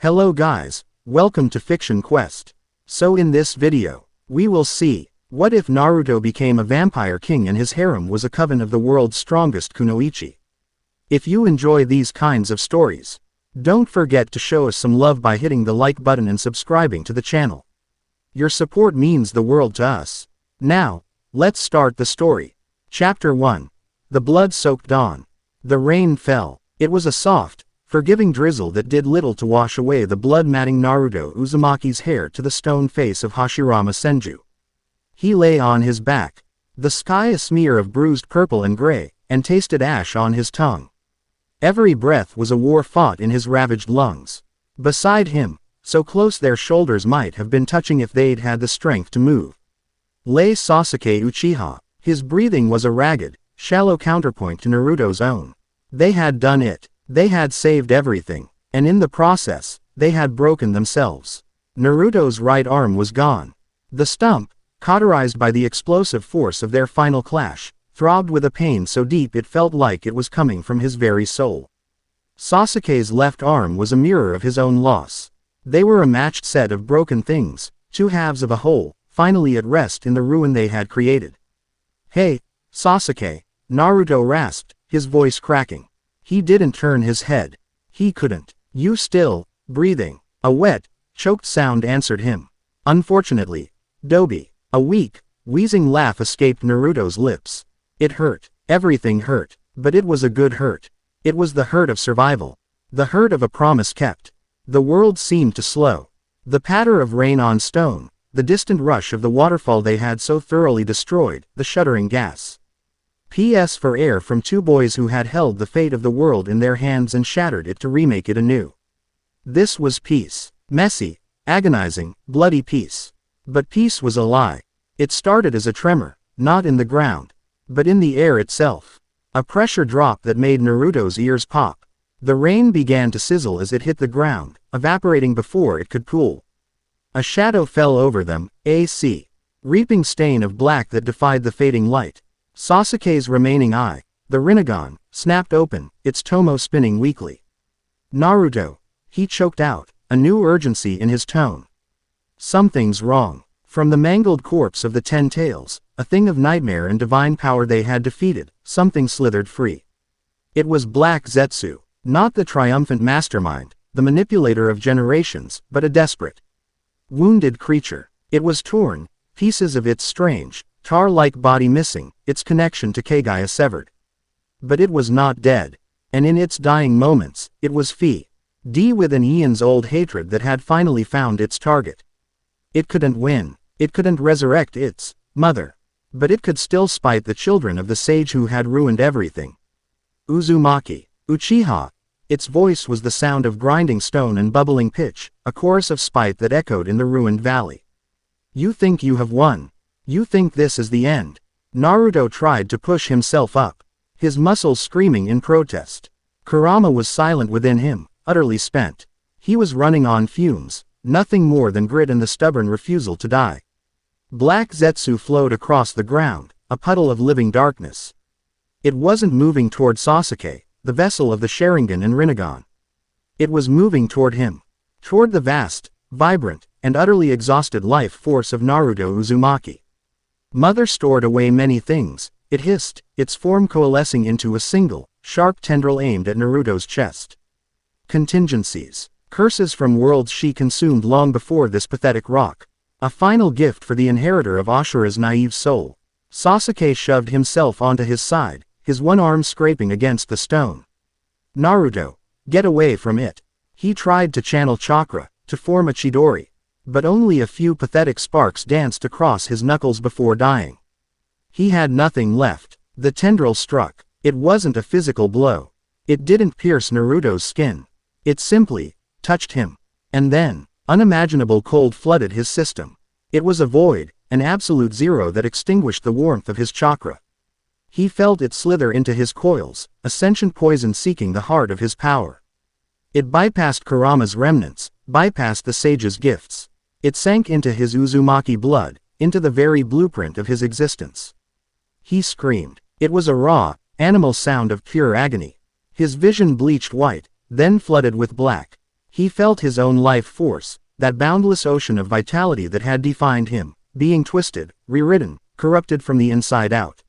Hello guys, welcome to Fiction Quest. So in this video, we will see, what if Naruto became a vampire king and his harem was a coven of the world's strongest kunoichi? If you enjoy these kinds of stories, don't forget to show us some love by hitting the like button and subscribing to the channel. Your support means the world to us. Now, let's start the story. Chapter 1. The Blood-Soaked Dawn. The rain fell. It was a soft, forgiving drizzle that did little to wash away the blood-matting Naruto Uzumaki's hair to the stone face of Hashirama Senju. He lay on his back, the sky a smear of bruised purple and gray, and tasted ash on his tongue. Every breath was a war fought in his ravaged lungs. Beside him, so close their shoulders might have been touching if they'd had the strength to move, lay Sasuke Uchiha. His breathing was a ragged, shallow counterpoint to Naruto's own. They had done it. They had saved everything, and in the process, they had broken themselves. Naruto's right arm was gone. The stump, cauterized by the explosive force of their final clash, throbbed with a pain so deep it felt like it was coming from his very soul. Sasuke's left arm was a mirror of his own loss. They were a matched set of broken things, two halves of a whole, finally at rest in the ruin they had created. "Hey, Sasuke," Naruto rasped, his voice cracking. He didn't turn his head. He couldn't. "You still breathing?" A wet, choked sound answered him. Unfortunately, Dobi. A weak, wheezing laugh escaped Naruto's lips. It hurt. Everything hurt, but it was a good hurt. It was the hurt of survival. The hurt of a promise kept. The world seemed to slow. The patter of rain on stone, the distant rush of the waterfall they had so thoroughly destroyed, the shuddering gas. P.S. for air from two boys who had held the fate of the world in their hands and shattered it to remake it anew. This was peace. Messy, agonizing, bloody peace. But peace was a lie. It started as a tremor, not in the ground, but in the air itself. A pressure drop that made Naruto's ears pop. The rain began to sizzle as it hit the ground, evaporating before it could cool. A shadow fell over them, a reaping stain of black that defied the fading light. Sasuke's remaining eye, the Rinnegan, snapped open, its tomo spinning weakly. "Naruto," he choked out, a new urgency in his tone. Something's wrong. From the mangled corpse of the Ten Tails, a thing of nightmare and divine power they had defeated, something slithered free. It was Black Zetsu, not the triumphant mastermind, the manipulator of generations, but a desperate, wounded creature. It was torn, pieces of its strange, tar-like body missing, its connection to Kagaya severed. But it was not dead. And in its dying moments, it was fed with an eons-old hatred that had finally found its target. It couldn't win. It couldn't resurrect its mother. But it could still spite the children of the sage who had ruined everything. Uzumaki. Uchiha. Its voice was the sound of grinding stone and bubbling pitch, a chorus of spite that echoed in the ruined valley. "You think you have won? You think this is the end?" Naruto tried to push himself up, his muscles screaming in protest. Kurama was silent within him, utterly spent. He was running on fumes, nothing more than grit and the stubborn refusal to die. Black Zetsu flowed across the ground, a puddle of living darkness. It wasn't moving toward Sasuke, the vessel of the Sharingan and Rinnegan. It was moving toward him, toward the vast, vibrant, and utterly exhausted life force of Naruto Uzumaki. Mother stored away many things, it hissed, its form coalescing into a single, sharp tendril aimed at Naruto's chest. Contingencies. Curses from worlds she consumed long before this pathetic rock. A final gift for the inheritor of Ashura's naive soul. Sasuke shoved himself onto his side, his one arm scraping against the stone. "Naruto, get away from it." He tried to channel chakra, to form a Chidori. But only a few pathetic sparks danced across his knuckles before dying. He had nothing left. The tendril struck. It wasn't a physical blow. It didn't pierce Naruto's skin. It simply touched him. And then, unimaginable cold flooded his system. It was a void, an absolute zero that extinguished the warmth of his chakra. He felt it slither into his coils, a sentient poison seeking the heart of his power. It bypassed Kurama's remnants, bypassed the sage's gifts. It sank into his Uzumaki blood, into the very blueprint of his existence. He screamed. It was a raw, animal sound of pure agony. His vision bleached white, then flooded with black. He felt his own life force, that boundless ocean of vitality that had defined him, being twisted, rewritten, corrupted from the inside out.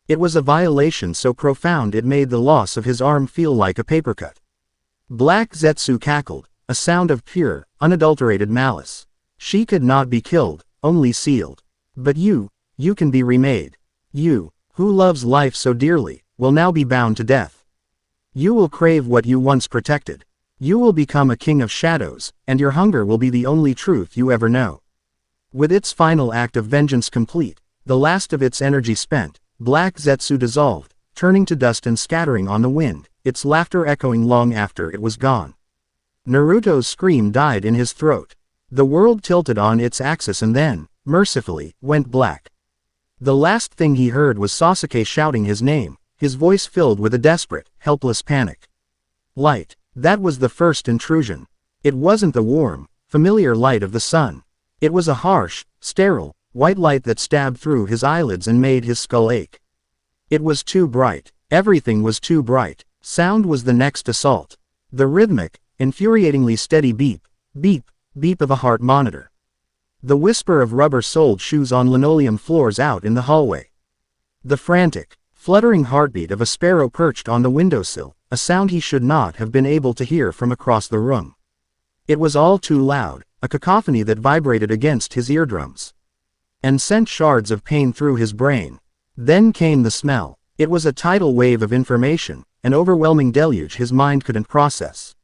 It was a violation so profound it made the loss of his arm feel like a paper cut. Black Zetsu cackled, a sound of pure, unadulterated malice. She could not be killed, only sealed. But you can be remade. You, who loves life so dearly, will now be bound to death. You will crave what you once protected. You will become a king of shadows, and your hunger will be the only truth you ever know. With its final act of vengeance complete, the last of its energy spent, Black Zetsu dissolved, turning to dust and scattering on the wind, its laughter echoing long after it was gone. Naruto's scream died in his throat. The world tilted on its axis and then, mercifully, went black. The last thing he heard was Sasuke shouting his name, his voice filled with a desperate, helpless panic. Light. That was the first intrusion. It wasn't the warm, familiar light of the sun. It was a harsh, sterile, white light that stabbed through his eyelids and made his skull ache. It was too bright. Everything was too bright. Sound was the next assault. The rhythmic, infuriatingly steady beep, beep, beep of a heart monitor. The whisper of rubber-soled shoes on linoleum floors out in the hallway. The frantic, fluttering heartbeat of a sparrow perched on the windowsill, a sound he should not have been able to hear from across the room. It was all too loud, a cacophony that vibrated against his eardrums and sent shards of pain through his brain. Then came the smell. It was a tidal wave of information, an overwhelming deluge his mind couldn't process.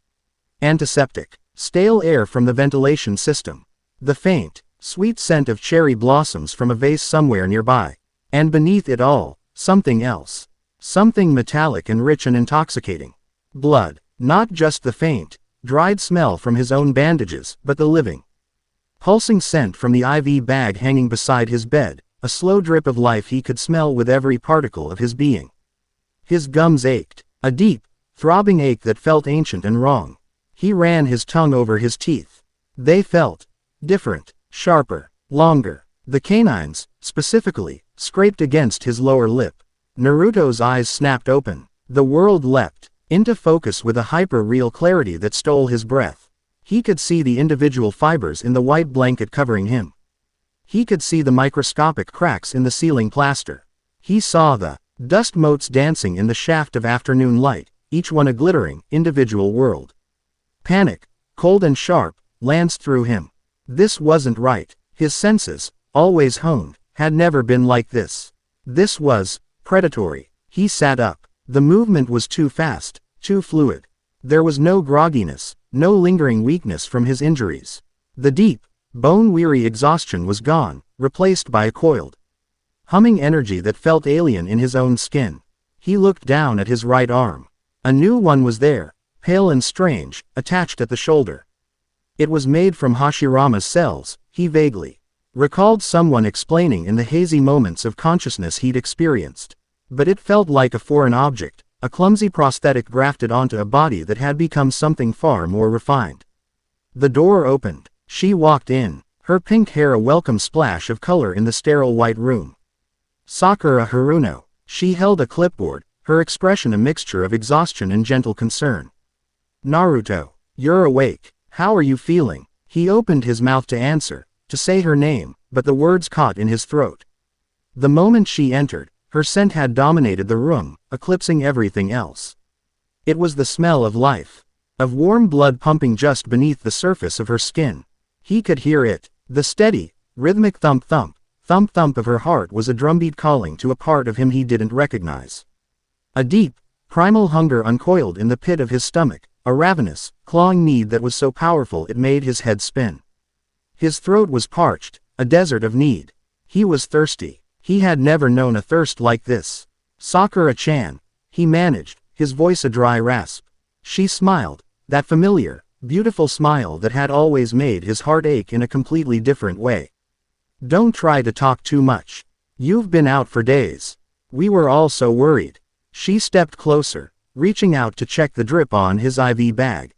Antiseptic, stale air from the ventilation system. The faint, sweet scent of cherry blossoms from a vase somewhere nearby. And beneath it all, something else. Something metallic and rich and intoxicating. Blood, not just the faint, dried smell from his own bandages, but the living, pulsing scent from the IV bag hanging beside his bed, a slow drip of life he could smell with every particle of his being. His gums ached, a deep, throbbing ache that felt ancient and wrong. He ran his tongue over his teeth. They felt different, sharper, longer. The canines, specifically, scraped against his lower lip. Naruto's eyes snapped open. The world leapt into focus with a hyper-real clarity that stole his breath. He could see the individual fibers in the white blanket covering him. He could see the microscopic cracks in the ceiling plaster. He saw the dust motes dancing in the shaft of afternoon light, each one a glittering, individual world. Panic, cold and sharp, lanced through him. This wasn't right. His senses, always honed, had never been like this. This was predatory. He sat up. The movement was too fast, too fluid. There was no grogginess, no lingering weakness from his injuries. The deep, bone-weary exhaustion was gone, replaced by a coiled, humming energy that felt alien in his own skin. He looked down at his right arm. A new one was there, pale and strange, attached at the shoulder. It was made from Hashirama's cells, he vaguely recalled someone explaining in the hazy moments of consciousness he'd experienced. But it felt like a foreign object, a clumsy prosthetic grafted onto a body that had become something far more refined. The door opened. She walked in, her pink hair a welcome splash of color in the sterile white room. Sakura Haruno. She held a clipboard, her expression a mixture of exhaustion and gentle concern. Naruto, you're awake. How are you feeling? He opened his mouth to answer, to say her name, but the words caught in his throat. The moment she entered, her scent had dominated the room, eclipsing everything else. It was the smell of life, of warm blood pumping just beneath the surface of her skin. He could hear it. The steady, rhythmic thump-thump, thump-thump of her heart was a drumbeat calling to a part of him he didn't recognize. A deep, primal hunger uncoiled in the pit of his stomach, a ravenous, clawing need that was so powerful it made his head spin. His throat was parched, a desert of need. He was thirsty. He had never known a thirst like this. Sakura-chan, he managed, his voice a dry rasp. She smiled, that familiar, beautiful smile that had always made his heart ache in a completely different way. Don't try to talk too much. You've been out for days. We were all so worried. She stepped closer, reaching out to check the drip on his IV bag.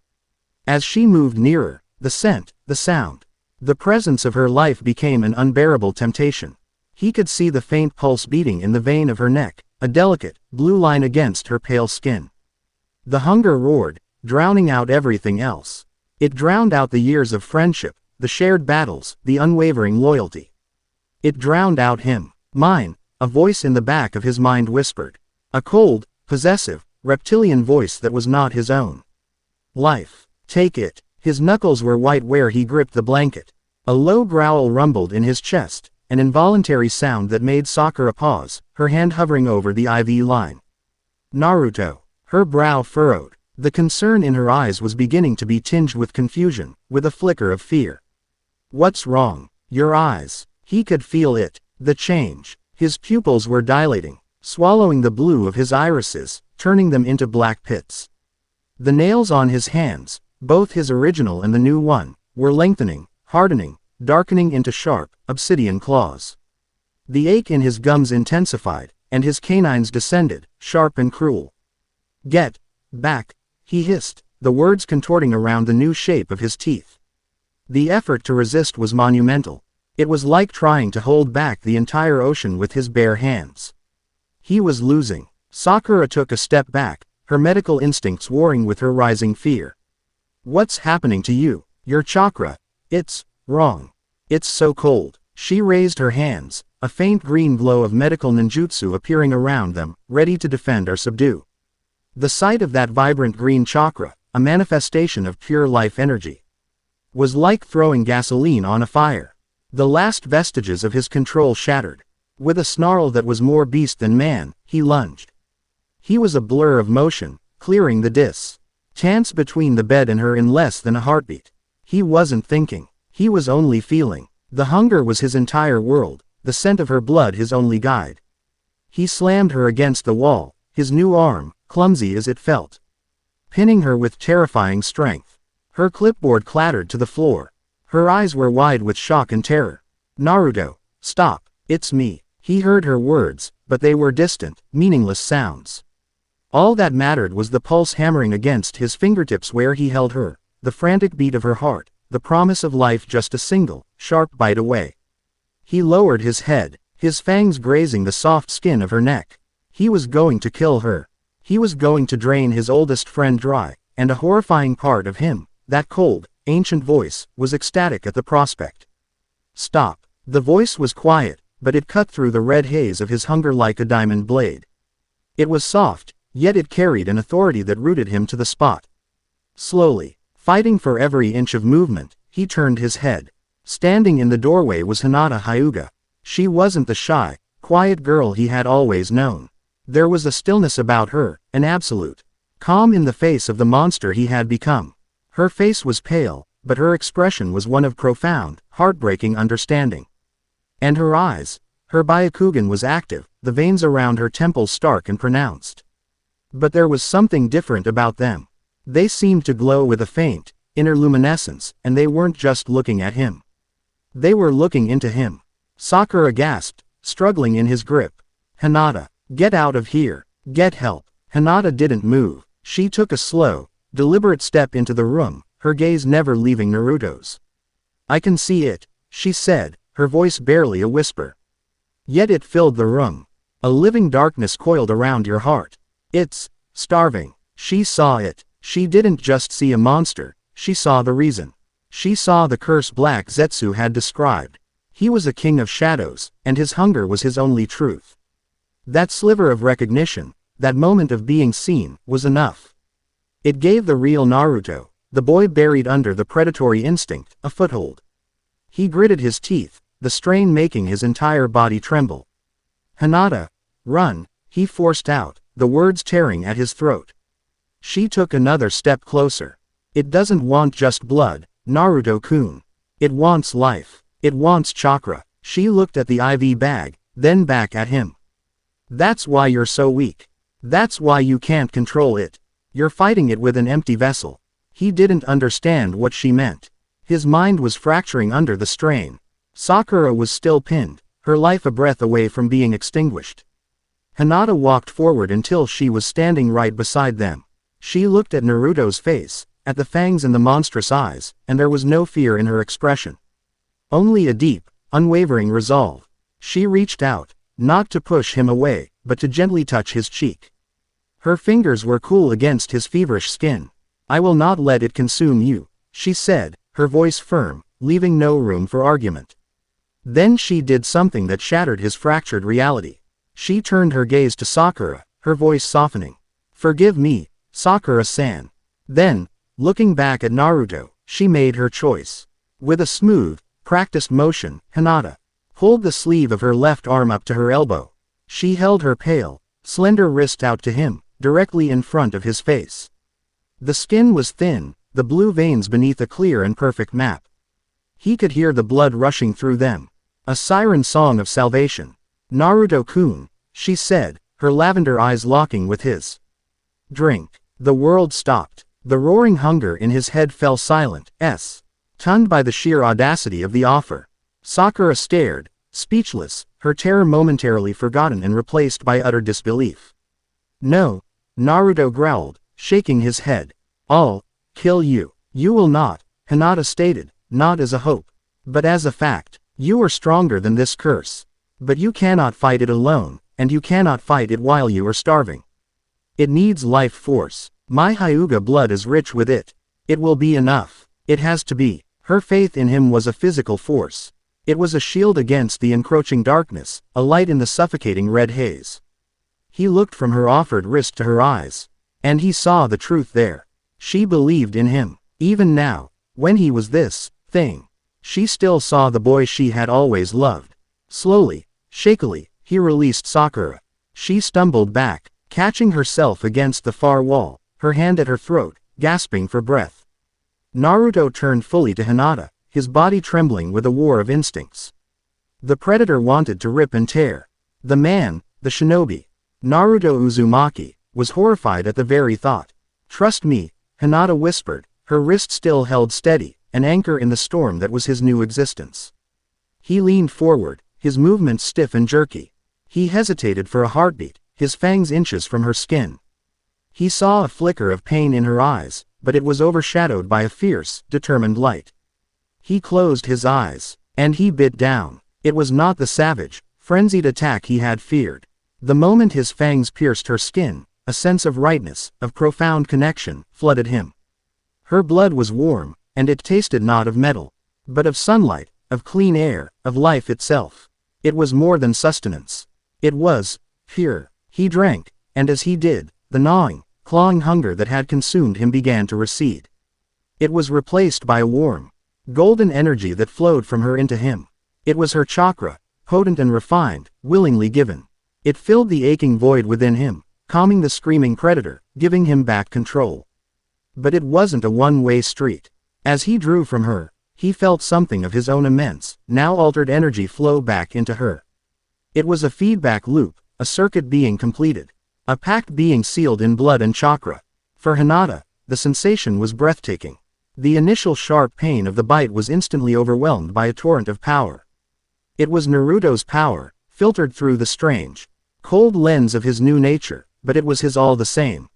As she moved nearer, the scent, the sound, the presence of her life became an unbearable temptation. He could see the faint pulse beating in the vein of her neck, a delicate, blue line against her pale skin. The hunger roared, drowning out everything else. It drowned out the years of friendship, the shared battles, the unwavering loyalty. It drowned out him. Mine, a voice in the back of his mind whispered. A cold, possessive, reptilian voice that was not his own. Life. Take it. His knuckles were white where he gripped the blanket. A low growl rumbled in his chest, an involuntary sound that made Sakura pause, her hand hovering over the IV line. Naruto. Her brow furrowed. The concern in her eyes was beginning to be tinged with confusion, with a flicker of fear. What's wrong? Your eyes. He could feel it. The change. His pupils were dilating, swallowing the blue of his irises, turning them into black pits. The nails on his hands, both his original and the new one, were lengthening, hardening, darkening into sharp, obsidian claws. The ache in his gums intensified, and his canines descended, sharp and cruel. Get back, he hissed, the words contorting around the new shape of his teeth. The effort to resist was monumental. It was like trying to hold back the entire ocean with his bare hands. He was losing. Sakura took a step back, her medical instincts warring with her rising fear. What's happening to you? Your chakra. It's wrong. It's so cold. She raised her hands, a faint green glow of medical ninjutsu appearing around them, ready to defend or subdue. The sight of that vibrant green chakra, a manifestation of pure life energy, was like throwing gasoline on a fire. The last vestiges of his control shattered. With a snarl that was more beast than man, he lunged. He was a blur of motion, clearing the distance between the bed and her in less than a heartbeat. He wasn't thinking. He was only feeling. The hunger was his entire world, the scent of her blood his only guide. He slammed her against the wall, his new arm, clumsy as it felt, pinning her with terrifying strength. Her clipboard clattered to the floor. Her eyes were wide with shock and terror. Naruto, stop, it's me. He heard her words, but they were distant, meaningless sounds. All that mattered was the pulse hammering against his fingertips where he held her, the frantic beat of her heart, the promise of life just a single, sharp bite away. He lowered his head, his fangs grazing the soft skin of her neck. He was going to kill her. He was going to drain his oldest friend dry, and a horrifying part of him, that cold, ancient voice, was ecstatic at the prospect. Stop. The voice was quiet, but it cut through the red haze of his hunger like a diamond blade. It was soft, yet it carried an authority that rooted him to the spot. Slowly, fighting for every inch of movement, he turned his head. Standing in the doorway was Hinata Hyuga. She wasn't the shy, quiet girl he had always known. There was a stillness about her, an absolute calm in the face of the monster he had become. Her face was pale, but her expression was one of profound, heartbreaking understanding. And her eyes, her Byakugan was active, the veins around her temples stark and pronounced. But there was something different about them. They seemed to glow with a faint, inner luminescence, and they weren't just looking at him. They were looking into him. Sakura gasped, struggling in his grip. Hinata, get out of here. Get help. Hinata didn't move. She took a slow, deliberate step into the room, her gaze never leaving Naruto's. I can see it, she said, her voice barely a whisper. Yet it filled the room. A living darkness coiled around your heart. It's starving. She saw it. She didn't just see a monster, she saw the reason. She saw the curse Black Zetsu had described. He was a king of shadows, and his hunger was his only truth. That sliver of recognition, that moment of being seen, was enough. It gave the real Naruto, the boy buried under the predatory instinct, a foothold. He gritted his teeth, the strain making his entire body tremble. Hinata, run, he forced out, the words tearing at his throat. She took another step closer. It doesn't want just blood, Naruto-kun. It wants life. It wants chakra. She looked at the IV bag, then back at him. That's why you're so weak. That's why you can't control it. You're fighting it with an empty vessel. He didn't understand what she meant. His mind was fracturing under the strain. Sakura was still pinned, her life a breath away from being extinguished. Hinata walked forward until she was standing right beside them. She looked at Naruto's face, at the fangs in the monstrous eyes, and there was no fear in her expression. Only a deep, unwavering resolve. She reached out, not to push him away, but to gently touch his cheek. Her fingers were cool against his feverish skin. I will not let it consume you, she said, her voice firm, leaving no room for argument. Then she did something that shattered his fractured reality. She turned her gaze to Sakura, her voice softening. "Forgive me, Sakura-san." Then, looking back at Naruto, she made her choice. With a smooth, practiced motion, Hinata pulled the sleeve of her left arm up to her elbow. She held her pale, slender wrist out to him, directly in front of his face. The skin was thin, the blue veins beneath a clear and perfect map. He could hear the blood rushing through them. A siren song of salvation. "Naruto-kun," she said, her lavender eyes locking with his. "Drink." The world stopped. The roaring hunger in his head fell silent, stunned by the sheer audacity of the offer. Sakura stared, speechless, her terror momentarily forgotten and replaced by utter disbelief. "No," Naruto growled, shaking his head. "I'll kill you." "You will not," Hinata stated, not as a hope, but as a fact. "You are stronger than this curse. But you cannot fight it alone, and you cannot fight it while you are starving. It needs life force. My Hyuga blood is rich with it. It will be enough. It has to be." Her faith in him was a physical force. It was a shield against the encroaching darkness, a light in the suffocating red haze. He looked from her offered wrist to her eyes. And he saw the truth there. She believed in him. Even now, when he was this thing, she still saw the boy she had always loved. Slowly, shakily, he released Sakura. She stumbled back, catching herself against the far wall, her hand at her throat, gasping for breath. Naruto turned fully to Hinata, his body trembling with a war of instincts. The predator wanted to rip and tear. The man, the shinobi, Naruto Uzumaki, was horrified at the very thought. "Trust me," Hinata whispered, her wrist still held steady, an anchor in the storm that was his new existence. He leaned forward, his movements stiff and jerky. He hesitated for a heartbeat, his fangs inches from her skin. He saw a flicker of pain in her eyes, but it was overshadowed by a fierce, determined light. He closed his eyes, and he bit down. It was not the savage, frenzied attack he had feared. The moment his fangs pierced her skin, a sense of rightness, of profound connection, flooded him. Her blood was warm, and it tasted not of metal, but of sunlight, of clean air, of life itself. It was more than sustenance. It was pure. He drank, and as he did, the gnawing, clawing hunger that had consumed him began to recede. It was replaced by a warm, golden energy that flowed from her into him. It was her chakra, potent and refined, willingly given. It filled the aching void within him, calming the screaming predator, giving him back control. But it wasn't a one-way street. As he drew from her, he felt something of his own immense, now altered energy flow back into her. It was a feedback loop, a circuit being completed. A pact being sealed in blood and chakra. For Hinata, the sensation was breathtaking. The initial sharp pain of the bite was instantly overwhelmed by a torrent of power. It was Naruto's power, filtered through the strange, cold lens of his new nature, but it was his all the same.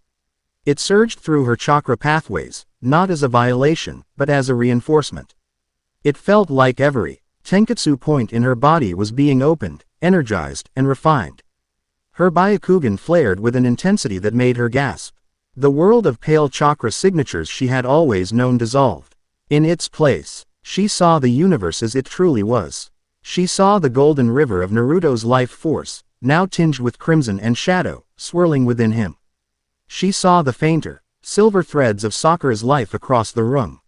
It surged through her chakra pathways, not as a violation, but as a reinforcement. It felt like every tenketsu point in her body was being opened, energized, and refined. Her Byakugan flared with an intensity that made her gasp. The world of pale chakra signatures she had always known dissolved. In its place, she saw the universe as it truly was. She saw the golden river of Naruto's life force, now tinged with crimson and shadow, swirling within him. She saw the fainter, silver threads of Sakura's life across the room.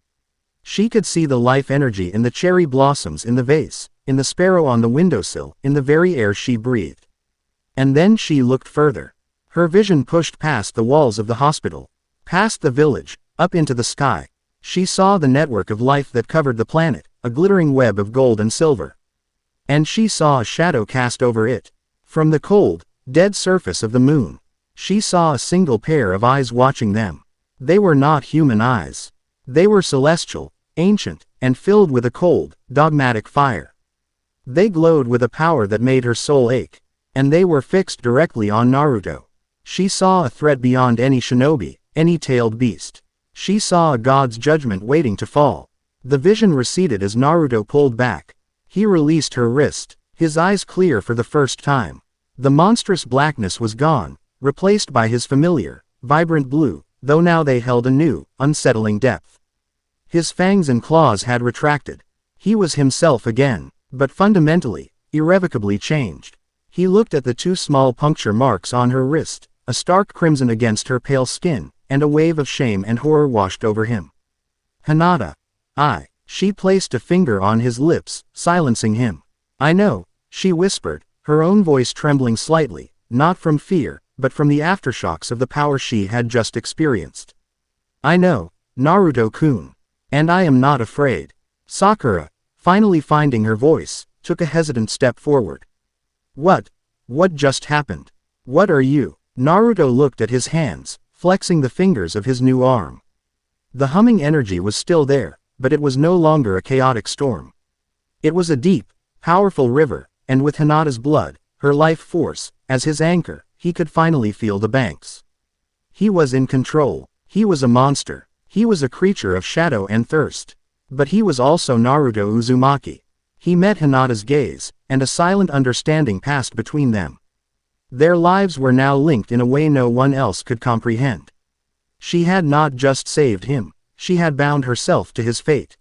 She could see the life energy in the cherry blossoms in the vase, in the sparrow on the windowsill, in the very air she breathed. And then she looked further. Her vision pushed past the walls of the hospital, past the village, up into the sky. She saw the network of life that covered the planet, a glittering web of gold and silver. And she saw a shadow cast over it. From the cold, dead surface of the moon, she saw a single pair of eyes watching them. They were not human eyes. They were celestial, ancient, and filled with a cold, dogmatic fire. They glowed with a power that made her soul ache. And they were fixed directly on Naruto. She saw a threat beyond any shinobi, any tailed beast. She saw a god's judgment waiting to fall. The vision receded as Naruto pulled back. He released her wrist, his eyes clear for the first time. The monstrous blackness was gone, replaced by his familiar, vibrant blue, though now they held a new, unsettling depth. His fangs and claws had retracted. He was himself again, but fundamentally, irrevocably changed. He looked at the two small puncture marks on her wrist, a stark crimson against her pale skin, and a wave of shame and horror washed over him. Hinata. She placed a finger on his lips, silencing him. I know, she whispered, her own voice trembling slightly, not from fear, but from the aftershocks of the power she had just experienced. I know, Naruto-kun. And I am not afraid. Sakura, finally finding her voice, took a hesitant step forward. What just happened? What are you? Naruto looked at his hands, flexing the fingers of his new arm. The humming energy was still there, but it was no longer a chaotic storm. It was a deep, powerful river, and with Hinata's blood, her life force, as his anchor, he could finally feel the banks. He was in control. He was a monster. He was a creature of shadow and thirst. But he was also Naruto Uzumaki. He met Hinata's gaze, and a silent understanding passed between them. Their lives were now linked in a way no one else could comprehend. She had not just saved him, she had bound herself to his fate.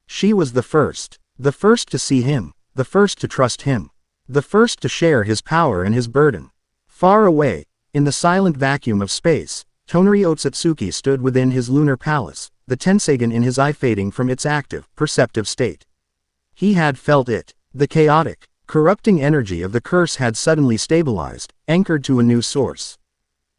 She was the first to see him, the first to trust him, the first to share his power and his burden. Far away, in the silent vacuum of space, Tonari Otsutsuki stood within his lunar palace, the Tensagen in his eye fading from its active, perceptive state. He had felt it. The chaotic, corrupting energy of the curse had suddenly stabilized, anchored to a new source.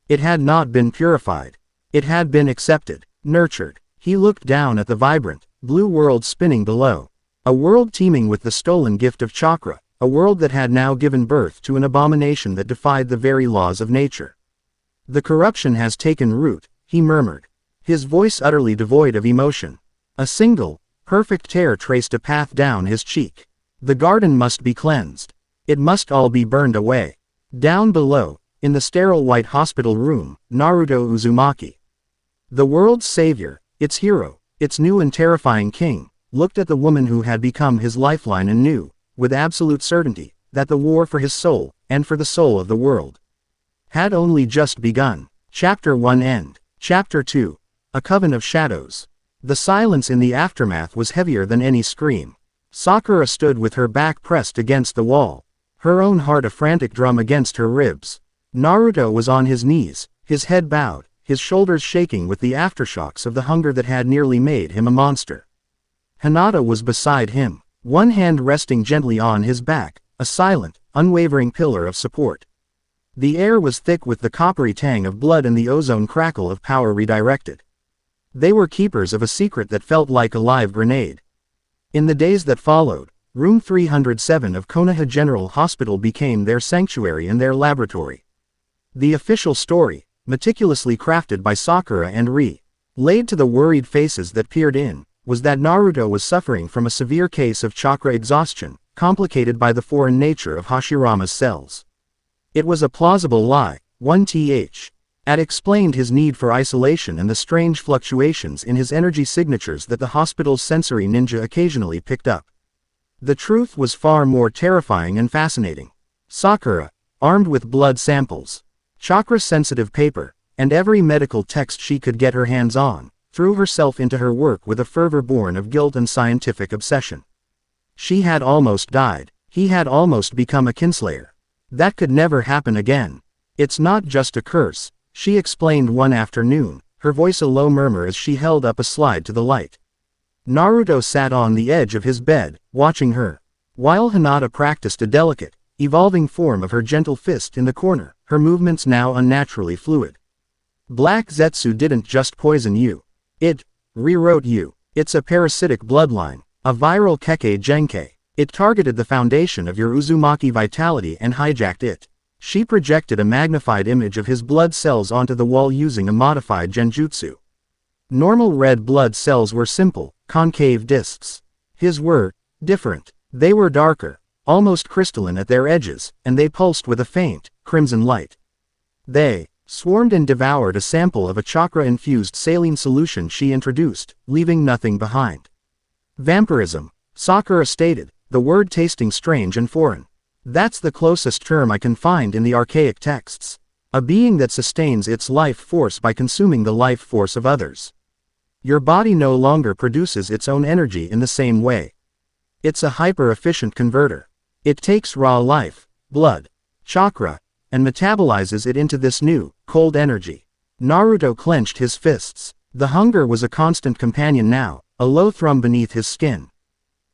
It had not been purified. It had been accepted, nurtured. He looked down at the vibrant, blue world spinning below. A world teeming with the stolen gift of chakra, a world that had now given birth to an abomination that defied the very laws of nature. The corruption has taken root, he murmured. His voice utterly devoid of emotion. A single, perfect tear traced a path down his cheek. The garden must be cleansed. It must all be burned away. Down below, in the sterile white hospital room, Naruto Uzumaki, the world's savior, its hero, its new and terrifying king, looked at the woman who had become his lifeline and knew, with absolute certainty, that the war for his soul, and for the soul of the world, had only just begun. Chapter 1 End. Chapter 2. A Coven of Shadows. The silence in the aftermath was heavier than any scream. Sakura stood with her back pressed against the wall, her own heart a frantic drum against her ribs. Naruto was on his knees, his head bowed, his shoulders shaking with the aftershocks of the hunger that had nearly made him a monster. Hinata was beside him, one hand resting gently on his back, a silent, unwavering pillar of support. The air was thick with the coppery tang of blood and the ozone crackle of power redirected. They were keepers of a secret that felt like a live grenade. In the days that followed, Room 307 of Konoha General Hospital became their sanctuary and their laboratory. The official story, meticulously crafted by Sakura and laid to the worried faces that peered in, was that Naruto was suffering from a severe case of chakra exhaustion, complicated by the foreign nature of Hashirama's cells. It was a plausible lie, one had explained his need for isolation and the strange fluctuations in his energy signatures that the hospital's sensory ninja occasionally picked up. The truth was far more terrifying and fascinating. Sakura, armed with blood samples, chakra-sensitive paper, and every medical text she could get her hands on, threw herself into her work with a fervor born of guilt and scientific obsession. She had almost died. He had almost become a kinslayer. That could never happen again. It's not just a curse, she explained one afternoon, her voice a low murmur as she held up a slide to the light. Naruto sat on the edge of his bed, watching her, while Hinata practiced a delicate, evolving form of her gentle fist in the corner, her movements now unnaturally fluid. Black Zetsu didn't just poison you. It rewrote you. It's a parasitic bloodline, a viral Kekkei Genkei. It targeted the foundation of your Uzumaki vitality and hijacked it. She projected a magnified image of his blood cells onto the wall using a modified genjutsu. Normal red blood cells were simple, concave discs. His were different. They were darker, almost crystalline at their edges, and they pulsed with a faint, crimson light. They swarmed and devoured a sample of a chakra-infused saline solution she introduced, leaving nothing behind. Vampirism, Sakura stated, the word tasting strange and foreign. That's the closest term I can find in the archaic texts. A being that sustains its life force by consuming the life force of others. Your body no longer produces its own energy in the same way. It's a hyper-efficient converter. It takes raw life, blood, chakra, and metabolizes it into this new, cold energy. Naruto clenched his fists. The hunger was a constant companion now, a low thrum beneath his skin.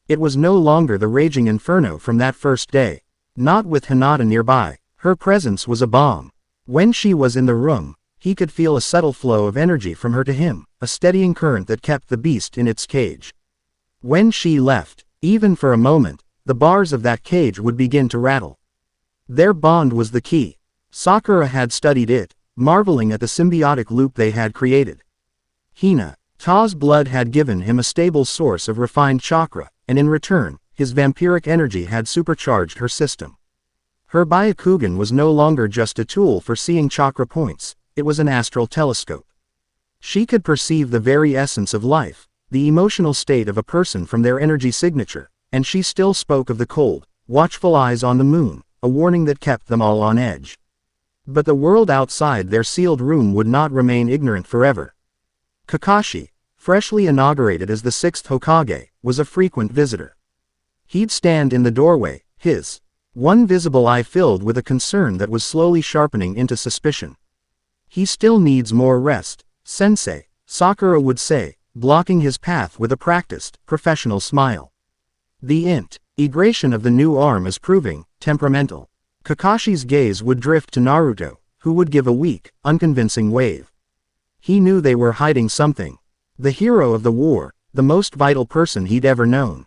It was no longer the raging inferno from that first day. Not with Hinata nearby. Her presence was a balm. When she was in the room, he could feel a subtle flow of energy from her to him, a steadying current that kept the beast in its cage. When she left, even for a moment, the bars of that cage would begin to rattle. Their bond was the key. Sakura had studied it, marveling at the symbiotic loop they had created. Hinata's blood had given him a stable source of refined chakra, and in return, his vampiric energy had supercharged her system. Her Byakugan was no longer just a tool for seeing chakra points, it was an astral telescope. She could perceive the very essence of life, the emotional state of a person from their energy signature, and she still spoke of the cold, watchful eyes on the moon, a warning that kept them all on edge. But the world outside their sealed room would not remain ignorant forever. Kakashi, freshly inaugurated as the 6th Hokage, was a frequent visitor. He'd stand in the doorway, his one visible eye filled with a concern that was slowly sharpening into suspicion. He still needs more rest, sensei, Sakura would say, blocking his path with a practiced, professional smile. The integration of the new arm is proving temperamental. Kakashi's gaze would drift to Naruto, who would give a weak, unconvincing wave. He knew they were hiding something. The hero of the war, the most vital person he'd ever known,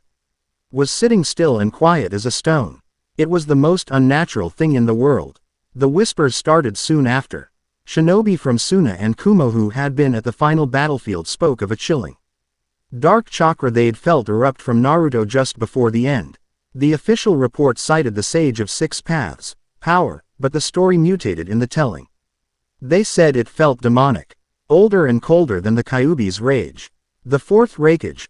was sitting still and quiet as a stone. It was the most unnatural thing in the world. The whispers started soon after. Shinobi from Suna and Kumo who had been at the final battlefield spoke of a chilling dark chakra they'd felt erupt from Naruto just before the end. The official report cited the Sage of Six Paths, power, but the story mutated in the telling. They said it felt demonic, older and colder than the Kyuubi's rage. The fourth Raikage,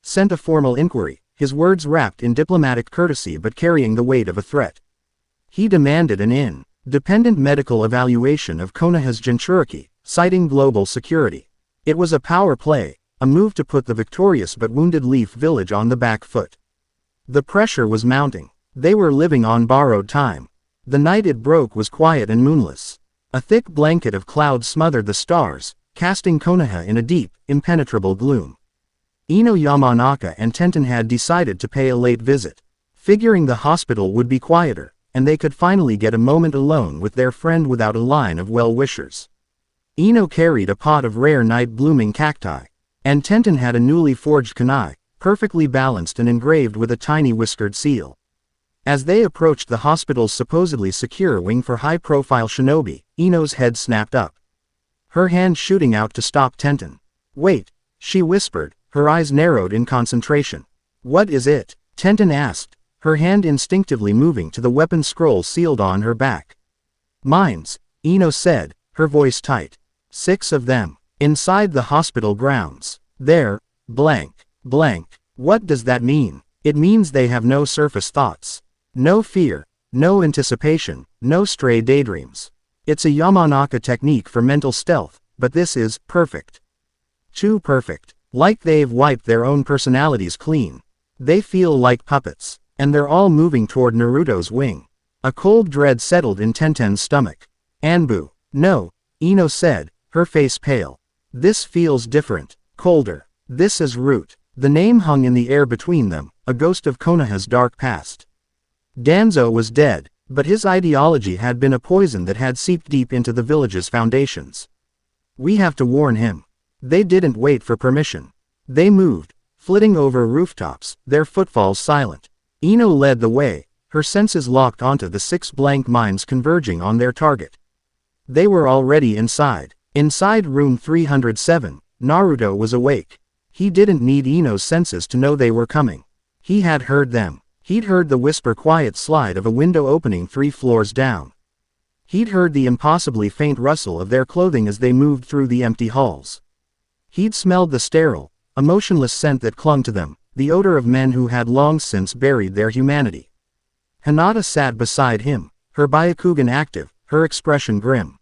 sent a formal inquiry, his words wrapped in diplomatic courtesy but carrying the weight of a threat. He demanded an independent medical evaluation of Konoha's Jinchuriki, citing global security. It was a power play, a move to put the victorious but wounded Leaf Village on the back foot. The pressure was mounting. They were living on borrowed time. The night it broke was quiet and moonless. A thick blanket of clouds smothered the stars, casting Konoha in a deep, impenetrable gloom. Ino Yamanaka and Tenten had decided to pay a late visit, figuring the hospital would be quieter, and they could finally get a moment alone with their friend without a line of well-wishers. Ino carried a pot of rare night-blooming cacti, and Tenten had a newly forged kunai, perfectly balanced and engraved with a tiny whiskered seal. As they approached the hospital's supposedly secure wing for high-profile shinobi, Ino's head snapped up, her hand shooting out to stop Tenten. "Wait," she whispered, her eyes narrowed in concentration. "What is it?" Tenten asked, her hand instinctively moving to the weapon scroll sealed on her back. "Mines," Ino said, her voice tight. "6 of them. Inside the hospital grounds. They're blank. What does that mean?" "It means they have no surface thoughts. No fear, no anticipation, no stray daydreams. It's a Yamanaka technique for mental stealth, but this is perfect. Too perfect. Like they've wiped their own personalities clean. They feel like puppets, and they're all moving toward Naruto's wing." A cold dread settled in Tenten's stomach. "Anbu." "No," Ino said, her face pale. "This feels different, colder. This is Root." The name hung in the air between them, a ghost of Konoha's dark past. Danzo was dead, but his ideology had been a poison that had seeped deep into the village's foundations. "We have to warn him." They didn't wait for permission. They moved, flitting over rooftops, their footfalls silent. Ino led the way, her senses locked onto the 6 blank mines converging on their target. They were already inside. Inside room 307, Naruto was awake. He didn't need Ino's senses to know they were coming. He had heard them. He'd heard the whisper-quiet slide of a window opening 3 floors down. He'd heard the impossibly faint rustle of their clothing as they moved through the empty halls. He'd smelled the sterile, emotionless scent that clung to them, the odor of men who had long since buried their humanity. Hinata sat beside him, her Byakugan active, her expression grim.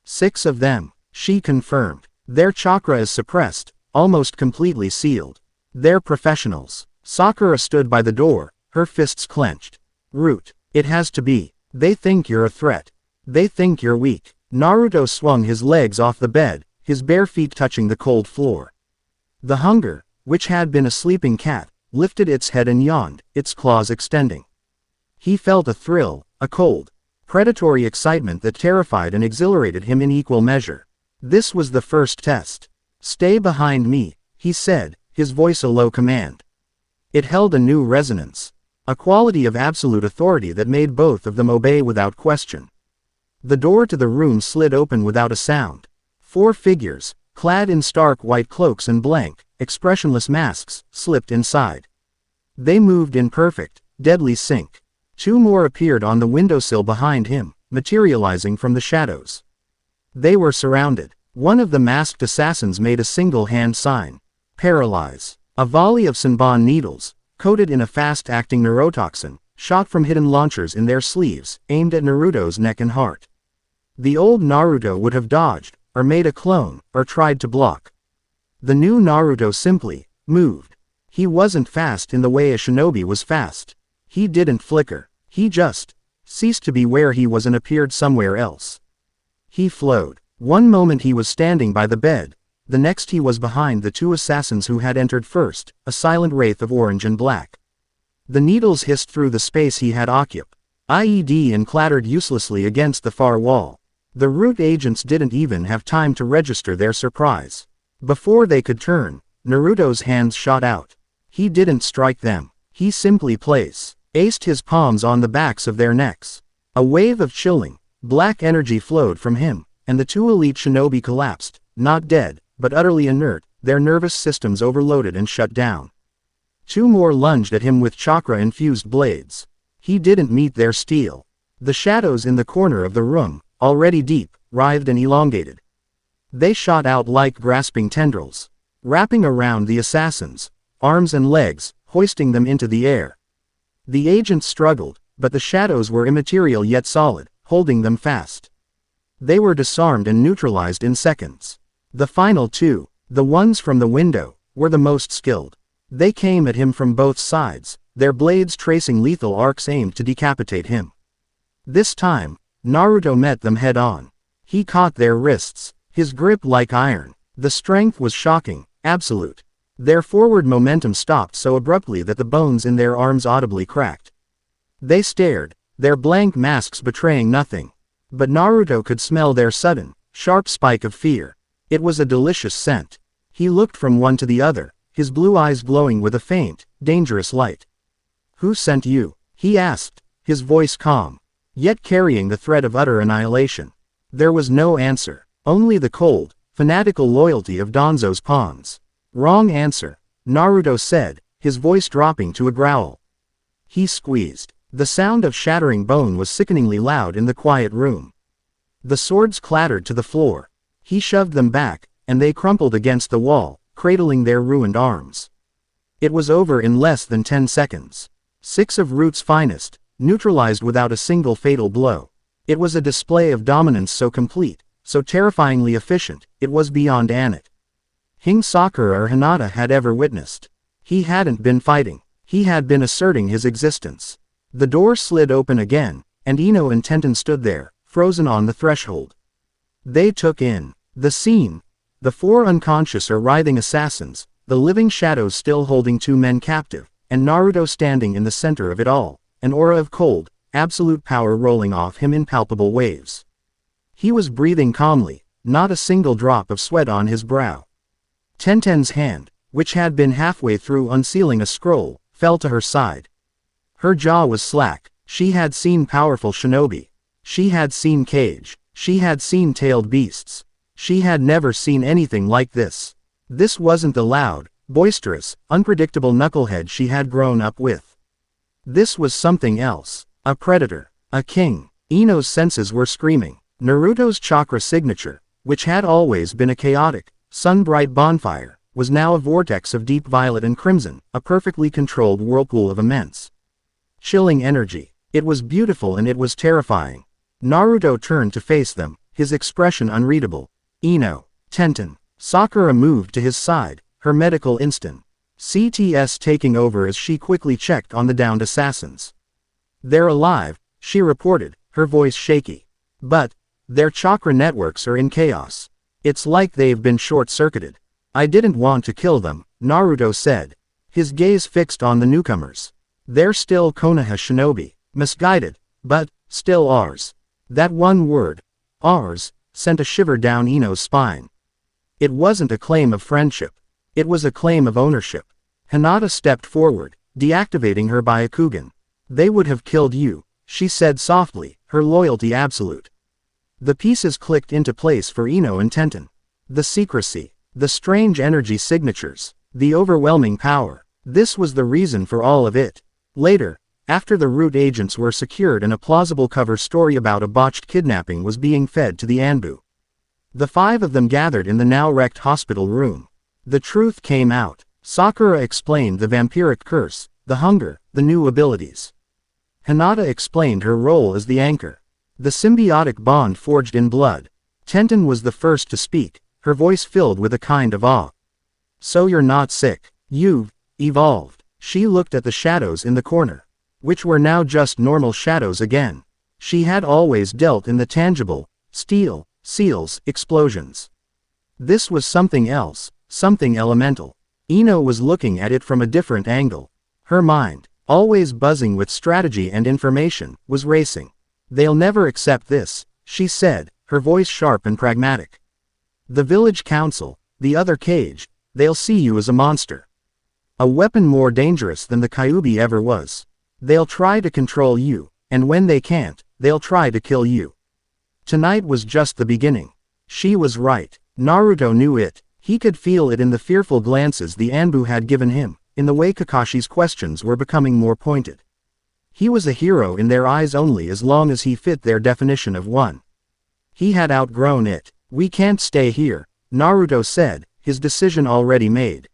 6 of them, she confirmed. Their chakra is suppressed, almost completely sealed. They're professionals. Sakura stood by the door, her fists clenched. Root. It has to be. They think you're a threat. They think you're weak. Naruto swung his legs off the bed, his bare feet touching the cold floor. The hunger, which had been a sleeping cat, lifted its head and yawned, its claws extending. He felt a thrill, a cold, predatory excitement that terrified and exhilarated him in equal measure. This was the first test. Stay behind me, he said, his voice a low command. It held a new resonance, a quality of absolute authority that made both of them obey without question. The door to the room slid open without a sound. 4 figures, clad in stark white cloaks and blank, expressionless masks, slipped inside. They moved in perfect, deadly sync. 2 more appeared on the windowsill behind him, materializing from the shadows. They were surrounded. One of the masked assassins made a single hand sign. Paralyze. A volley of Senbon needles, coated in a fast-acting neurotoxin, shot from hidden launchers in their sleeves, aimed at Naruto's neck and heart. The old Naruto would have dodged, or made a clone, or tried to block. The new Naruto simply moved. He wasn't fast in the way a shinobi was fast. He didn't flicker. He just ceased to be where he was and appeared somewhere else. He flowed. One moment he was standing by the bed, the next he was behind the 2 assassins who had entered first, a silent wraith of orange and black. The needles hissed through the space he had occupied and clattered uselessly against the far wall. The root agents didn't even have time to register their surprise. Before they could turn, Naruto's hands shot out. He didn't strike them. He simply aced his palms on the backs of their necks. A wave of chilling, black energy flowed from him, and the 2 elite shinobi collapsed, not dead, but utterly inert, their nervous systems overloaded and shut down. 2 more lunged at him with chakra-infused blades. He didn't meet their steel. The shadows in the corner of the room, already deep, writhed and elongated. They shot out like grasping tendrils, wrapping around the assassins, arms and legs, hoisting them into the air. The agents struggled, but the shadows were immaterial yet solid, holding them fast. They were disarmed and neutralized in seconds. The final 2, the ones from the window, were the most skilled. They came at him from both sides, their blades tracing lethal arcs aimed to decapitate him. This time, Naruto met them head-on. He caught their wrists, his grip like iron. The strength was shocking, absolute. Their forward momentum stopped so abruptly that the bones in their arms audibly cracked. They stared, their blank masks betraying nothing. But Naruto could smell their sudden, sharp spike of fear. It was a delicious scent. He looked from one to the other, his blue eyes glowing with a faint, dangerous light. "Who sent you?" he asked, his voice calm, yet carrying the threat of utter annihilation. There was no answer, only the cold, fanatical loyalty of Danzo's pawns. "Wrong answer," Naruto said, his voice dropping to a growl. He squeezed. The sound of shattering bone was sickeningly loud in the quiet room. The swords clattered to the floor. He shoved them back, and they crumpled against the wall, cradling their ruined arms. It was over in less than 10 seconds. 6 of Root's finest, neutralized without a single fatal blow. It was a display of dominance so complete, so terrifyingly efficient, it was beyond anything Sakura or Hinata had ever witnessed. He hadn't been fighting. He had been asserting his existence. The door slid open again, and Ino and Tenten stood there, frozen on the threshold. They took in the scene. The 4 unconscious or writhing assassins, the living shadows still holding 2 men captive, and Naruto standing in the center of it all, an aura of cold, absolute power rolling off him in palpable waves. He was breathing calmly, not a single drop of sweat on his brow. Tenten's hand, which had been halfway through unsealing a scroll, fell to her side. Her jaw was slack. She had seen powerful shinobi. She had seen Cage. She had seen tailed beasts. She had never seen anything like this. This wasn't the loud, boisterous, unpredictable knucklehead she had grown up with. This was something else. A predator. A king. Ino's senses were screaming. Naruto's chakra signature, which had always been a chaotic, sun-bright bonfire, was now a vortex of deep violet and crimson, a perfectly controlled whirlpool of immense, chilling energy. It was beautiful and it was terrifying. Naruto turned to face them, his expression unreadable. "Ino, Tenten, Sakura moved to his side, her medical instinct CTS taking over as she quickly checked on the downed assassins. They're alive, she reported, her voice shaky. But their chakra networks are in chaos. It's like they've been short-circuited. I didn't want to kill them, Naruto said, his gaze fixed on the newcomers. They're still Konoha shinobi, misguided, but still ours. That one word, ours, sent a shiver down Ino's spine. It wasn't a claim of friendship. It was a claim of ownership. Hinata stepped forward, deactivating her Byakugan. They would have killed you, she said softly, her loyalty absolute. The pieces clicked into place for Ino and Tenten. The secrecy, the strange energy signatures, the overwhelming power. This was the reason for all of it. Later, after the root agents were secured and a plausible cover story about a botched kidnapping was being fed to the Anbu, the 5 of them gathered in the now wrecked hospital room. The truth came out. Sakura explained the vampiric curse, the hunger, the new abilities. Hinata explained her role as the anchor. The symbiotic bond forged in blood. Tenten was the first to speak, her voice filled with a kind of awe. So you're not sick. You've evolved. She looked at the shadows in the corner, which were now just normal shadows again. She had always dealt in the tangible, steel, seals, explosions. This was something else, something elemental. Ino was looking at it from a different angle. Her mind, always buzzing with strategy and information, was racing. They'll never accept this, she said, her voice sharp and pragmatic. The village council, the other cage, they'll see you as a monster. A weapon more dangerous than the Kyuubi ever was. They'll try to control you, and when they can't, they'll try to kill you. Tonight was just the beginning. She was right. Naruto knew it. He could feel it in the fearful glances the Anbu had given him, in the way Kakashi's questions were becoming more pointed. He was a hero in their eyes only as long as he fit their definition of one. He had outgrown it. We can't stay here, Naruto said, his decision already made.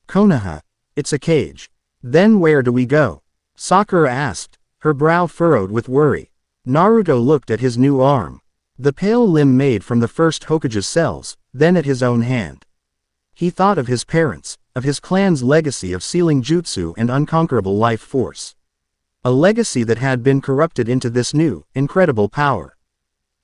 Konoha, it's a cage. Then where do we go? Sakura asked, her brow furrowed with worry. Naruto looked at his new arm. The pale limb made from the first Hokage's cells, then at his own hand. He thought of his parents, of his clan's legacy of sealing jutsu and unconquerable life force. A legacy that had been corrupted into this new, incredible power.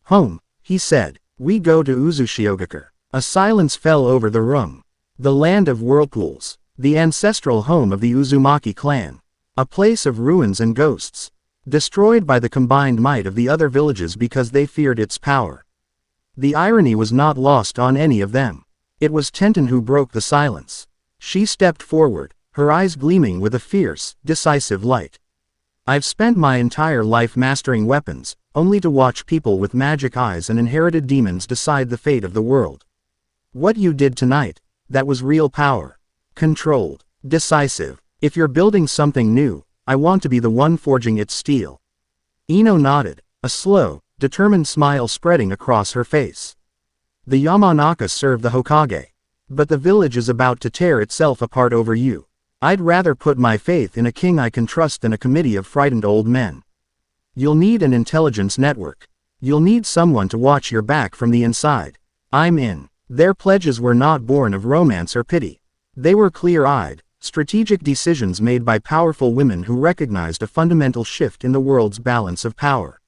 Home, he said, we go to Uzushiogakure. A silence fell over the room. The land of whirlpools, the ancestral home of the Uzumaki clan. A place of ruins and ghosts. Destroyed by the combined might of the other villages because they feared its power. The irony was not lost on any of them. It was Tenten who broke the silence. She stepped forward, her eyes gleaming with a fierce, decisive light. I've spent my entire life mastering weapons, only to watch people with magic eyes and inherited demons decide the fate of the world. What you did tonight, that was real power. Controlled, decisive. If you're building something new, I want to be the one forging its steel. Ino nodded, a slow, determined smile spreading across her face. The Yamanaka serve the Hokage. But the village is about to tear itself apart over you. I'd rather put my faith in a king I can trust than a committee of frightened old men. You'll need an intelligence network. You'll need someone to watch your back from the inside. I'm in. Their pledges were not born of romance or pity. They were clear-eyed, strategic decisions made by powerful women who recognized a fundamental shift in the world's balance of power.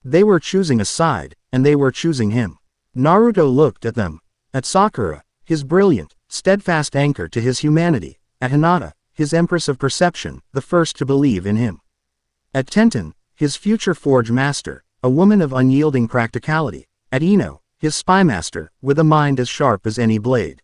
They were choosing a side, and they were choosing him. Naruto looked at them, at Sakura, his brilliant, steadfast anchor to his humanity, at Hinata, his empress of perception, the first to believe in him. At Tenten, his future forge master, a woman of unyielding practicality, at Ino, his spy master, with a mind as sharp as any blade.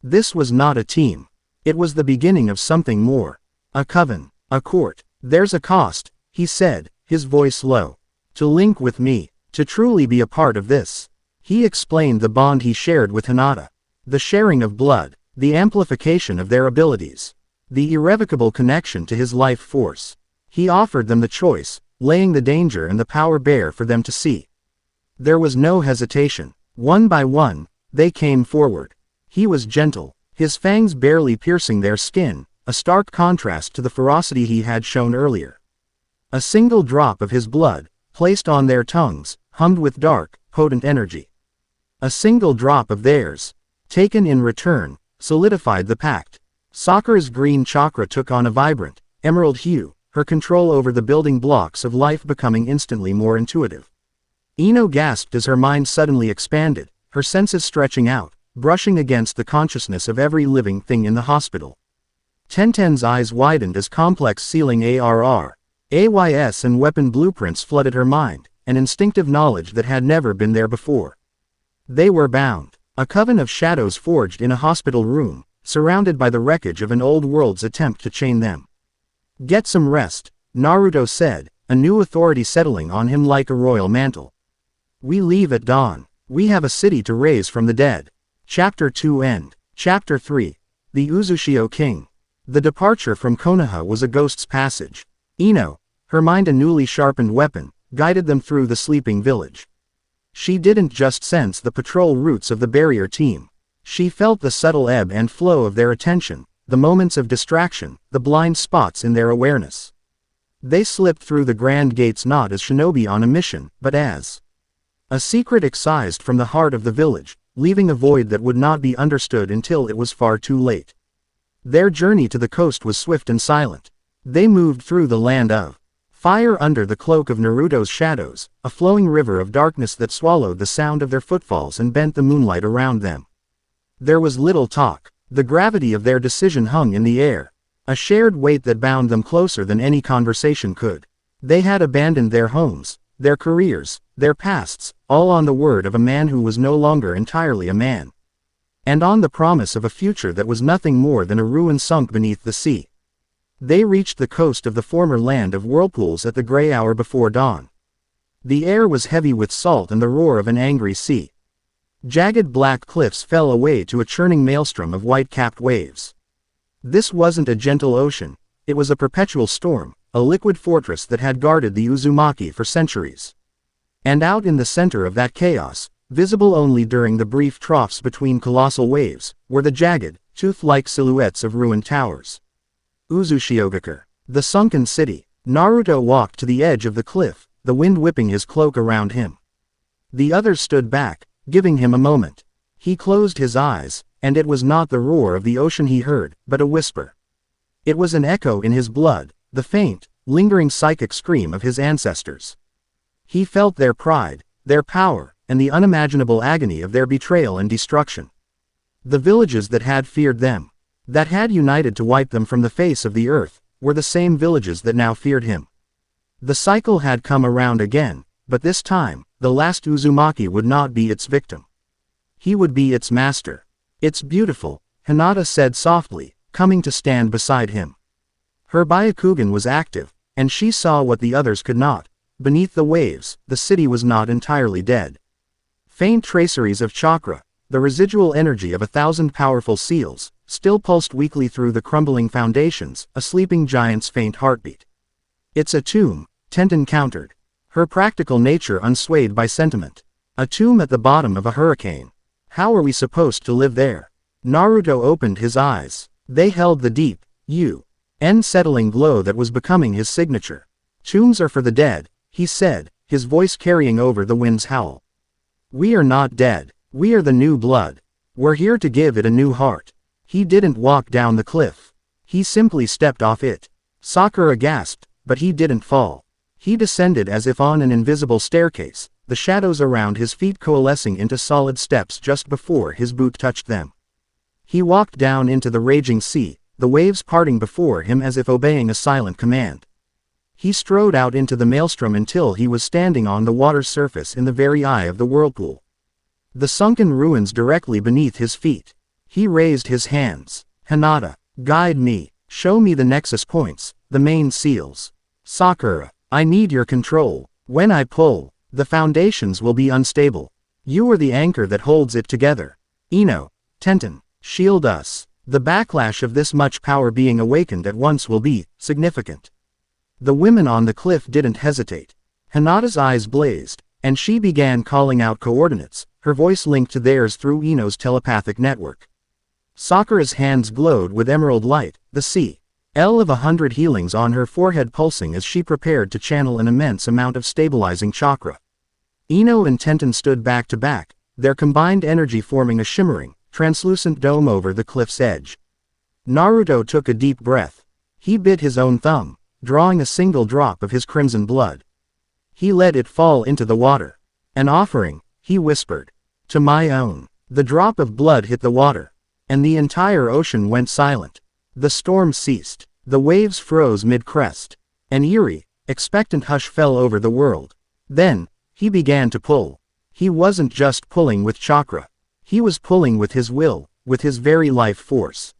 This was not a team. It was the beginning of something more. A coven, a court. There's a cost, he said, his voice low. To link with me, to truly be a part of this. He explained the bond he shared with Hinata. The sharing of blood, the amplification of their abilities, the irrevocable connection to his life force. He offered them the choice, laying the danger and the power bare for them to see. There was no hesitation. One by one, they came forward. He was gentle, his fangs barely piercing their skin, a stark contrast to the ferocity he had shown earlier. A single drop of his blood, placed on their tongues, hummed with dark, potent energy. A single drop of theirs, taken in return, solidified the pact. Sakura's green chakra took on a vibrant, emerald hue, her control over the building blocks of life becoming instantly more intuitive. Ino gasped as her mind suddenly expanded, her senses stretching out, brushing against the consciousness of every living thing in the hospital. Tenten's eyes widened as complex ceiling ARR, AYS and weapon blueprints flooded her mind, an instinctive knowledge that had never been there before. They were bound, a coven of shadows forged in a hospital room, surrounded by the wreckage of an old world's attempt to chain them. Get some rest, Naruto said, a new authority settling on him like a royal mantle. We leave at dawn. We have a city to raise from the dead. Chapter 2 End. Chapter 3. The Uzushio King. The departure from Konoha was a ghost's passage. Ino, her mind a newly sharpened weapon, guided them through the sleeping village. She didn't just sense the patrol routes of the barrier team. She felt the subtle ebb and flow of their attention, the moments of distraction, the blind spots in their awareness. They slipped through the grand gates not as shinobi on a mission, but as a secret excised from the heart of the village, leaving a void that would not be understood until it was far too late. Their journey to the coast was swift and silent. They moved through the land of fire under the cloak of Naruto's shadows, a flowing river of darkness that swallowed the sound of their footfalls and bent the moonlight around them. There was little talk. The gravity of their decision hung in the air, a shared weight that bound them closer than any conversation could. They had abandoned their homes, their careers, their pasts, all on the word of a man who was no longer entirely a man. And on the promise of a future that was nothing more than a ruin sunk beneath the sea. They reached the coast of the former land of whirlpools at the gray hour before dawn. The air was heavy with salt and the roar of an angry sea. Jagged black cliffs fell away to a churning maelstrom of white-capped waves. This wasn't a gentle ocean, it was a perpetual storm, a liquid fortress that had guarded the Uzumaki for centuries. And out in the center of that chaos, visible only during the brief troughs between colossal waves, were the jagged, tooth-like silhouettes of ruined towers. Uzushiogakure. The sunken city. Naruto walked to the edge of the cliff, the wind whipping his cloak around him. The others stood back, giving him a moment. He closed his eyes, and it was not the roar of the ocean he heard, but a whisper. It was an echo in his blood, the faint, lingering psychic scream of his ancestors. He felt their pride, their power, and the unimaginable agony of their betrayal and destruction. The villages that had feared them, that had united to wipe them from the face of the earth, were the same villages that now feared him. The cycle had come around again, but this time, the last Uzumaki would not be its victim. He would be its master. It's beautiful, Hinata said softly, coming to stand beside him. Her Byakugan was active, and she saw what the others could not. Beneath the waves, the city was not entirely dead. Faint traceries of chakra, the residual energy of 1,000 powerful seals, still pulsed weakly through the crumbling foundations, a sleeping giant's faint heartbeat. It's a tomb, Tenten countered, her practical nature unswayed by sentiment. A tomb at the bottom of a hurricane. How are we supposed to live there? Naruto opened his eyes. They held the deep, settling glow that was becoming his signature. Tombs are for the dead, he said, his voice carrying over the wind's howl. We are not dead. We are the new blood. We're here to give it a new heart. He didn't walk down the cliff. He simply stepped off it. Sakura gasped, but he didn't fall. He descended as if on an invisible staircase, the shadows around his feet coalescing into solid steps just before his boot touched them. He walked down into the raging sea, the waves parting before him as if obeying a silent command. He strode out into the maelstrom until he was standing on the water's surface in the very eye of the whirlpool. The sunken ruins directly beneath his feet. He raised his hands. Hinata, guide me, show me the nexus points, the main seals. Sakura, I need your control. When I pull, the foundations will be unstable. You are the anchor that holds it together. Ino, Tenten, shield us. The backlash of this much power being awakened at once will be significant. The women on the cliff didn't hesitate. Hinata's eyes blazed, and she began calling out coordinates, her voice linked to theirs through Ino's telepathic network. Sakura's hands glowed with emerald light, the sea. L of 100 healings on her forehead pulsing as she prepared to channel an immense amount of stabilizing chakra. Ino and Tenten stood back to back, their combined energy forming a shimmering, translucent dome over the cliff's edge. Naruto took a deep breath. He bit his own thumb, drawing a single drop of his crimson blood. He let it fall into the water. An offering, he whispered. To my own. The drop of blood hit the water, and the entire ocean went silent. The storm ceased. The waves froze mid-crest. An eerie, expectant hush fell over the world. Then, he began to pull. He wasn't just pulling with chakra. He was pulling with his will, with his very life force.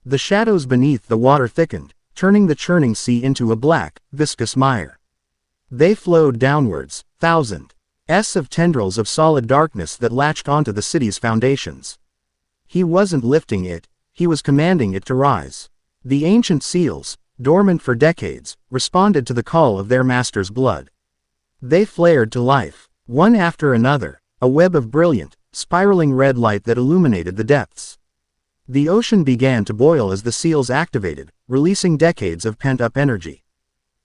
The shadows beneath the water thickened, turning the churning sea into a black, viscous mire. They flowed downwards, thousands of tendrils of solid darkness that latched onto the city's foundations. He wasn't lifting it, he was commanding it to rise. The ancient seals, dormant for decades, responded to the call of their master's blood. They flared to life, one after another, a web of brilliant, spiraling red light that illuminated the depths. The ocean began to boil as the seals activated, releasing decades of pent-up energy.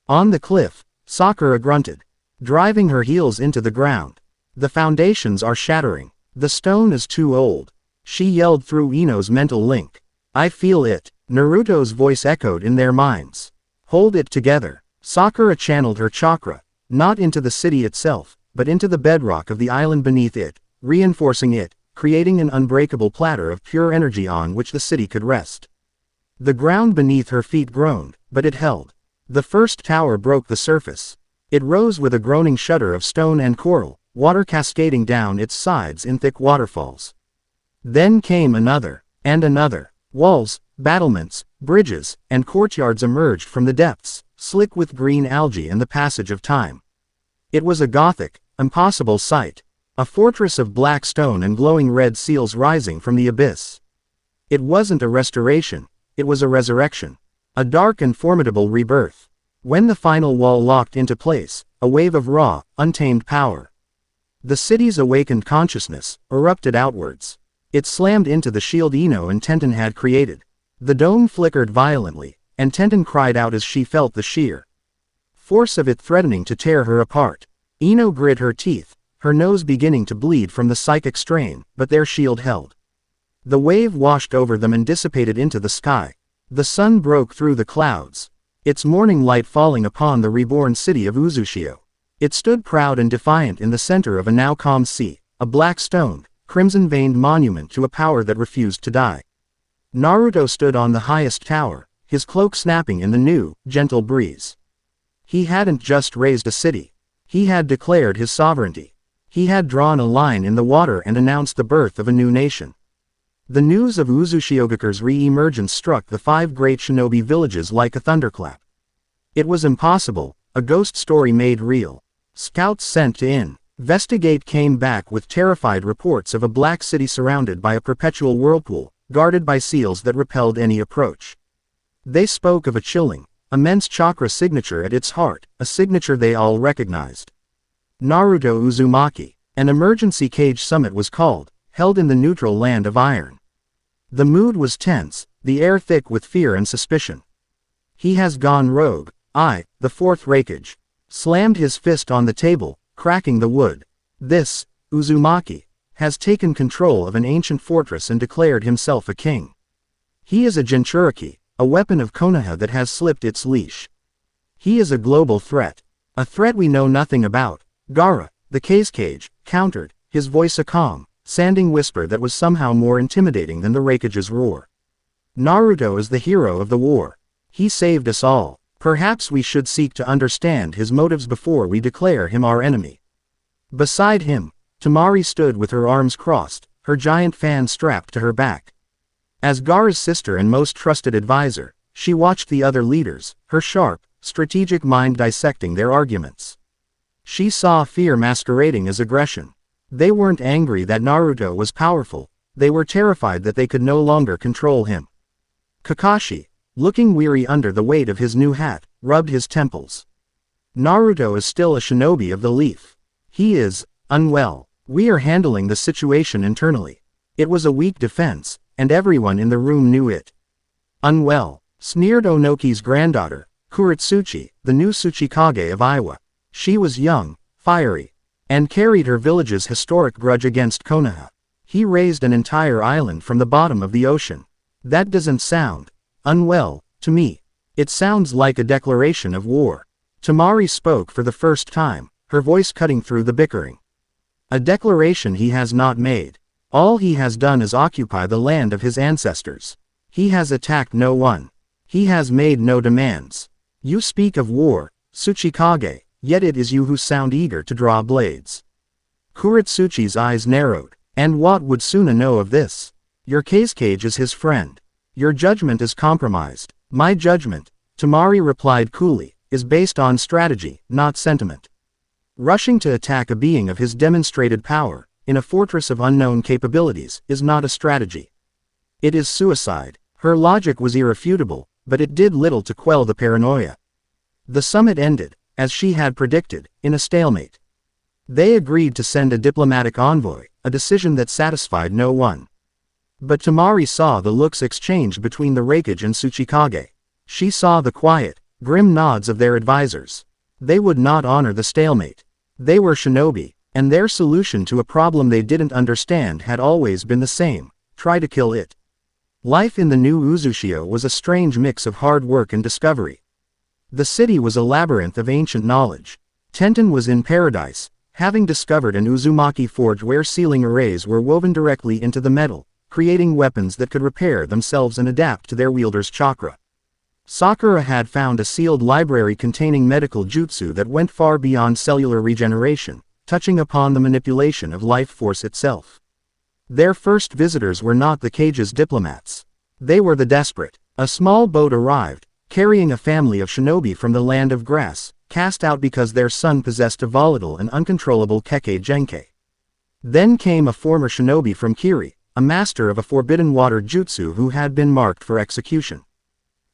On the cliff, Sakura grunted, driving her heels into the ground. The foundations are shattering. The stone is too old. She yelled through Ino's mental link. I feel it. Naruto's voice echoed in their minds. Hold it together. Sakura channeled her chakra, not into the city itself, but into the bedrock of the island beneath it, reinforcing it, creating an unbreakable platter of pure energy on which the city could rest. The ground beneath her feet groaned, but it held. The first tower broke the surface. It rose with a groaning shudder of stone and coral, water cascading down its sides in thick waterfalls. Then came another, and another. Walls, battlements, bridges, and courtyards emerged from the depths, slick with green algae and the passage of time. It was a gothic, impossible sight. A fortress of black stone and glowing red seals rising from the abyss. It wasn't a restoration, it was a resurrection. A dark and formidable rebirth. When the final wall locked into place, a wave of raw, untamed power. The city's awakened consciousness erupted outwards. It slammed into the shield Ino and Tenten had created. The dome flickered violently, and Tenten cried out as she felt the sheer force of it threatening to tear her apart. Ino grit her teeth, her nose beginning to bleed from the psychic strain, but their shield held. The wave washed over them and dissipated into the sky. The sun broke through the clouds, its morning light falling upon the reborn city of Uzushio. It stood proud and defiant in the center of a now calm sea, a black-stoned, crimson-veined monument to a power that refused to die. Naruto stood on the highest tower, his cloak snapping in the new, gentle breeze. He hadn't just raised a city. He had declared his sovereignty. He had drawn a line in the water and announced the birth of a new nation. The news of Uzushiogakure's re-emergence struck the 5 great shinobi villages like a thunderclap. It was impossible, a ghost story made real. Scouts sent to investigate came back with terrified reports of a black city surrounded by a perpetual whirlpool, guarded by seals that repelled any approach. They spoke of a chilling, immense chakra signature at its heart, a signature they all recognized. Naruto Uzumaki. An emergency cage summit was called, held in the neutral land of iron. The mood was tense, the air thick with fear and suspicion. He has gone rogue. The 4th Raikage, slammed his fist on the table, cracking the wood. This, Uzumaki, has taken control of an ancient fortress and declared himself a king. He is a Jinchuriki, a weapon of Konoha that has slipped its leash. He is a global threat. A threat we know nothing about. Gaara, the cage, countered, his voice a calm, sanding whisper that was somehow more intimidating than the Raikage's roar. Naruto is the hero of the war. He saved us all. Perhaps we should seek to understand his motives before we declare him our enemy. Beside him, Temari stood with her arms crossed, her giant fan strapped to her back. As Gaara's sister and most trusted advisor, she watched the other leaders, her sharp, strategic mind dissecting their arguments. She saw fear masquerading as aggression. They weren't angry that Naruto was powerful, they were terrified that they could no longer control him. Kakashi, looking weary under the weight of his new hat, rubbed his temples. Naruto is still a shinobi of the leaf. He is unwell. We are handling the situation internally. It was a weak defense, and everyone in the room knew it. Unwell, sneered Onoki's granddaughter, Kuritsuchi, the new Tsuchikage of Iwa. She was young, fiery, and carried her village's historic grudge against Konoha. He raised an entire island from the bottom of the ocean. That doesn't sound unwell to me. It sounds like a declaration of war. Tamari spoke for the first time, her voice cutting through the bickering. A declaration he has not made. All he has done is occupy the land of his ancestors. He has attacked no one. He has made no demands. You speak of war, Tsuchikage, yet it is you who sound eager to draw blades. Kuritsuchi's eyes narrowed. And what would Suna know of this? Your Kazekage is his friend. Your judgment is compromised. My judgment, Tamari replied coolly, is based on strategy, not sentiment. Rushing to attack a being of his demonstrated power, in a fortress of unknown capabilities, is not a strategy. It is suicide. Her logic was irrefutable, but it did little to quell the paranoia. The summit ended, as she had predicted, in a stalemate. They agreed to send a diplomatic envoy, a decision that satisfied no one. But Tamari saw the looks exchanged between the Raikage and Tsuchikage. She saw the quiet, grim nods of their advisors. They would not honor the stalemate. They were shinobi, and their solution to a problem they didn't understand had always been the same: try to kill it. Life in the new Uzushio was a strange mix of hard work and discovery. The city was a labyrinth of ancient knowledge. Tenten was in paradise, having discovered an Uzumaki forge where sealing arrays were woven directly into the metal, creating weapons that could repair themselves and adapt to their wielder's chakra. Sakura had found a sealed library containing medical jutsu that went far beyond cellular regeneration, touching upon the manipulation of life force itself. Their first visitors were not the cage's diplomats. They were the desperate. A small boat arrived, carrying a family of shinobi from the land of grass, cast out because their son possessed a volatile and uncontrollable Kekkei Genkei. Then came a former shinobi from Kiri, a master of a forbidden water jutsu who had been marked for execution.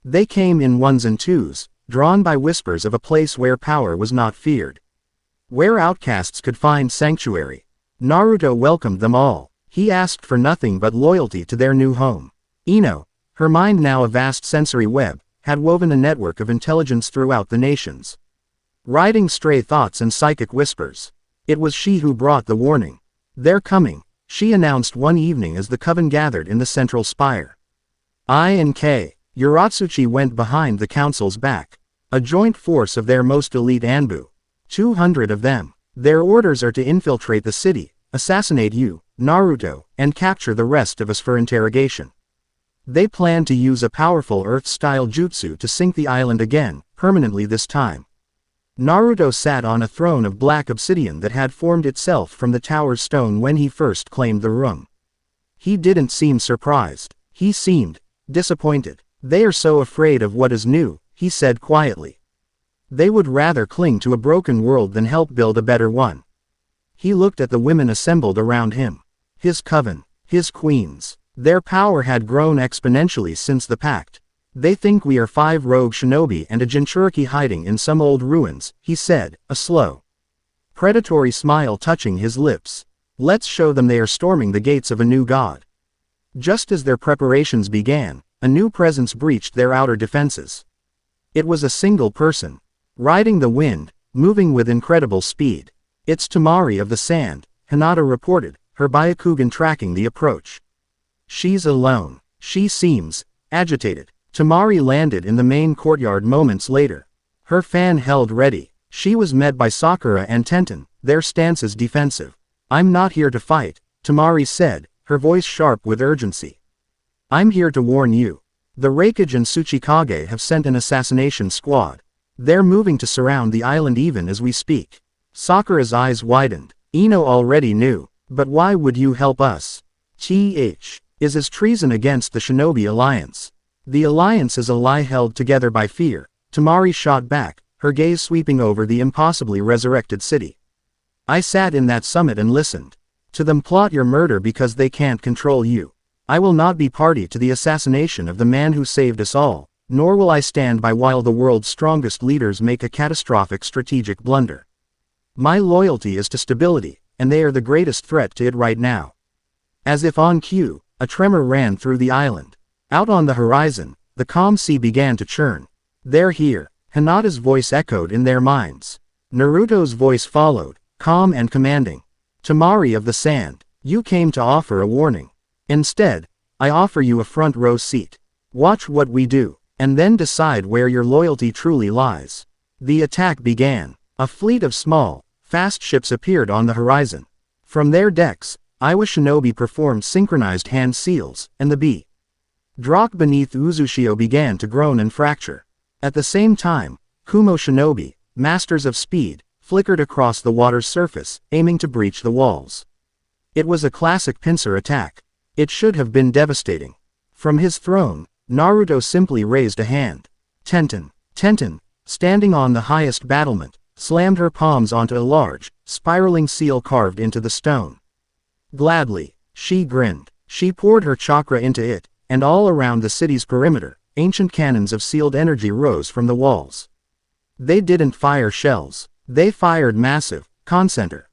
They came in ones and twos, drawn by whispers of a place where power was not feared. Where outcasts could find sanctuary. Naruto welcomed them all. He asked for nothing but loyalty to their new home. Ino, her mind now a vast sensory web, had woven a network of intelligence throughout the nations. Riding stray thoughts and psychic whispers. It was she who brought the warning. They're coming, she announced one evening as the coven gathered in the central spire. I and K. Uratsuchi went behind the council's back. A joint force of their most elite Anbu. 200 of them. Their orders are to infiltrate the city, assassinate you, Naruto, and capture the rest of us for interrogation. They plan to use a powerful Earth-style jutsu to sink the island again, permanently this time. Naruto sat on a throne of black obsidian that had formed itself from the tower's stone when he first claimed the room. He didn't seem surprised. He seemed disappointed. They are so afraid of what is new, he said quietly. They would rather cling to a broken world than help build a better one. He looked at the women assembled around him. His coven, his queens. Their power had grown exponentially since the pact. They think we are 5 rogue shinobi and a Jinchuriki hiding in some old ruins, he said, a slow, predatory smile touching his lips. Let's show them they are storming the gates of a new god. Just as their preparations began, a new presence breached their outer defenses. It was a single person, riding the wind, moving with incredible speed. It's Tamari of the Sand, Hinata reported, her Byakugan tracking the approach. She's alone. She seems agitated. Tamari landed in the main courtyard moments later. Her fan held ready. She was met by Sakura and Tenten, their stances defensive. I'm not here to fight, Tamari said, her voice sharp with urgency. I'm here to warn you. The Raikage and Tsuchikage have sent an assassination squad. They're moving to surround the island even as we speak. Sakura's eyes widened. Ino already knew. But why would you help us? Is as treason against the Shinobi Alliance. The alliance is a lie held together by fear, Tamari shot back, her gaze sweeping over the impossibly resurrected city. I sat in that summit and listened. To them plot your murder because they can't control you. I will not be party to the assassination of the man who saved us all, nor will I stand by while the world's strongest leaders make a catastrophic strategic blunder. My loyalty is to stability, and they are the greatest threat to it right now. As if on cue, a tremor ran through the island. Out on the horizon, the calm sea began to churn. They're here, Hinata's voice echoed in their minds. Naruto's voice followed, calm and commanding. Tamari of the Sand, You came to offer a warning. Instead, I offer you a front row seat. Watch what we do, and then decide where your loyalty truly lies. The attack began. A fleet of small, fast ships appeared on the horizon. From their decks, Iwa shinobi performed synchronized hand seals, and the Drock beneath Uzushio began to groan and fracture. At the same time, Kumo shinobi, masters of speed, flickered across the water's surface, aiming to breach the walls. It was a classic pincer attack. It should have been devastating. From his throne, Naruto simply raised a hand. Tenten, standing on the highest battlement, slammed her palms onto a large, spiraling seal carved into the stone. Gladly, she grinned. She poured her chakra into it, and all around the city's perimeter, ancient cannons of sealed energy rose from the walls. They didn't fire shells. They fired massive, concentrated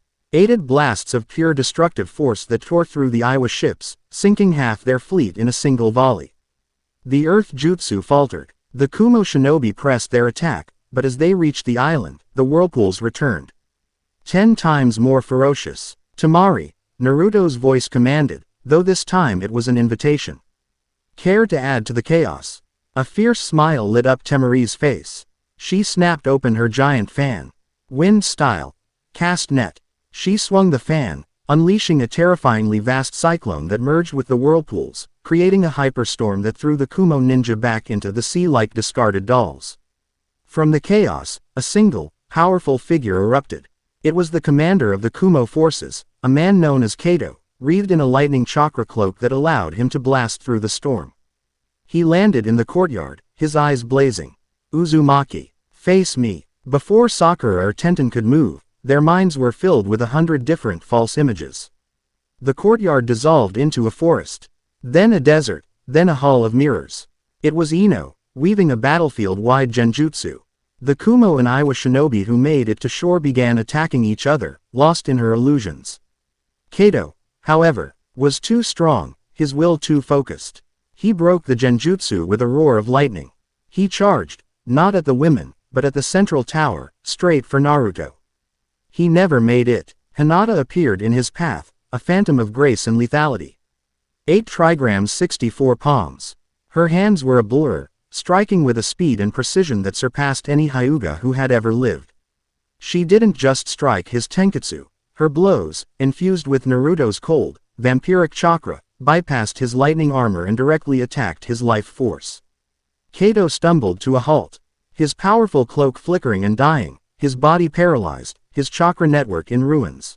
blasts of pure destructive force that tore through the Iwa ships, sinking half their fleet in a single volley. The earth jutsu faltered. The Kumo shinobi pressed their attack, but as they reached the island, the whirlpools returned. 10 times more ferocious. Temari, Naruto's voice commanded, though this time it was an invitation. Care to add to the chaos? A fierce smile lit up Temari's face. She snapped open her giant fan. Wind style. Cast net. She swung the fan, unleashing a terrifyingly vast cyclone that merged with the whirlpools, creating a hyperstorm that threw the Kumo ninja back into the sea like discarded dolls. From the chaos, a single, powerful figure erupted. It was the commander of the Kumo forces, a man known as Kato, wreathed in a lightning chakra cloak that allowed him to blast through the storm. He landed in the courtyard, his eyes blazing. Uzumaki, face me. Before Sakura or Tenten could move, their minds were filled with 100 different false images. The courtyard dissolved into a forest. Then a desert, then a hall of mirrors. It was Ino, weaving a battlefield-wide genjutsu. The Kumo and Iwa shinobi who made it to shore began attacking each other, lost in her illusions. Kato, however, was too strong, his will too focused. He broke the genjutsu with a roar of lightning. He charged, not at the women, but at the central tower, straight for Naruto. He never made it. Hinata appeared in his path, a phantom of grace and lethality. 8 trigrams 64 palms. Her hands were a blur, striking with a speed and precision that surpassed any Hyuga who had ever lived. She didn't just strike his tenketsu. Her blows, infused with Naruto's cold, vampiric chakra, bypassed his lightning armor and directly attacked his life force. Kato stumbled to a halt. His powerful cloak flickering and dying, his body paralyzed, his chakra network in ruins.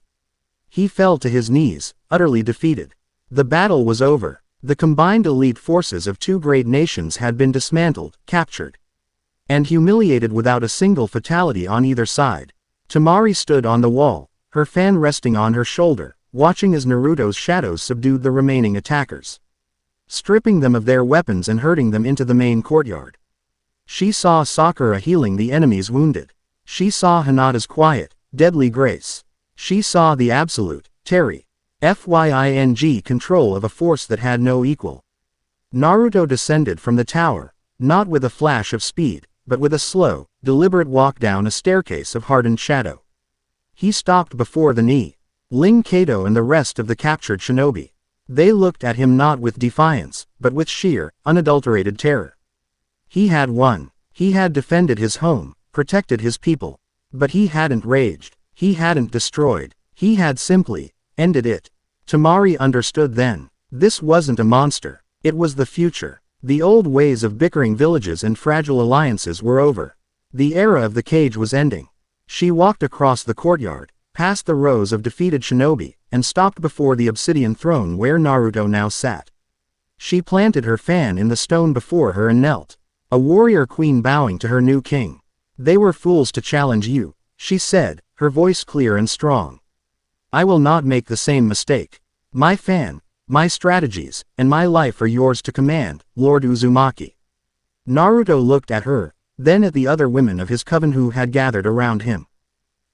He fell to his knees, utterly defeated. The battle was over. The combined elite forces of 2 great nations had been dismantled, captured, and humiliated without a single fatality on either side. Temari stood on the wall, her fan resting on her shoulder, watching as Naruto's shadows subdued the remaining attackers, stripping them of their weapons and herding them into the main courtyard. She saw Sakura healing the enemy's wounded. She saw Hinata's quiet, deadly grace. She saw the absolute, fying control of a force that had no equal. Naruto descended from the tower, not with a flash of speed, but with a slow, deliberate walk down a staircase of hardened shadow. He stopped before the knee. Ling Kato and the rest of the captured shinobi. They looked at him not with defiance, but with sheer, unadulterated terror. He had won. He had defended his home, protected his people. But he hadn't raged. He hadn't destroyed. He had simply ended it. Temari understood then. This wasn't a monster. It was the future. The old ways of bickering villages and fragile alliances were over. The era of the cage was ending. She walked across the courtyard, past the rows of defeated shinobi, and stopped before the obsidian throne where Naruto now sat. She planted her fan in the stone before her and knelt. A warrior queen bowing to her new king. They were fools to challenge you, she said, her voice clear and strong. I will not make the same mistake. My fan, my strategies, and my life are yours to command, Lord Uzumaki. Naruto looked at her, then at the other women of his coven who had gathered around him.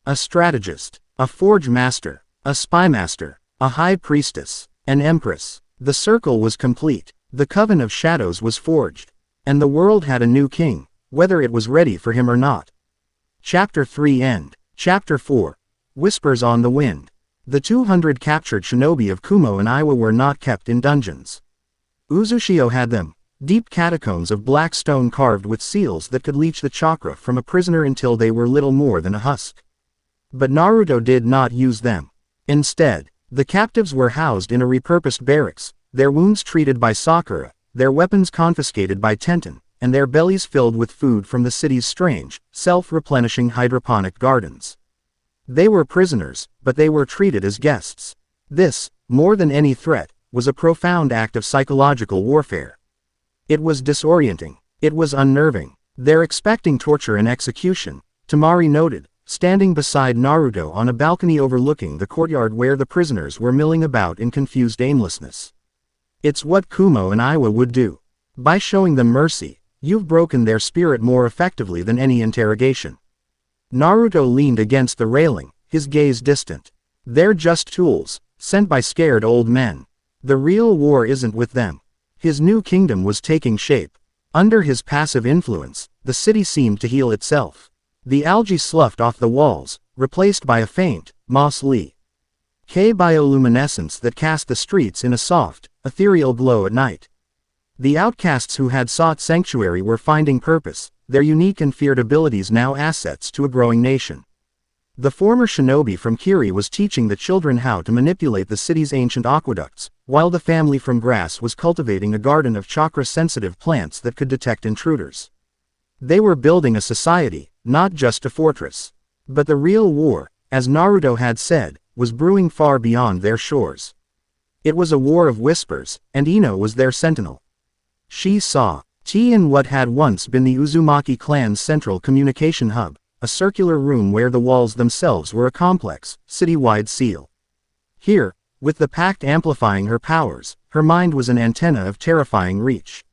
A strategist, a forge master, a spy master, a high priestess, an empress. The circle was complete. The coven of shadows was forged. And the world had a new king, whether it was ready for him or not. Chapter 3 End. Chapter 4. Whispers on the Wind. The 200 captured shinobi of Kumo and Iwa were not kept in dungeons. Uzushio had them, deep catacombs of black stone carved with seals that could leech the chakra from a prisoner until they were little more than a husk. But Naruto did not use them. Instead, the captives were housed in a repurposed barracks, their wounds treated by Sakura, their weapons confiscated by Tenten, and their bellies filled with food from the city's strange, self-replenishing hydroponic gardens. They were prisoners, but they were treated as guests. This, more than any threat, was a profound act of psychological warfare. It was disorienting. It was unnerving. They're expecting torture and execution, Tamari noted, standing beside Naruto on a balcony overlooking the courtyard where the prisoners were milling about in confused aimlessness. It's what Kumo and Iwa would do. By showing them mercy, you've broken their spirit more effectively than any interrogation. Naruto leaned against the railing, his gaze distant. They're just tools, sent by scared old men. The real war isn't with them. His new kingdom was taking shape. Under his passive influence, the city seemed to heal itself. The algae sloughed off the walls, replaced by a faint, moss-ly bioluminescence that cast the streets in a soft, ethereal glow at night. The outcasts who had sought sanctuary were finding purpose, their unique and feared abilities now assets to a growing nation. The former shinobi from Kiri was teaching the children how to manipulate the city's ancient aqueducts, while the family from Grass was cultivating a garden of chakra-sensitive plants that could detect intruders. They were building a society, not just a fortress. But the real war, as Naruto had said, was brewing far beyond their shores. It was a war of whispers, and Ino was their sentinel. She saw tea in what had once been the Uzumaki clan's central communication hub, a circular room where the walls themselves were a complex, city-wide seal. Here, with the pact amplifying her powers, her mind was an antenna of terrifying reach.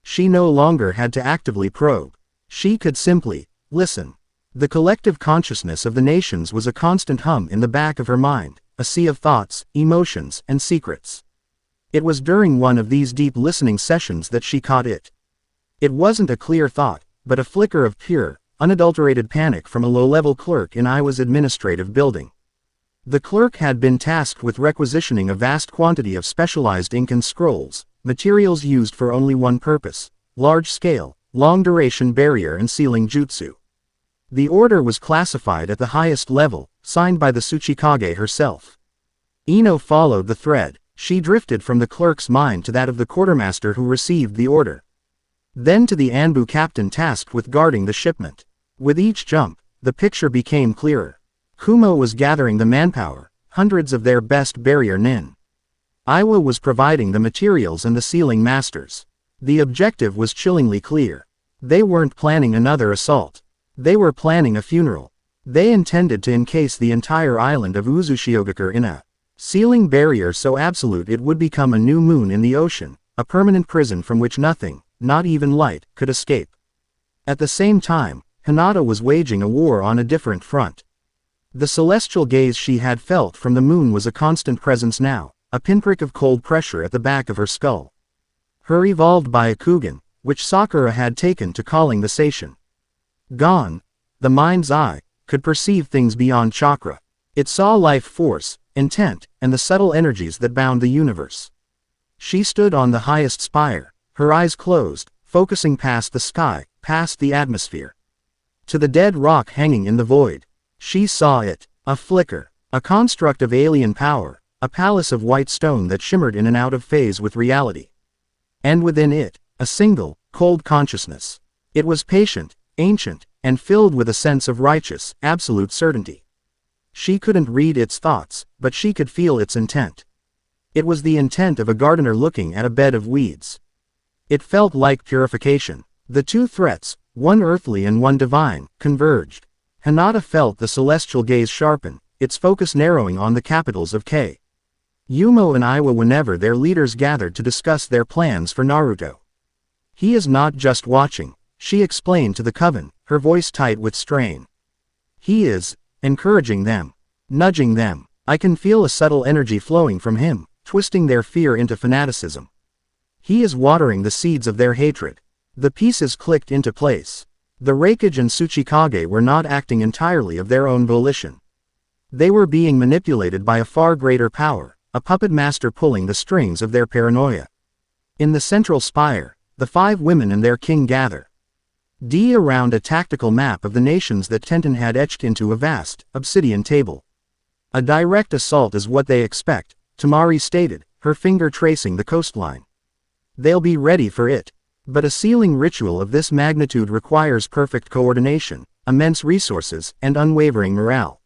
She no longer had to actively probe. She could simply listen. The collective consciousness of the nations was a constant hum in the back of her mind, a sea of thoughts, emotions, and secrets. It was during one of these deep listening sessions that she caught it. It wasn't a clear thought, but a flicker of pure, unadulterated panic from a low-level clerk in Iwa's administrative building. The clerk had been tasked with requisitioning a vast quantity of specialized ink and scrolls, materials used for only one purpose: large-scale, long-duration barrier and sealing jutsu. The order was classified at the highest level, signed by the Tsuchikage herself. Ino followed the thread. She drifted from the clerk's mind to that of the quartermaster who received the order. Then to the Anbu captain tasked with guarding the shipment. With each jump, the picture became clearer. Kumo was gathering the manpower, hundreds of their best barrier nin. Iwa was providing the materials and the sealing masters. The objective was chillingly clear. They weren't planning another assault. They were planning a funeral. They intended to encase the entire island of Uzushiogakure in a sealing barrier so absolute it would become a new moon in the ocean, a permanent prison from which nothing, not even light, could escape. At the same time, Hinata was waging a war on a different front. The celestial gaze she had felt from the moon was a constant presence now, a pinprick of cold pressure at the back of her skull. Her evolved Byakugan, which Sakura had taken to calling the Seishin. Gone. The mind's eye could perceive things beyond chakra. It saw life force, intent, and the subtle energies that bound the universe. She stood on the highest spire, her eyes closed, focusing past the sky, past the atmosphere, to the dead rock hanging in the void. She saw it, a flicker, a construct of alien power, a palace of white stone that shimmered in and out of phase with reality. And within it, a single, cold consciousness. It was patient, ancient, and filled with a sense of righteous, absolute certainty. She couldn't read its thoughts, but she could feel its intent. It was the intent of a gardener looking at a bed of weeds. It felt like purification. The two threats, one earthly and one divine, converged. Hinata felt the celestial gaze sharpen, its focus narrowing on the capitals of K. Yumo and Iwa whenever their leaders gathered to discuss their plans for Naruto. He is not just watching, she explained to the Coven, her voice tight with strain. He is encouraging them, nudging them. I can feel a subtle energy flowing from him, twisting their fear into fanaticism. He is watering the seeds of their hatred. The pieces clicked into place. The Raikage and Tsuchikage were not acting entirely of their own volition. They were being manipulated by a far greater power, a puppet master pulling the strings of their paranoia. In the central spire, the 5 women and their king gather. Around a tactical map of the nations that Tenten had etched into a vast, obsidian table. A direct assault is what they expect, Tamari stated, her finger tracing the coastline. They'll be ready for it. But a sealing ritual of this magnitude requires perfect coordination, immense resources, and unwavering morale.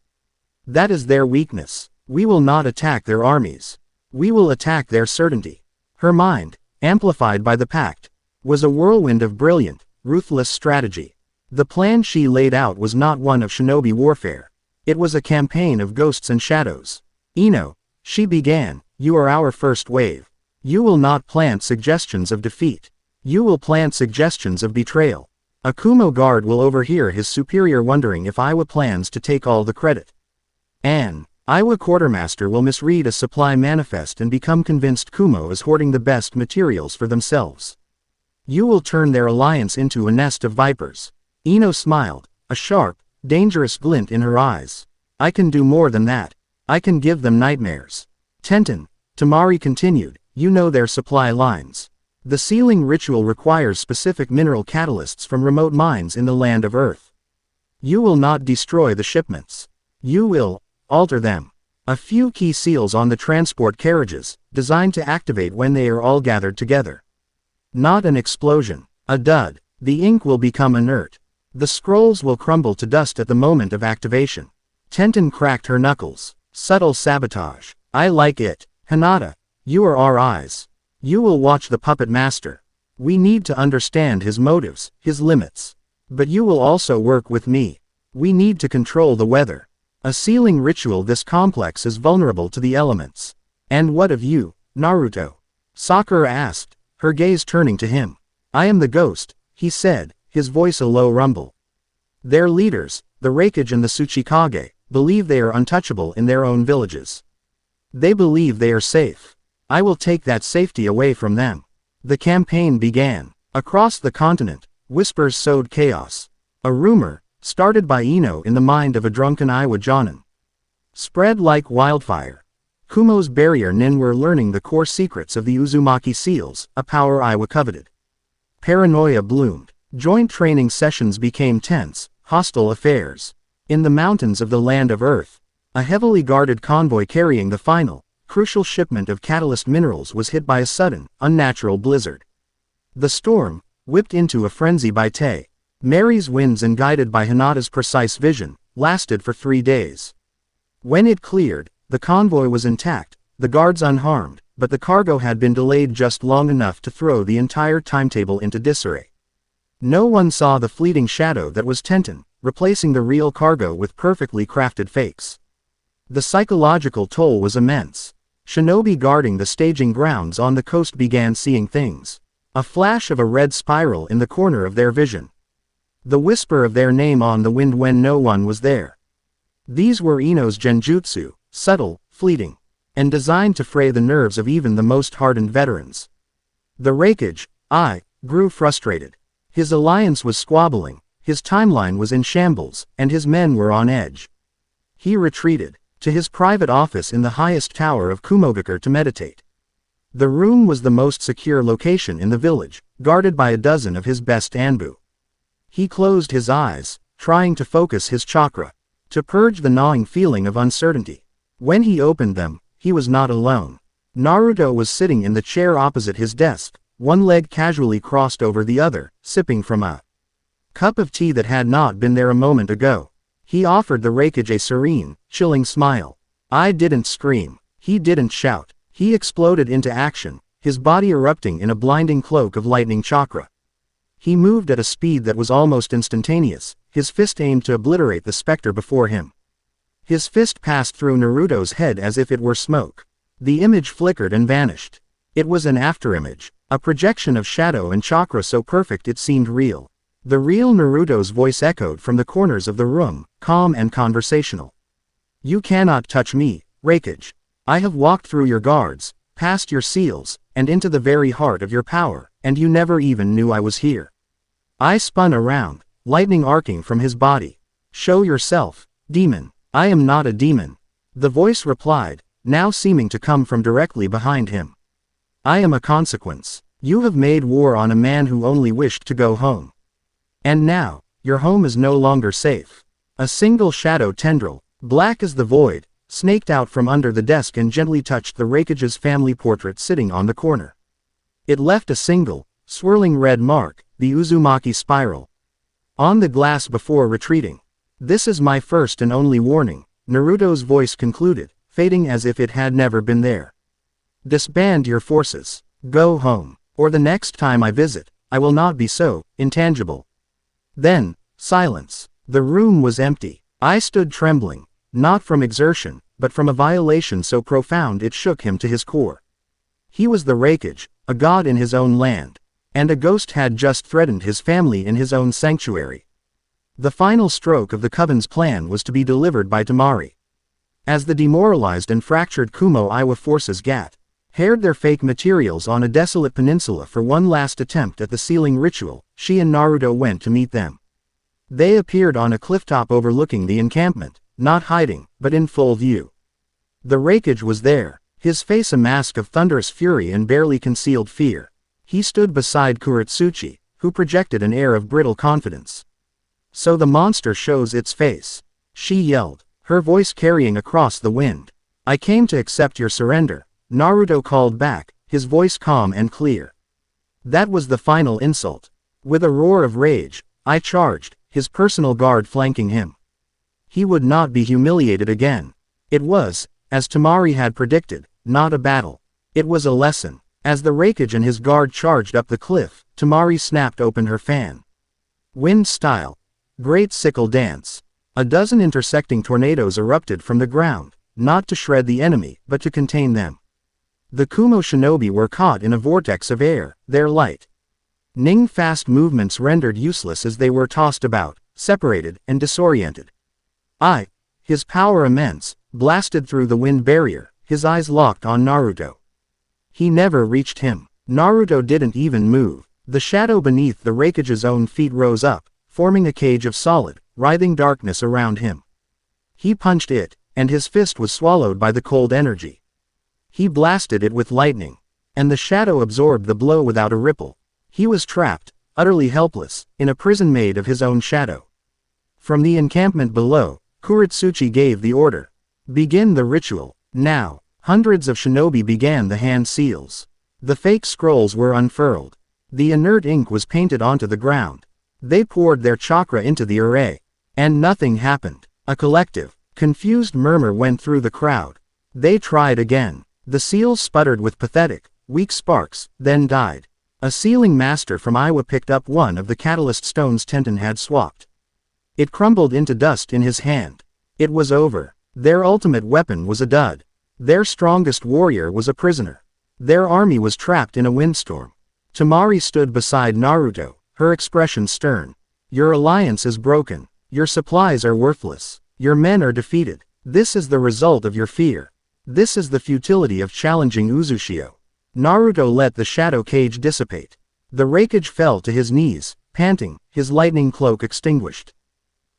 That is their weakness. We will not attack their armies. We will attack their certainty. Her mind, amplified by the pact, was a whirlwind of brilliant, ruthless strategy. The plan she laid out was not one of shinobi warfare. It was a campaign of ghosts and shadows. Ino, she began, you are our first wave. You will not plant suggestions of defeat. You will plant suggestions of betrayal. A Kumo guard will overhear his superior wondering if Iwa plans to take all the credit. An Iwa quartermaster will misread a supply manifest and become convinced Kumo is hoarding the best materials for themselves. You will turn their alliance into a nest of vipers. Ino smiled, a sharp, dangerous glint in her eyes. I can do more than that. I can give them nightmares. Tenten, Tamari continued, you know their supply lines. The sealing ritual requires specific mineral catalysts from remote mines in the land of Earth. You will not destroy the shipments. You will alter them. A few key seals on the transport carriages, designed to activate when they are all gathered together. Not an explosion, a dud. The ink will become inert. The scrolls will crumble to dust at the moment of activation. Tenten cracked her knuckles. Subtle sabotage. I like it. Hinata, you are our eyes. You will watch the puppet master. We need to understand his motives, his limits. But you will also work with me. We need to control the weather. A sealing ritual this complex is vulnerable to the elements. And what of you, Naruto? Sakura asked, her gaze turning to him. I am the ghost, he said, his voice a low rumble. Their leaders, the Raikage and the Tsuchikage, believe they are untouchable in their own villages. They believe they are safe. I will take that safety away from them. The campaign began. Across the continent, whispers sowed chaos. A rumor, started by Ino in the mind of a drunken Iwa Jonin, spread like wildfire. Kumo's barrier nin were learning the core secrets of the Uzumaki seals, a power Iwa coveted. Paranoia bloomed. Joint training sessions became tense, hostile affairs. In the mountains of the land of Earth, a heavily guarded convoy carrying the final, crucial shipment of catalyst minerals was hit by a sudden, unnatural blizzard. The storm, whipped into a frenzy by Mary's winds and guided by Hinata's precise vision, lasted for 3 days. When it cleared, the convoy was intact, the guards unharmed, but the cargo had been delayed just long enough to throw the entire timetable into disarray. No one saw the fleeting shadow that was Tenten, replacing the real cargo with perfectly crafted fakes. The psychological toll was immense. Shinobi guarding the staging grounds on the coast began seeing things. A flash of a red spiral in the corner of their vision. The whisper of their name on the wind when no one was there. These were Ino's genjutsu, subtle, fleeting, and designed to fray the nerves of even the most hardened veterans. The Raikage, grew frustrated. His alliance was squabbling, his timeline was in shambles, and his men were on edge. He retreated to his private office in the highest tower of Kumogakure to meditate. The room was the most secure location in the village, guarded by a dozen of his best Anbu. He closed his eyes, trying to focus his chakra, to purge the gnawing feeling of uncertainty. When he opened them, he was not alone. Naruto was sitting in the chair opposite his desk, one leg casually crossed over the other, sipping from a cup of tea that had not been there a moment ago. He offered the Raikage a serene, chilling smile. I didn't scream. He didn't shout. He exploded into action, his body erupting in a blinding cloak of lightning chakra. He moved at a speed that was almost instantaneous, his fist aimed to obliterate the specter before him. His fist passed through Naruto's head as if it were smoke. The image flickered and vanished. It was an afterimage, a projection of shadow and chakra so perfect it seemed real. The real Naruto's voice echoed from the corners of the room, calm and conversational. You cannot touch me, Raikage. I have walked through your guards, past your seals, and into the very heart of your power, and you never even knew I was here. I spun around, lightning arcing from his body. Show yourself, demon. I am not a demon. The voice replied, now seeming to come from directly behind him. I am a consequence. You have made war on a man who only wished to go home. And now, your home is no longer safe. A single shadow tendril, black as the void, snaked out from under the desk and gently touched the Raikage's family portrait sitting on the corner. It left a single, swirling red mark, the Uzumaki spiral, on the glass before retreating. This is my first and only warning, Naruto's voice concluded, fading as if it had never been there. Disband your forces. Go home, or the next time I visit, I will not be so intangible. Then, silence. The room was empty. I stood trembling, not from exertion, but from a violation so profound it shook him to his core. He was the Raikage, a god in his own land, and a ghost had just threatened his family in his own sanctuary. The final stroke of the Coven's plan was to be delivered by Temari. As the demoralized and fractured Kunoichi forces gathered their fake materials on a desolate peninsula for one last attempt at the sealing ritual, she and Naruto went to meet them. They appeared on a clifftop overlooking the encampment, not hiding, but in full view. The Raikage was there, his face a mask of thunderous fury and barely concealed fear. He stood beside Kunoichi, who projected an air of brittle confidence. So the monster shows its face. She yelled, her voice carrying across the wind. I came to accept your surrender, Naruto called back, his voice calm and clear. That was the final insult. With a roar of rage, I charged, his personal guard flanking him. He would not be humiliated again. It was, as Temari had predicted, not a battle. It was a lesson. As the Raikage and his guard charged up the cliff, Temari snapped open her fan. Wind style. Great sickle dance. A dozen intersecting tornadoes erupted from the ground, not to shred the enemy, but to contain them. The Kumo shinobi were caught in a vortex of air, their light ning fast movements rendered useless as they were tossed about, separated, and disoriented. His power immense, blasted through the wind barrier, his eyes locked on Naruto. He never reached him. Naruto didn't even move. The shadow beneath the Raikage's own feet rose up, forming a cage of solid, writhing darkness around him. He punched it, and his fist was swallowed by the cold energy. He blasted it with lightning, and the shadow absorbed the blow without a ripple. He was trapped, utterly helpless, in a prison made of his own shadow. From the encampment below, Kunoichi gave the order. Begin the ritual, now. Hundreds of shinobi began the hand seals. The fake scrolls were unfurled. The inert ink was painted onto the ground. They poured their chakra into the array. And nothing happened. A collective, confused murmur went through the crowd. They tried again. The seals sputtered with pathetic, weak sparks, then died. A sealing master from Iowa picked up one of the catalyst stones Tenten had swapped. It crumbled into dust in his hand. It was over. Their ultimate weapon was a dud. Their strongest warrior was a prisoner. Their army was trapped in a windstorm. Temari stood beside Naruto, her expression stern. Your alliance is broken. Your supplies are worthless. Your men are defeated. This is the result of your fear. This is the futility of challenging Uzushio. Naruto let the shadow cage dissipate. The Raikage fell to his knees, panting, his lightning cloak extinguished.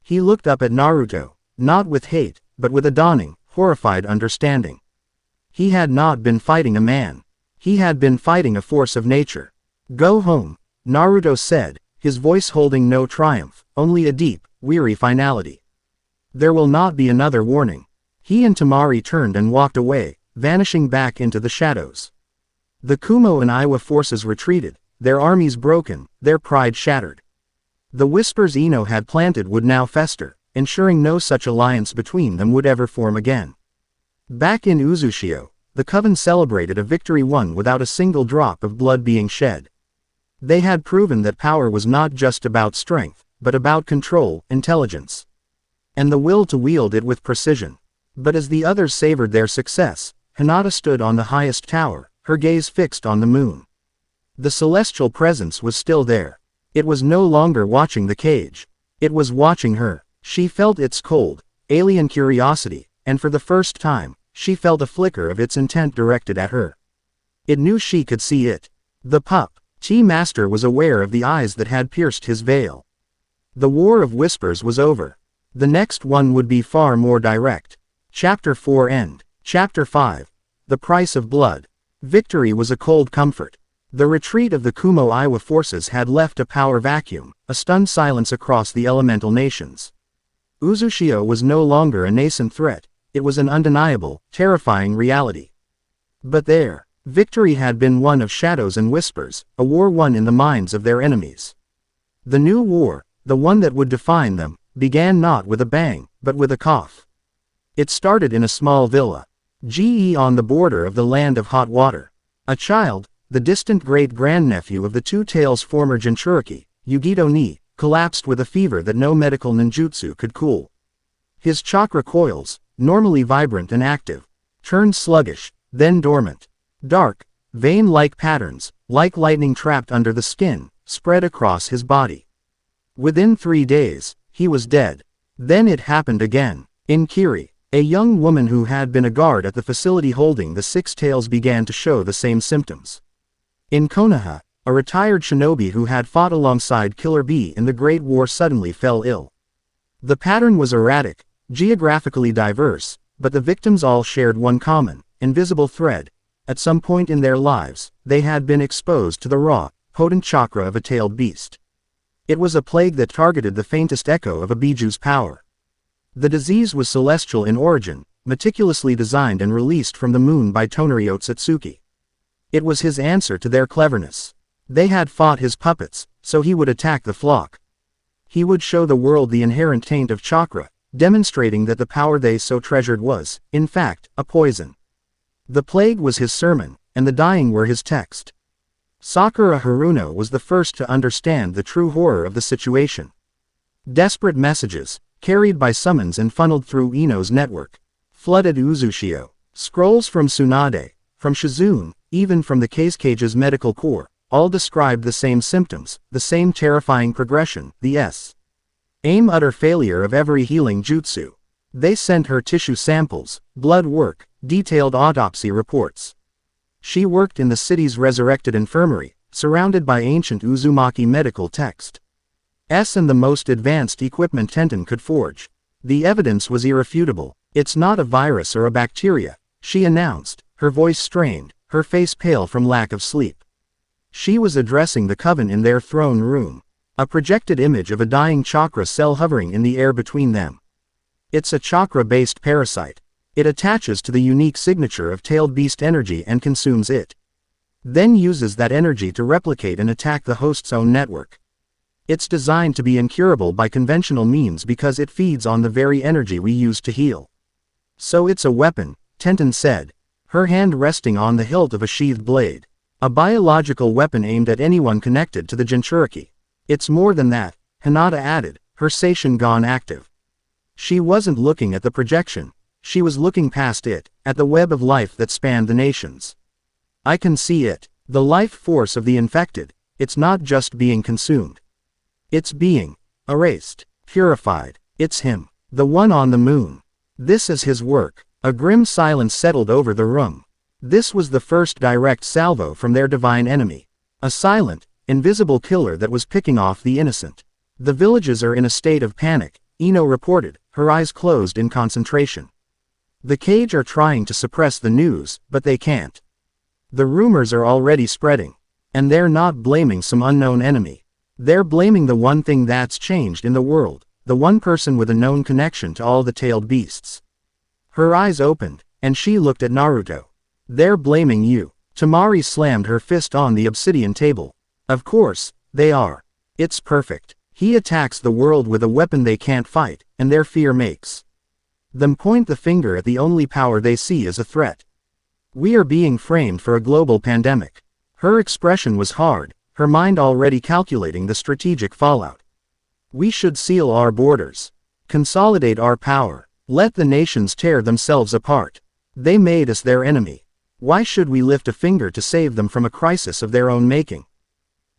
He looked up at Naruto, not with hate, but with a dawning, horrified understanding. He had not been fighting a man. He had been fighting a force of nature. Go home, Naruto said, his voice holding no triumph, only a deep, weary finality. There will not be another warning. He and Temari turned and walked away, vanishing back into the shadows. The Kumo and Iowa forces retreated, their armies broken, their pride shattered. The whispers Ino had planted would now fester, ensuring no such alliance between them would ever form again. Back in Uzushio, the Coven celebrated a victory won without a single drop of blood being shed. They had proven that power was not just about strength, but about control, intelligence, and the will to wield it with precision. But as the others savored their success, Hinata stood on the highest tower, her gaze fixed on the moon. The celestial presence was still there. It was no longer watching the cage. It was watching her. She felt its cold, alien curiosity, and for the first time, she felt a flicker of its intent directed at her. It knew she could see it. The Master was aware of the eyes that had pierced his veil. The war of whispers was over. The next one would be far more direct. Chapter 4 End. Chapter 5. The Price of Blood. Victory was a cold comfort. The retreat of the Kumo-Iwa forces had left a power vacuum, a stunned silence across the elemental nations. Uzushio was no longer a nascent threat, it was an undeniable, terrifying reality. But there, victory had been one of shadows and whispers, a war won in the minds of their enemies. The new war, the one that would define them, began not with a bang, but with a cough. It started in a small villa, on the border of the land of hot water. A child, the distant great-grandnephew of the Two Tails' former Jinchuriki, Yugito Ni, collapsed with a fever that no medical ninjutsu could cool. His chakra coils, normally vibrant and active, turned sluggish, then dormant. Dark, vein-like patterns, like lightning trapped under the skin, spread across his body. Within 3 days, he was dead. Then it happened again. In Kiri, a young woman who had been a guard at the facility holding the Six Tails began to show the same symptoms. In Konoha, a retired shinobi who had fought alongside Killer Bee in the Great War suddenly fell ill. The pattern was erratic, geographically diverse, but the victims all shared one common, invisible thread. At some point in their lives, they had been exposed to the raw, potent chakra of a tailed beast. It was a plague that targeted the faintest echo of a biju's power. The disease was celestial in origin, meticulously designed and released from the moon by Tonari Otsutsuki. It was his answer to their cleverness. They had fought his puppets, so he would attack the flock. He would show the world the inherent taint of chakra, demonstrating that the power they so treasured was, in fact, a poison. The plague was his sermon, and the dying were his text. Sakura Haruno was the first to understand the true horror of the situation. Desperate messages, carried by summons and funneled through Ino's network, flooded Uzushio. Scrolls from Tsunade, from Shizune, even from the Cage's medical corps, all described the same symptoms, the same terrifying progression, the utter failure of every healing jutsu. They sent her tissue samples, blood work, detailed autopsy reports. She worked in the city's resurrected infirmary, surrounded by ancient Uzumaki medical text. And the most advanced equipment Tenten could forge. The evidence was irrefutable. It's not a virus or a bacteria, she announced, her voice strained, her face pale from lack of sleep. She was addressing the Coven in their throne room. A projected image of a dying chakra cell hovering in the air between them. It's a chakra-based parasite. It attaches to the unique signature of tailed beast energy and consumes it. Then uses that energy to replicate and attack the host's own network. It's designed to be incurable by conventional means because it feeds on the very energy we use to heal. So it's a weapon, Tenten said, her hand resting on the hilt of a sheathed blade. A biological weapon aimed at anyone connected to the Jinchuriki. It's more than that, Hinata added, her Seishin gone active. She wasn't looking at the projection, she was looking past it, at the web of life that spanned the nations. I can see it, the life force of the infected. It's not just being consumed. It's being erased, purified. It's him, the one on the moon. This is his work. A grim silence settled over the room. This was the first direct salvo from their divine enemy. A silent, invisible killer that was picking off the innocent. The villages are in a state of panic, Ino reported, her eyes closed in concentration. The Cage are trying to suppress the news, but they can't. The rumors are already spreading. And they're not blaming some unknown enemy. They're blaming the one thing that's changed in the world, the one person with a known connection to all the tailed beasts. Her eyes opened, and she looked at Naruto. They're blaming you. Tamari slammed her fist on the obsidian table. Of course, they are. It's perfect. He attacks the world with a weapon they can't fight, and their fear makes them point the finger at the only power they see as a threat. We are being framed for a global pandemic. Her expression was hard, her mind already calculating the strategic fallout. We should seal our borders. Consolidate our power. Let the nations tear themselves apart. They made us their enemy. Why should we lift a finger to save them from a crisis of their own making?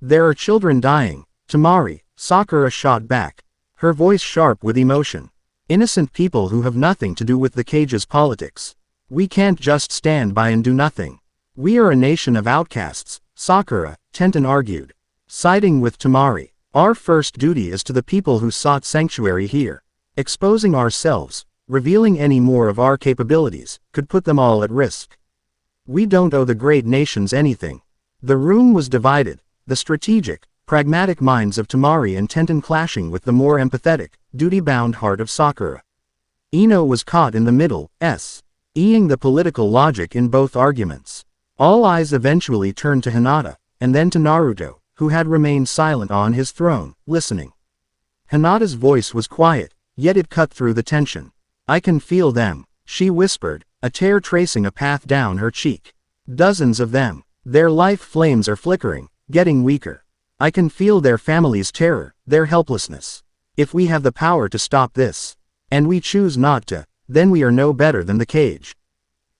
There are children dying. Tamari, Sakura shot back, her voice sharp with emotion. Innocent people who have nothing to do with the Cage's politics. We can't just stand by and do nothing. We are a nation of outcasts, Sakura, Tenten argued. Siding with Tamari, our first duty is to the people who sought sanctuary here. Exposing ourselves, revealing any more of our capabilities, could put them all at risk. We don't owe the great nations anything. The room was divided, the strategic, pragmatic minds of Temari and Tenten clashing with the more empathetic, duty-bound heart of Sakura. Ino was caught in the middle, eyeing the political logic in both arguments. All eyes eventually turned to Hinata, and then to Naruto, who had remained silent on his throne, listening. Hinata's voice was quiet, yet it cut through the tension. I can feel them, she whispered, a tear tracing a path down her cheek. Dozens of them. Their life flames are flickering, getting weaker. I can feel their family's terror, their helplessness. If we have the power to stop this, and we choose not to, then we are no better than the cage.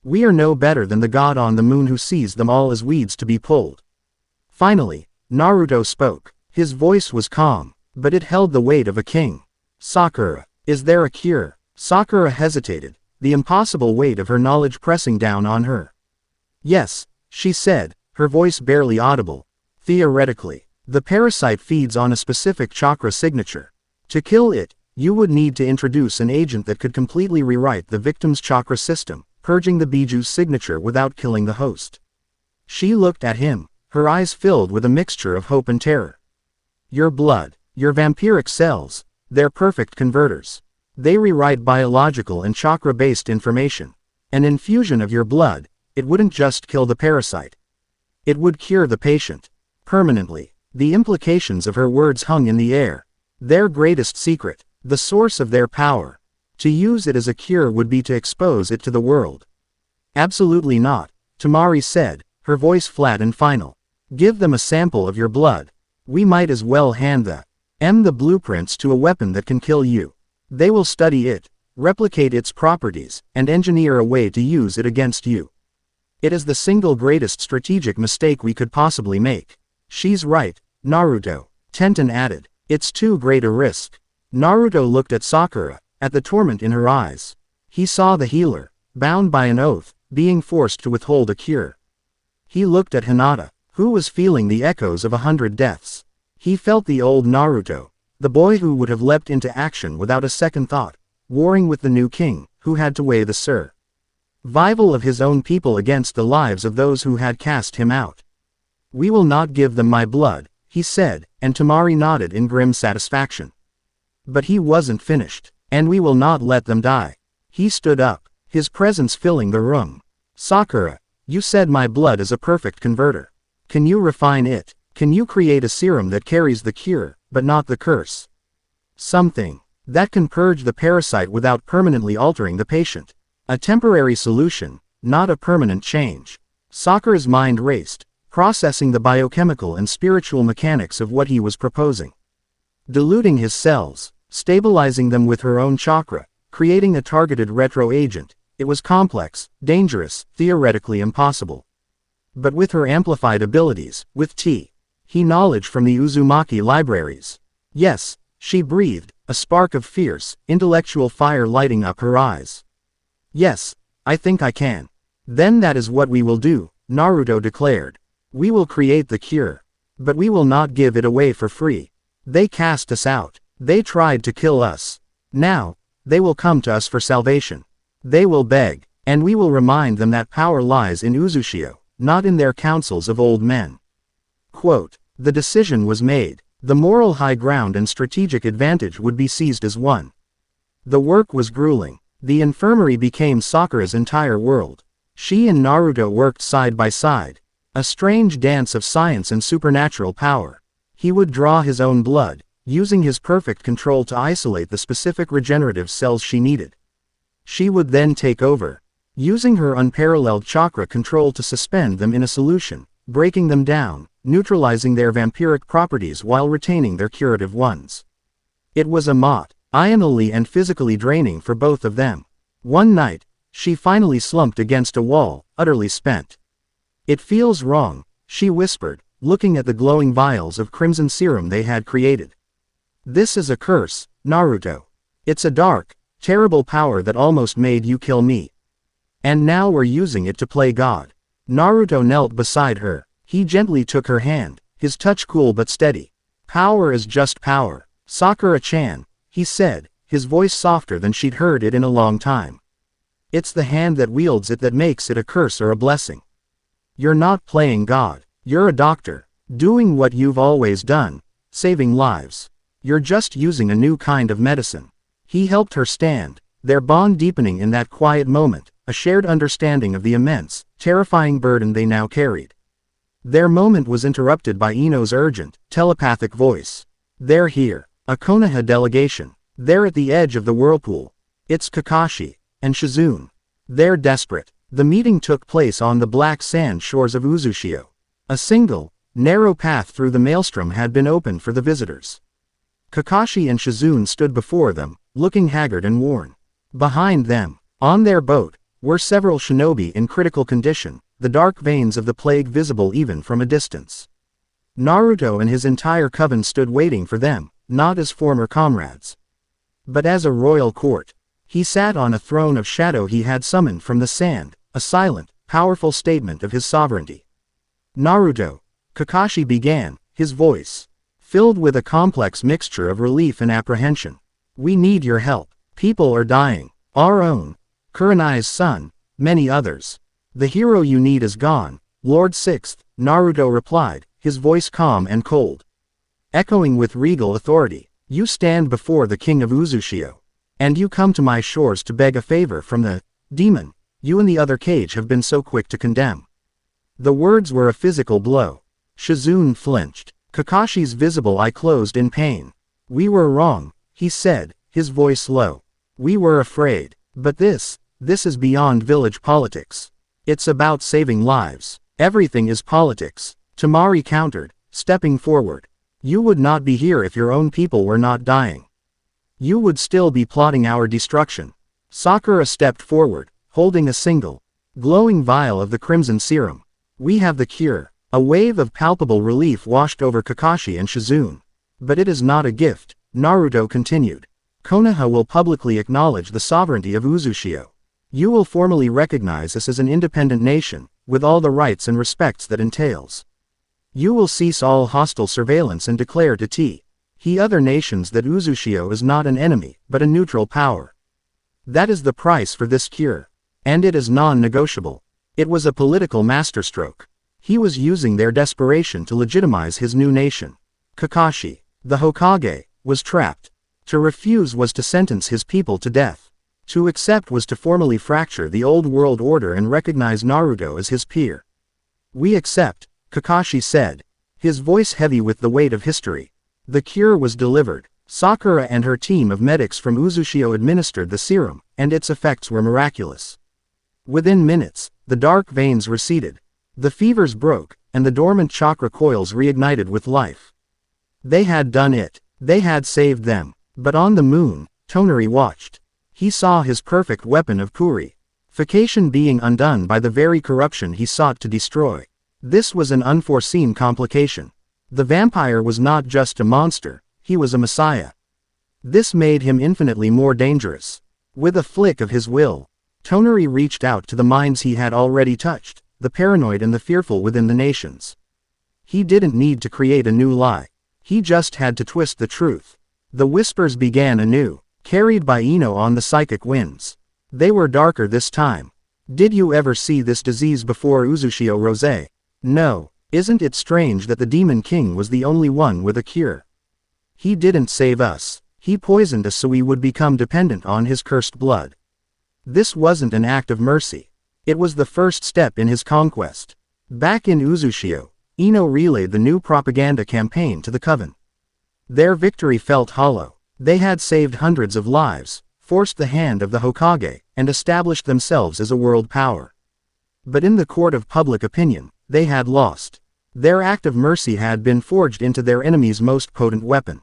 We are no better than the god on the moon who sees them all as weeds to be pulled. Finally, Naruto spoke. His voice was calm, but it held the weight of a king. Sakura, is there a cure? Sakura hesitated, the impossible weight of her knowledge pressing down on her. Yes, she said, her voice barely audible. Theoretically, the parasite feeds on a specific chakra signature. To kill it, you would need to introduce an agent that could completely rewrite the victim's chakra system, purging the biju's signature without killing the host. She looked at him, her eyes filled with a mixture of hope and terror. Your blood, your vampiric cells, they're perfect converters. They rewrite biological and chakra-based information. An infusion of your blood, it wouldn't just kill the parasite. It would cure the patient. Permanently. The implications of her words hung in the air. Their greatest secret, the source of their power. To use it as a cure would be to expose it to the world. Absolutely not, Temari said, her voice flat and final. Give them a sample of your blood. We might as well hand the blueprints to a weapon that can kill you. They will study it, replicate its properties, and engineer a way to use it against you. It is the single greatest strategic mistake we could possibly make. She's right, Naruto, Tenten added. It's too great a risk. Naruto looked at Sakura, at the torment in her eyes. He saw the healer, bound by an oath, being forced to withhold a cure. He looked at Hinata, who was feeling the echoes of 100 deaths. He felt the old Naruto, the boy who would have leapt into action without a second thought, warring with the new king, who had to weigh the survival of his own people against the lives of those who had cast him out. We will not give them my blood, he said, and Temari nodded in grim satisfaction. But he wasn't finished, and we will not let them die. He stood up, his presence filling the room. Sakura, you said my blood is a perfect converter. Can you refine it? Can you create a serum that carries the cure, but not the curse? Something that can purge the parasite without permanently altering the patient. A temporary solution, not a permanent change. Sakura's mind raced, processing the biochemical and spiritual mechanics of what he was proposing. Diluting his cells, stabilizing them with her own chakra, creating a targeted retro agent. It was complex, dangerous, theoretically impossible. But with her amplified abilities, with knowledge from the Uzumaki libraries. Yes, she breathed, a spark of fierce, intellectual fire lighting up her eyes. Yes, I think I can. Then that is what we will do, Naruto declared. We will create the cure. But we will not give it away for free. They cast us out. They tried to kill us. Now, they will come to us for salvation. They will beg, and we will remind them that power lies in Uzushio, not in their councils of old men. Quote, the decision was made. The moral high ground and strategic advantage would be seized as one. The work was grueling. The infirmary became Sakura's entire world. She and Naruto worked side by side. A strange dance of science and supernatural power. He would draw his own blood, using his perfect control to isolate the specific regenerative cells she needed. She would then take over, using her unparalleled chakra control to suspend them in a solution, breaking them down, neutralizing their vampiric properties while retaining their curative ones. It was emotionally and physically draining for both of them. One night, she finally slumped against a wall, utterly spent. It feels wrong, she whispered, looking at the glowing vials of crimson serum they had created. This is a curse, Naruto. It's a dark, terrible power that almost made you kill me. And now we're using it to play God. Naruto knelt beside her. He gently took her hand, his touch cool but steady. Power is just power. Sakura-chan, he said, his voice softer than she'd heard it in a long time. It's the hand that wields it that makes it a curse or a blessing. You're not playing God. You're a doctor, doing what you've always done, saving lives. You're just using a new kind of medicine. He helped her stand, their bond deepening in that quiet moment, a shared understanding of the immense, terrifying burden they now carried. Their moment was interrupted by Ino's urgent, telepathic voice. They're here. A Konoha delegation. They're at the edge of the whirlpool. It's Kakashi and Shizune. They're desperate. The meeting took place on the black sand shores of Uzushio. A single, narrow path through the maelstrom had been opened for the visitors. Kakashi and Shizune stood before them, looking haggard and worn. Behind them, on their boat, were several shinobi in critical condition, the dark veins of the plague visible even from a distance. Naruto and his entire coven stood waiting for them, not as former comrades, but as a royal court. He sat on a throne of shadow he had summoned from the sand, a silent, powerful statement of his sovereignty. Naruto, Kakashi began, his voice filled with a complex mixture of relief and apprehension. We need your help. People are dying. Our own, Kurenai's son, many others. The hero you need is gone, Lord Sixth, Naruto replied, his voice calm and cold, echoing with regal authority. You stand before the king of Uzushio, and you come to my shores to beg a favor from the demon you and the other cage have been so quick to condemn. The words were a physical blow. Shizune flinched. Kakashi's visible eye closed in pain. We were wrong, he said, his voice low. We were afraid. But this is beyond village politics. It's about saving lives. Everything is politics, Tamari countered, stepping forward. You would not be here if your own people were not dying. You would still be plotting our destruction. Sakura stepped forward, holding a single, glowing vial of the crimson serum. We have the cure. A wave of palpable relief washed over Kakashi and Shizune. But it is not a gift, Naruto continued. Konoha will publicly acknowledge the sovereignty of Uzushio. You will formally recognize us as an independent nation, with all the rights and respects that entails. You will cease all hostile surveillance and declare to the other nations that Uzushio is not an enemy, but a neutral power. That is the price for this cure. And it is non-negotiable. It was a political masterstroke. He was using their desperation to legitimize his new nation. Kakashi, the Hokage, was trapped. To refuse was to sentence his people to death. To accept was to formally fracture the old world order and recognize Naruto as his peer. We accept, Kakashi said, his voice heavy with the weight of history. The cure was delivered. Sakura and her team of medics from Uzushio administered the serum, and its effects were miraculous. Within minutes, the dark veins receded. The fevers broke, and the dormant chakra coils reignited with life. They had done it. They had saved them. But on the moon, Tonari watched. He saw his perfect weapon of purification being undone by the very corruption he sought to destroy. This was an unforeseen complication. The vampire was not just a monster, he was a messiah. This made him infinitely more dangerous. With a flick of his will, Tonari reached out to the minds he had already touched, the paranoid and the fearful within the nations. He didn't need to create a new lie. He just had to twist the truth. The whispers began anew, carried by Ino on the psychic winds. They were darker this time. Did you ever see this disease before, Uzushio Rose? No. Isn't it strange that the Demon King was the only one with a cure? He didn't save us. He poisoned us so we would become dependent on his cursed blood. This wasn't an act of mercy. It was the first step in his conquest. Back in Uzushio, Ino relayed the new propaganda campaign to the Coven. Their victory felt hollow. They had saved hundreds of lives, forced the hand of the Hokage, and established themselves as a world power. But in the court of public opinion, they had lost. Their act of mercy had been forged into their enemy's most potent weapon.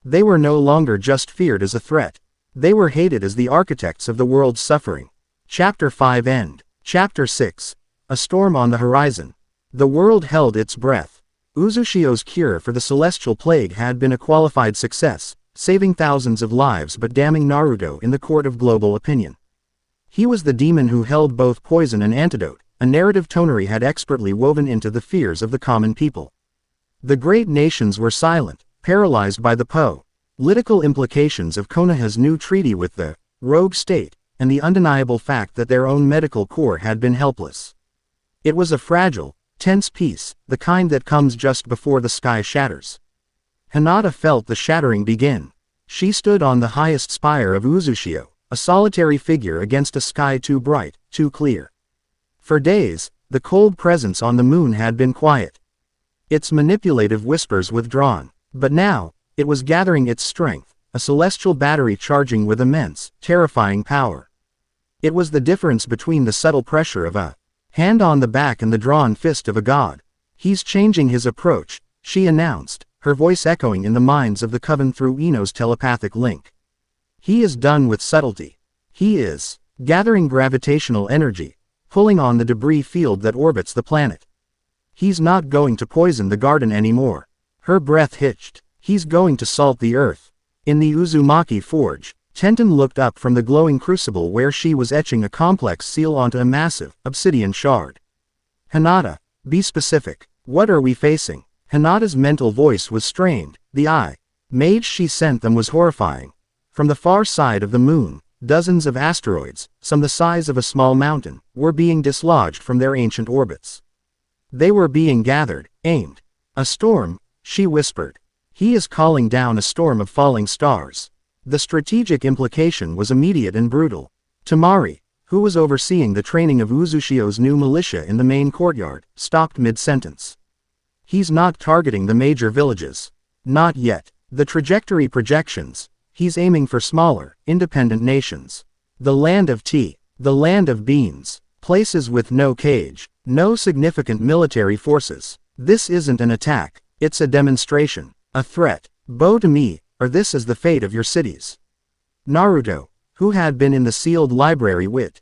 They were no longer just feared as a threat. They were hated as the architects of the world's suffering. Chapter 5 End. Chapter 6. A storm on the horizon. The world held its breath. Uzushio's cure for the celestial plague had been a qualified success, saving thousands of lives but damning Naruto in the court of global opinion. He was the demon who held both poison and antidote, a narrative Tonari had expertly woven into the fears of the common people. The great nations were silent, paralyzed by the Political implications of Konoha's new treaty with the rogue state, and the undeniable fact that their own medical corps had been helpless. It was a fragile, tense peace, the kind that comes just before the sky shatters. Hinata felt the shattering begin. She stood on the highest spire of Uzushio, a solitary figure against a sky too bright, too clear. For days, the cold presence on the moon had been quiet. Its manipulative whispers withdrawn. But now, it was gathering its strength, a celestial battery charging with immense, terrifying power. It was the difference between the subtle pressure of a hand on the back and the drawn fist of a god. He's changing his approach, she announced, her voice echoing in the minds of the Coven through Ino's telepathic link. He is done with subtlety. He is gathering gravitational energy, pulling on the debris field that orbits the planet. He's not going to poison the garden anymore. Her breath hitched. He's going to salt the earth. In the Uzumaki forge, Tenten looked up from the glowing crucible where she was etching a complex seal onto a massive, obsidian shard. Hinata, be specific. What are we facing? Hinata's mental voice was strained. The mage she sent them was horrifying. From the far side of the moon, dozens of asteroids, some the size of a small mountain, were being dislodged from their ancient orbits. They were being gathered, aimed. A storm, she whispered. He is calling down a storm of falling stars. The strategic implication was immediate and brutal. Tamari, who was overseeing the training of Uzushio's new militia in the main courtyard, stopped mid-sentence. He's not targeting the major villages. Not yet. The trajectory projections. He's aiming for smaller, independent nations. The land of tea. The land of beans. Places with no cage. No significant military forces. This isn't an attack. It's a demonstration. A threat. Bow to me, or this is the fate of your cities. Naruto, who had been in the sealed library with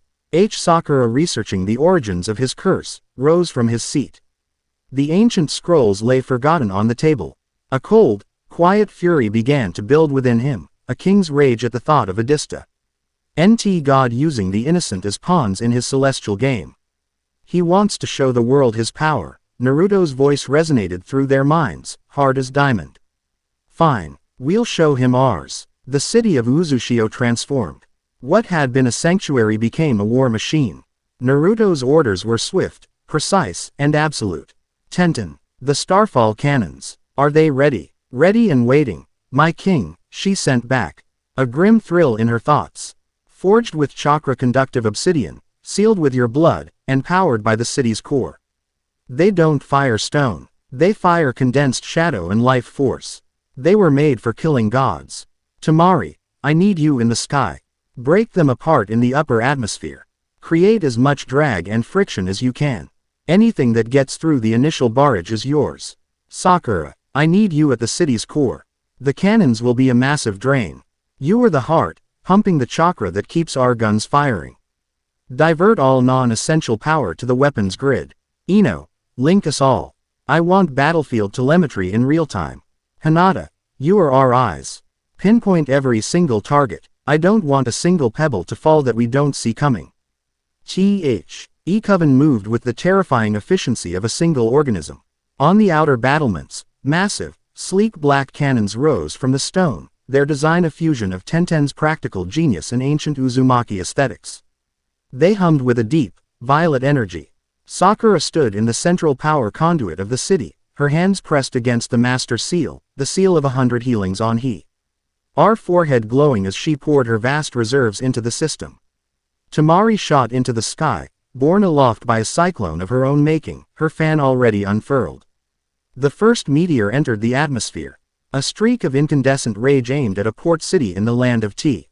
Sakura researching the origins of his curse, rose from his seat. The ancient scrolls lay forgotten on the table. A cold, quiet fury began to build within him, a king's rage at the thought of a Dista. God using the innocent as pawns in his celestial game. He wants to show the world his power. Naruto's voice resonated through their minds, hard as diamond. Fine, we'll show him ours. The city of Uzushio transformed. What had been a sanctuary became a war machine. Naruto's orders were swift, precise, and absolute. Tenten, the starfall cannons. Are they ready? Ready and waiting. My king, she sent back. A grim thrill in her thoughts. Forged with chakra-conductive obsidian, sealed with your blood, and powered by the city's core. They don't fire stone. They fire condensed shadow and life force. They were made for killing gods. Tamari, I need you in the sky. Break them apart in the upper atmosphere. Create as much drag and friction as you can. Anything that gets through the initial barrage is yours. Sakura, I need you at the city's core. The cannons will be a massive drain. You are the heart, pumping the chakra that keeps our guns firing. Divert all non-essential power to the weapons grid. Ino, link us all. I want battlefield telemetry in real time. Hinata, you are our eyes. Pinpoint every single target. I don't want a single pebble to fall that we don't see coming. Coven moved with the terrifying efficiency of a single organism. On the outer battlements, massive, sleek black cannons rose from the stone, their design a fusion of Tenten's practical genius and ancient Uzumaki aesthetics. They hummed with a deep, violet energy. Sakura stood in the central power conduit of the city, her hands pressed against the master seal, the seal of 100 healings on he. Our forehead glowing as she poured her vast reserves into the system. Tamari shot into the sky, borne aloft by a cyclone of her own making, her fan already unfurled. The first meteor entered the atmosphere, a streak of incandescent rage aimed at a port city in the land of tea.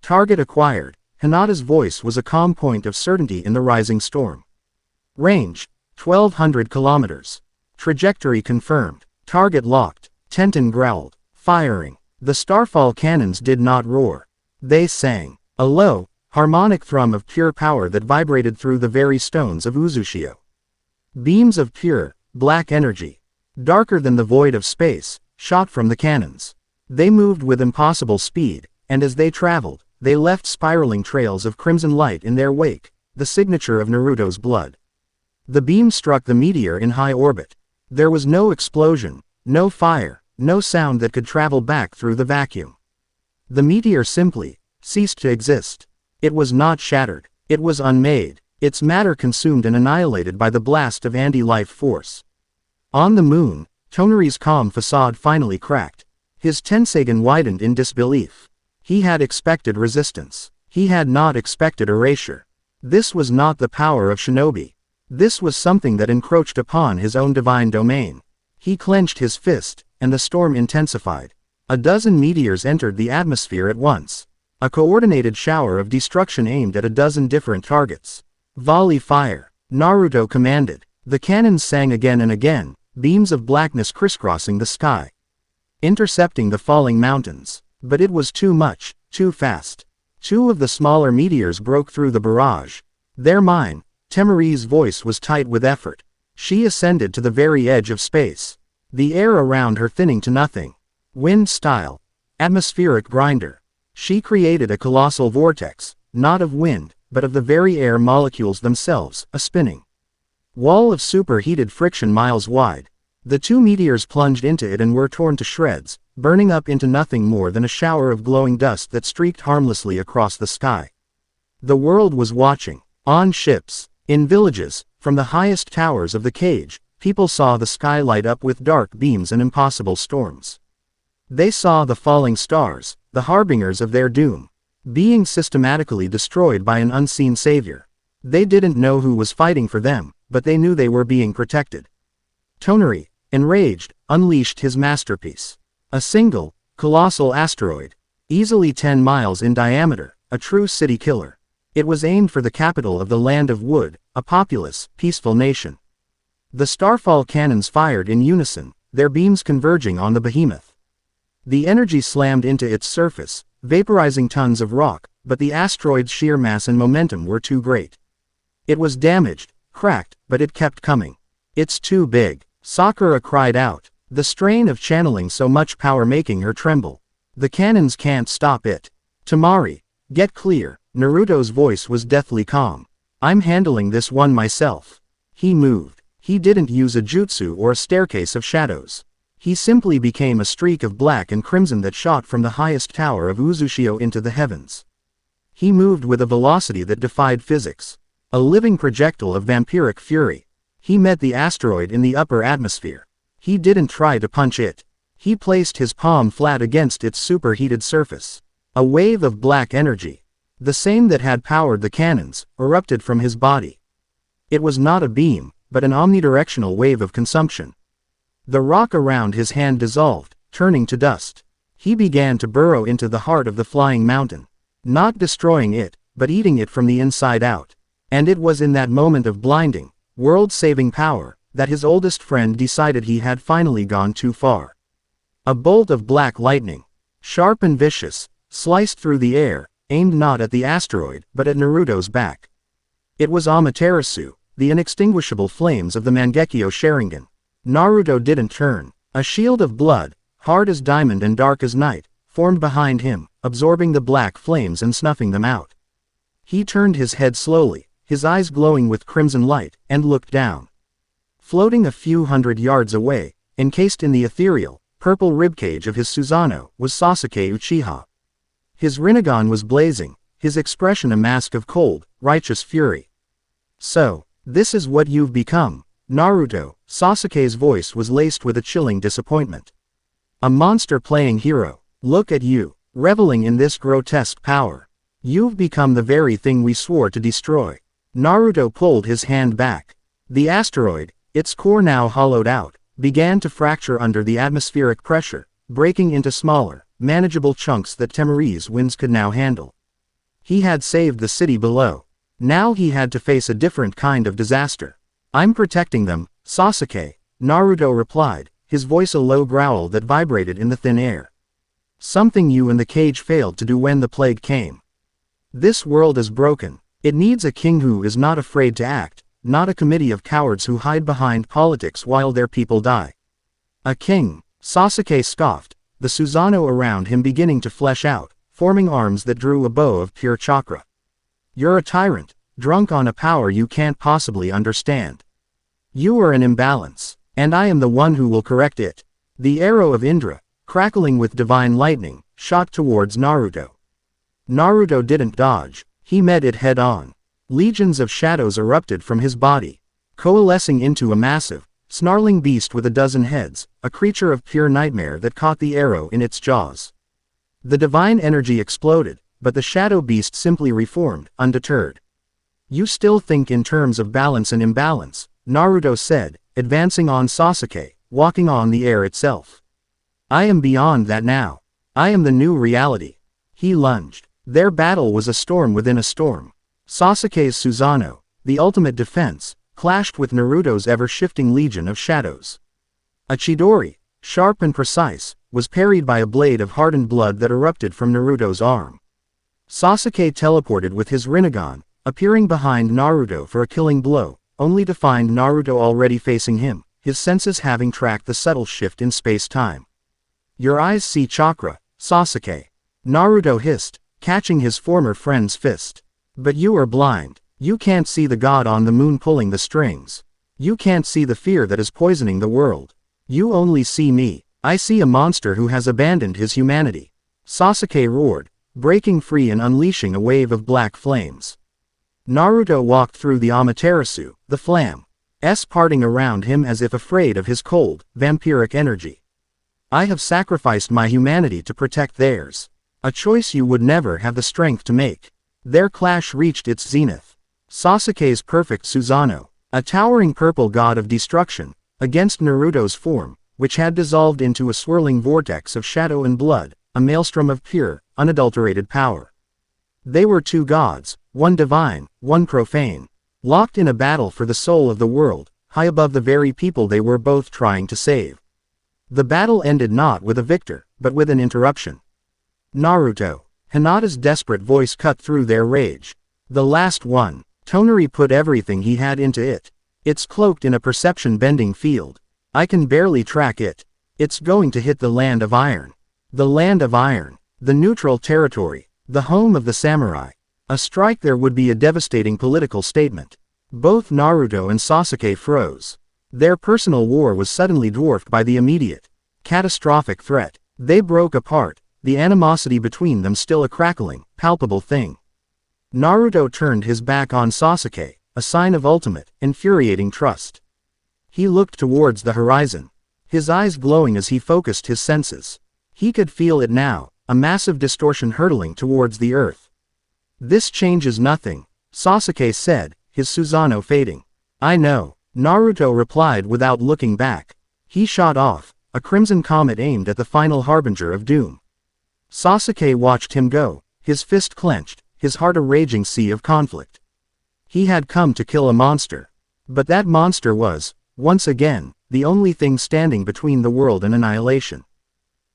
Target acquired. Hinata's voice was a calm point of certainty in the rising storm. Range, 1,200 kilometers. Trajectory confirmed. Target locked. Tenten growled. Firing. The starfall cannons did not roar. They sang. A low, harmonic thrum of pure power that vibrated through the very stones of Uzushio. Beams of pure, black energy, darker than the void of space, shot from the cannons. They moved with impossible speed, and as they traveled, they left spiraling trails of crimson light in their wake, the signature of Naruto's blood. The beam struck the meteor in high orbit. There was no explosion, no fire, no sound that could travel back through the vacuum. The meteor simply ceased to exist. It was not shattered. It was unmade, its matter consumed and annihilated by the blast of anti-life force. On the moon, Tonari's calm facade finally cracked. His Tensagen widened in disbelief. He had expected resistance. He had not expected erasure. This was not the power of shinobi. This was something that encroached upon his own divine domain. He clenched his fist, and the storm intensified. A dozen meteors entered the atmosphere at once. A coordinated shower of destruction aimed at a dozen different targets. Volley fire, Naruto commanded. The cannons sang again and again, beams of blackness crisscrossing the sky, intercepting the falling mountains. But it was too much, too fast. Two of the smaller meteors broke through the barrage. "They're mine." Temari's voice was tight with effort. She ascended to the very edge of space. The air around her thinning to nothing. Wind style. Atmospheric grinder. She created a colossal vortex, not of wind, but of the very air molecules themselves, a spinning wall of superheated friction miles wide. The two meteors plunged into it and were torn to shreds, burning up into nothing more than a shower of glowing dust that streaked harmlessly across the sky. The world was watching. On ships, in villages, from the highest towers of the cage, people saw the sky light up with dark beams and impossible storms. They saw the falling stars, the harbingers of their doom, being systematically destroyed by an unseen savior. They didn't know who was fighting for them, but they knew they were being protected. Tonari, enraged, unleashed his masterpiece. A single, colossal asteroid, easily 10 miles in diameter, a true city killer. It was aimed for the capital of the Land of Wood, a populous, peaceful nation. The starfall cannons fired in unison, their beams converging on the behemoth. The energy slammed into its surface, vaporizing tons of rock, but the asteroid's sheer mass and momentum were too great. It was damaged, cracked, but it kept coming. "It's too big," Sakura cried out, the strain of channeling so much power making her tremble. "The cannons can't stop it. Temari, get clear." Naruto's voice was deathly calm. "I'm handling this one myself." He moved. He didn't use a jutsu or a staircase of shadows. He simply became a streak of black and crimson that shot from the highest tower of Uzushio into the heavens. He moved with a velocity that defied physics. A living projectile of vampiric fury. He met the asteroid in the upper atmosphere. He didn't try to punch it. He placed his palm flat against its superheated surface. A wave of black energy, the same that had powered the cannons, erupted from his body. It was not a beam, but an omnidirectional wave of consumption. The rock around his hand dissolved, turning to dust. He began to burrow into the heart of the flying mountain, not destroying it, but eating it from the inside out. And it was in that moment of blinding, world-saving power, that his oldest friend decided he had finally gone too far. A bolt of black lightning, sharp and vicious, sliced through the air, aimed not at the asteroid, but at Naruto's back. It was Amaterasu, the inextinguishable flames of the Mangekyo Sharingan. Naruto didn't turn. A shield of blood, hard as diamond and dark as night, formed behind him, absorbing the black flames and snuffing them out. He turned his head slowly, his eyes glowing with crimson light, and looked down. Floating a few hundred yards away, encased in the ethereal, purple ribcage of his Susanoo, was Sasuke Uchiha. His Rinnegan was blazing, his expression a mask of cold, righteous fury. "So, this is what you've become, Naruto." Sasuke's voice was laced with a chilling disappointment. "A monster-playing hero. Look at you, reveling in this grotesque power. You've become the very thing we swore to destroy." Naruto pulled his hand back. The asteroid, its core now hollowed out, began to fracture under the atmospheric pressure, breaking into smaller, manageable chunks that Temari's winds could now handle. He had saved the city below. Now he had to face a different kind of disaster. "I'm protecting them, Sasuke," Naruto replied, his voice a low growl that vibrated in the thin air. "Something you and the cage failed to do when the plague came. This world is broken. It needs a king who is not afraid to act, not a committee of cowards who hide behind politics while their people die." "A king," Sasuke scoffed, the Susanoo around him beginning to flesh out, forming arms that drew a bow of pure chakra. "You're a tyrant, drunk on a power you can't possibly understand. You are an imbalance, and I am the one who will correct it." The arrow of Indra, crackling with divine lightning, shot towards Naruto. Naruto didn't dodge, he met it head-on. Legions of shadows erupted from his body, coalescing into a massive, snarling beast with a dozen heads, a creature of pure nightmare that caught the arrow in its jaws. The divine energy exploded, but the shadow beast simply reformed, undeterred. "You still think in terms of balance and imbalance," Naruto said, advancing on Sasuke, walking on the air itself. "I am beyond that now. I am the new reality." He lunged. Their battle was a storm within a storm. Sasuke's Susanoo, the ultimate defense, clashed with Naruto's ever-shifting legion of shadows. A Chidori, sharp and precise, was parried by a blade of hardened blood that erupted from Naruto's arm. Sasuke teleported with his Rinnegan, appearing behind Naruto for a killing blow, only to find Naruto already facing him, his senses having tracked the subtle shift in space-time. "Your eyes see chakra, Sasuke," Naruto hissed, catching his former friend's fist. "But you are blind. You can't see the god on the moon pulling the strings. You can't see the fear that is poisoning the world. You only see me. I see a monster who has abandoned his humanity." Sasuke roared, breaking free and unleashing a wave of black flames. Naruto walked through the Amaterasu, the flames parting around him as if afraid of his cold, vampiric energy. "I have sacrificed my humanity to protect theirs. A choice you would never have the strength to make." Their clash reached its zenith. Sasuke's perfect Susanoo, a towering purple god of destruction, against Naruto's form, which had dissolved into a swirling vortex of shadow and blood, a maelstrom of pure, unadulterated power. They were two gods, one divine, one profane, locked in a battle for the soul of the world, high above the very people they were both trying to save. The battle ended not with a victor, but with an interruption. "Naruto," Hinata's desperate voice cut through their rage. "The last one." Tonari put everything he had into it. "It's cloaked in a perception-bending field. I can barely track it. It's going to hit the Land of Iron." The Land of Iron. The neutral territory. The home of the samurai. A strike there would be a devastating political statement. Both Naruto and Sasuke froze. Their personal war was suddenly dwarfed by the immediate, catastrophic threat. They broke apart, the animosity between them still a crackling, palpable thing. Naruto turned his back on Sasuke, a sign of ultimate, infuriating trust. He looked towards the horizon, his eyes glowing as he focused his senses. He could feel it now, a massive distortion hurtling towards the earth. "This changes nothing," Sasuke said, his Susanoo fading. "I know," Naruto replied without looking back. He shot off, a crimson comet aimed at the final harbinger of doom. Sasuke watched him go, his fist clenched, his heart a raging sea of conflict. He had come to kill a monster. But that monster was, once again, the only thing standing between the world and annihilation.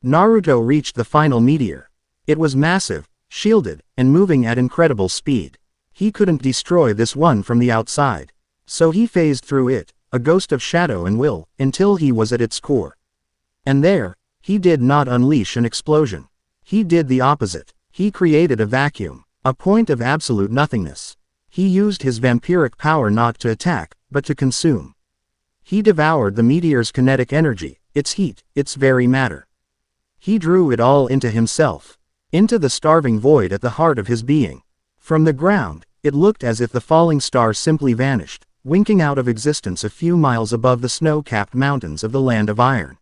Naruto reached the final meteor. It was massive, shielded, and moving at incredible speed. He couldn't destroy this one from the outside. So he phased through it, a ghost of shadow and will, until he was at its core. And there, he did not unleash an explosion. He did the opposite. He created a vacuum, a point of absolute nothingness. He used his vampiric power not to attack, but to consume. He devoured the meteor's kinetic energy, its heat, its very matter. He drew it all into himself, into the starving void at the heart of his being. From the ground, it looked as if the falling star simply vanished, winking out of existence a few miles above the snow-capped mountains of the Land of Iron.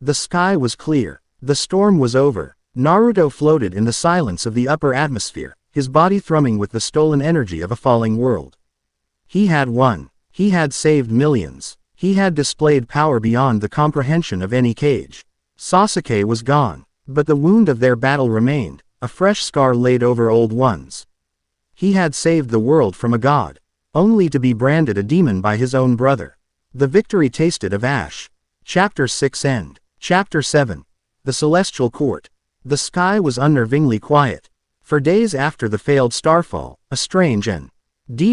The sky was clear. The storm was over. Naruto floated in the silence of the upper atmosphere, his body thrumming with the stolen energy of a falling world. He had won. He had saved millions. He had displayed power beyond the comprehension of any cage. Sasuke was gone, but the wound of their battle remained, a fresh scar laid over old ones. He had saved the world from a god, only to be branded a demon by his own brother. The victory tasted of ash. Chapter 6 End. Chapter 7. The Celestial Court. The sky was unnervingly quiet. For days after the failed starfall, a strange and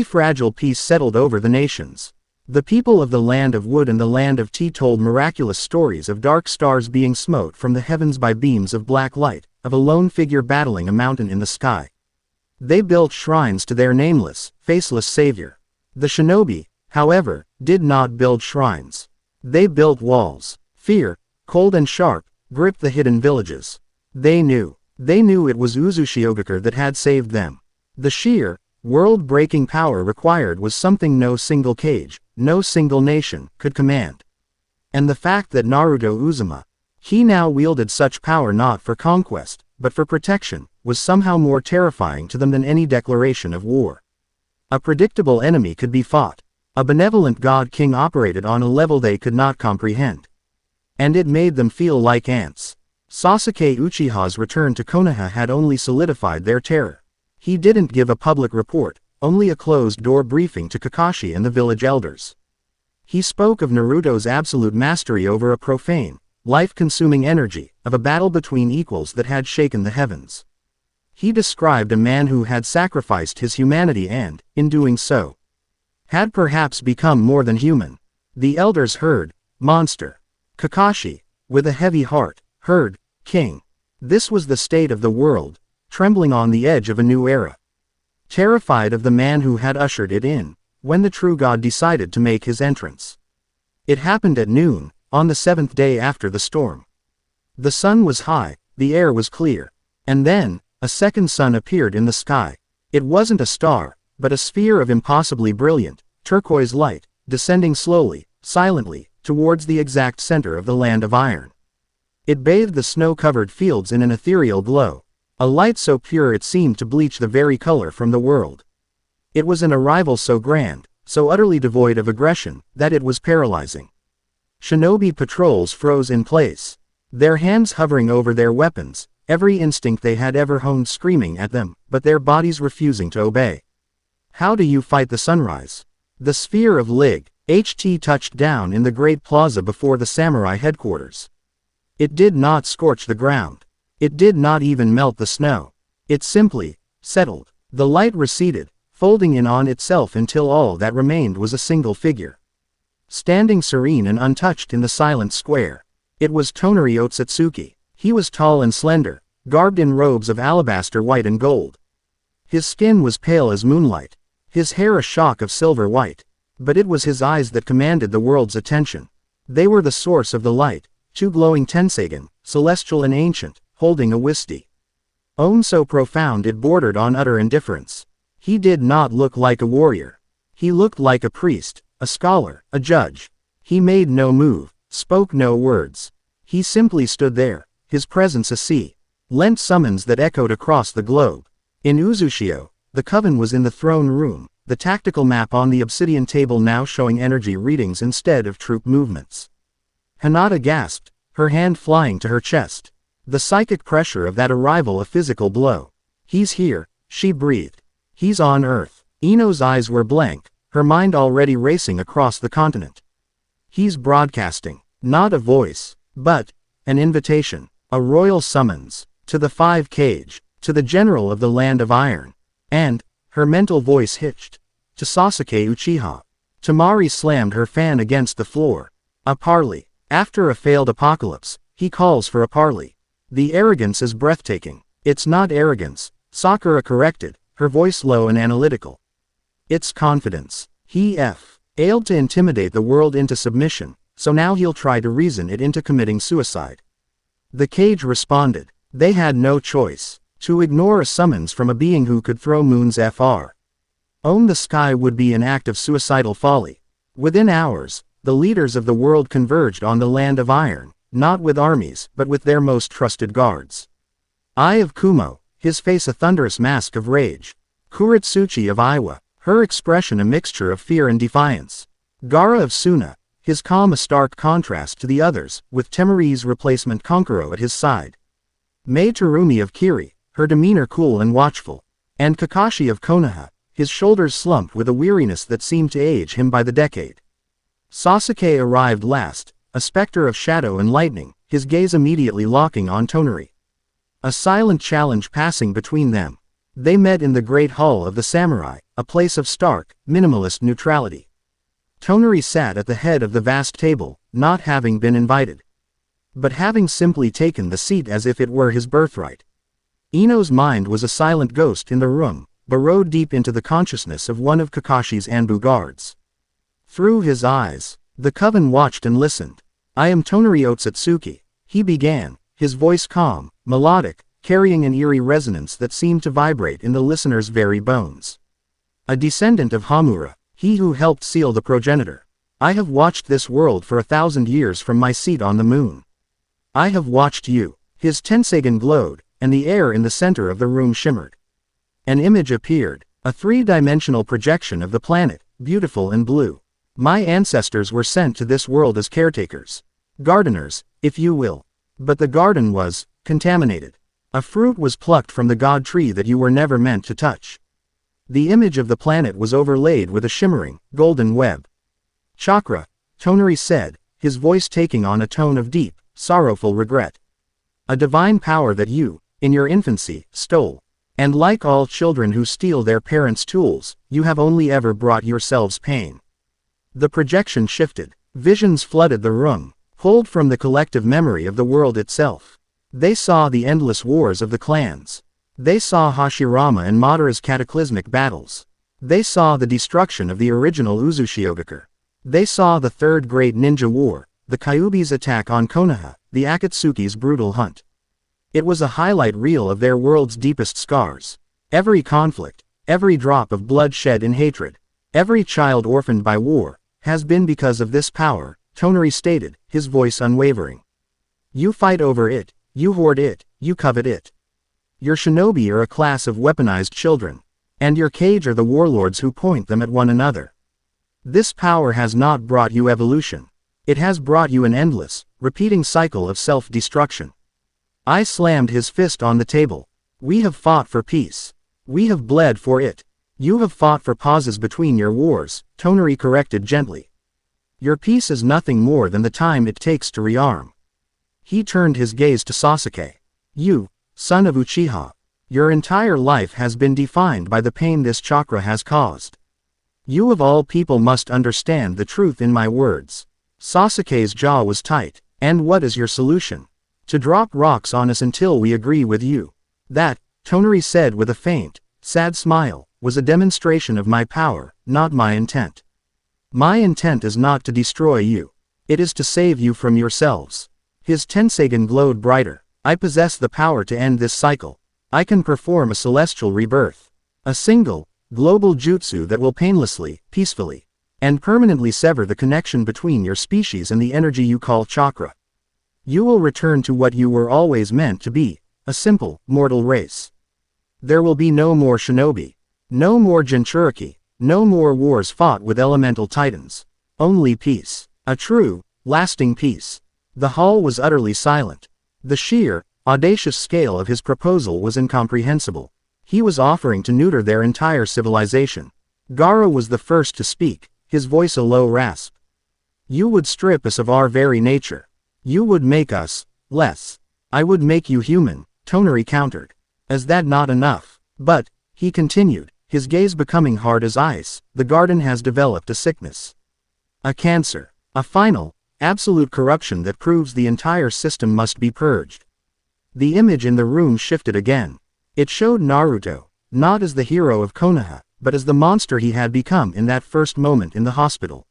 fragile peace settled over the nations. The people of the Land of Wood and the Land of Tea told miraculous stories of dark stars being smote from the heavens by beams of black light, of a lone figure battling a mountain in the sky. They built shrines to their nameless, faceless savior. The shinobi, however, did not build shrines. They built walls. Fear, cold and sharp, gripped the hidden villages. They knew it was Uzushiogakure that had saved them. The sheer, world-breaking power required was something no single cage, no single nation, could command. And the fact that Naruto Uzumaki, he now wielded such power not for conquest, but for protection, was somehow more terrifying to them than any declaration of war. A predictable enemy could be fought. A benevolent god-king operated on a level they could not comprehend. And it made them feel like ants. Sasuke Uchiha's return to Konoha had only solidified their terror. He didn't give a public report, only a closed-door briefing to Kakashi and the village elders. He spoke of Naruto's absolute mastery over a profane, life-consuming energy, of a battle between equals that had shaken the heavens. He described a man who had sacrificed his humanity and, in doing so, had perhaps become more than human. The elders heard, monster. Kakashi, with a heavy heart, heard, king. This was the state of the world, trembling on the edge of a new era. Terrified of the man who had ushered it in, when the true god decided to make his entrance. It happened at noon, on the 7th day after the storm. The sun was high, the air was clear. And then, a second sun appeared in the sky. It wasn't a star, but a sphere of impossibly brilliant, turquoise light, descending slowly, silently, towards the exact center of the land of iron. It bathed the snow-covered fields in an ethereal glow, a light so pure it seemed to bleach the very color from the world. It was an arrival so grand, so utterly devoid of aggression, that it was paralyzing. Shinobi patrols froze in place, their hands hovering over their weapons, every instinct they had ever honed screaming at them, but their bodies refusing to obey. How do you fight the sunrise? The sphere of Lig-HT touched down in the great plaza before the samurai headquarters. It did not scorch the ground. It did not even melt the snow. It simply settled. The light receded, folding in on itself until all that remained was a single figure. Standing serene and untouched in the silent square. It was Tonari Otsutsuki. He was tall and slender, garbed in robes of alabaster white and gold. His skin was pale as moonlight, his hair a shock of silver white. But it was his eyes that commanded the world's attention. They were the source of the light, two glowing tensagen, celestial and ancient, holding a wisdom so profound it bordered on utter indifference. He did not look like a warrior. He looked like a priest, a scholar, a judge. He made no move, spoke no words. He simply stood there, his presence a sea-lent summons that echoed across the globe. In Uzushio, the Coven was in the throne room, the tactical map on the obsidian table now showing energy readings instead of troop movements. Hinata gasped, her hand flying to her chest. The psychic pressure of that arrival a physical blow. He's here, she breathed. He's on Earth. Ino's eyes were blank, her mind already racing across the continent. He's broadcasting, not a voice, but an invitation, a royal summons, to the 5 Cage, to the general of the land of iron. And, her mental voice hitched, to Sasuke Uchiha. Temari slammed her fan against the floor. A parley. After a failed apocalypse, he calls for a parley. The arrogance is breathtaking. It's not arrogance, Sakura corrected, her voice low and analytical. It's confidence. He failed to intimidate the world into submission, so now he'll try to reason it into committing suicide. The cage responded. They had no choice. To ignore a summons from a being who could throw moons own the sky would be an act of suicidal folly. Within hours, the leaders of the world converged on the land of iron, not with armies, but with their most trusted guards. Eye of Kumo, his face a thunderous mask of rage. Kuritsuchi of Iwa, her expression a mixture of fear and defiance. Gaara of Suna, his calm a stark contrast to the others, with Temari's replacement Konkuro at his side. Mei Terumi of Kiri, her demeanor cool and watchful. And Kakashi of Konoha, his shoulders slumped with a weariness that seemed to age him by the decade. Sasuke arrived last, a specter of shadow and lightning, his gaze immediately locking on Tonari. A silent challenge passing between them. They met in the great hall of the samurai, a place of stark, minimalist neutrality. Tonari sat at the head of the vast table, not having been invited, but having simply taken the seat as if it were his birthright. Ino's mind was a silent ghost in the room, burrowed deep into the consciousness of one of Kakashi's Anbu guards. Through his eyes, the Coven watched and listened. I am Tonari Otsutsuki, he began, his voice calm, melodic, carrying an eerie resonance that seemed to vibrate in the listener's very bones. A descendant of Hamura, he who helped seal the progenitor. I have watched this world for 1,000 years from my seat on the moon. I have watched you. His Tensagen glowed, and the air in the center of the room shimmered. An image appeared, a three-dimensional projection of the planet, beautiful and blue. My ancestors were sent to this world as caretakers. Gardeners, if you will. But the garden was contaminated. A fruit was plucked from the god tree that you were never meant to touch. The image of the planet was overlaid with a shimmering, golden web. Chakra, Tonari said, his voice taking on a tone of deep, sorrowful regret. A divine power that you, in your infancy, stole. And like all children who steal their parents' tools, you have only ever brought yourselves pain. The projection shifted. Visions flooded the room, pulled from the collective memory of the world itself. They saw the endless wars of the clans. They saw Hashirama and Madara's cataclysmic battles. They saw the destruction of the original Uzushiogakure. They saw the Third Great Ninja War, the Kyuubi's attack on Konoha, the Akatsuki's brutal hunt. It was a highlight reel of their world's deepest scars. Every conflict, every drop of blood shed in hatred, every child orphaned by war, has been because of this power, Tonari stated, his voice unwavering. You fight over it, you hoard it, you covet it. Your shinobi are a class of weaponized children. And your cage are the warlords who point them at one another. This power has not brought you evolution. It has brought you an endless, repeating cycle of self-destruction. I slammed his fist on the table. We have fought for peace. We have bled for it. You have fought for pauses between your wars, Tonari corrected gently. Your peace is nothing more than the time it takes to rearm. He turned his gaze to Sasuke. You, son of Uchiha. Your entire life has been defined by the pain this chakra has caused. You of all people must understand the truth in my words. Sasuke's jaw was tight. And what is your solution? To drop rocks on us until we agree with you. That, Tonari said with a faint, sad smile, was a demonstration of my power, not my intent. My intent is not to destroy you. It is to save you from yourselves. His Tensagen glowed brighter. I possess the power to end this cycle. I can perform a celestial rebirth. A single, global jutsu that will painlessly, peacefully, and permanently sever the connection between your species and the energy you call chakra. You will return to what you were always meant to be, a simple, mortal race. There will be no more shinobi. No more Jinchuriki. No more wars fought with elemental titans. Only peace. A true, lasting peace. The hall was utterly silent. The sheer, audacious scale of his proposal was incomprehensible. He was offering to neuter their entire civilization. Gaara was the first to speak, his voice a low rasp. You would strip us of our very nature. You would make us less. I would make you human, Tonari countered. Is that not enough? But, he continued, his gaze becoming hard as ice, the garden has developed a sickness. A cancer. A final, absolute corruption that proves the entire system must be purged. The image in the room shifted again. It showed Naruto, not as the hero of Konoha, but as the monster he had become in that first moment in the hospital.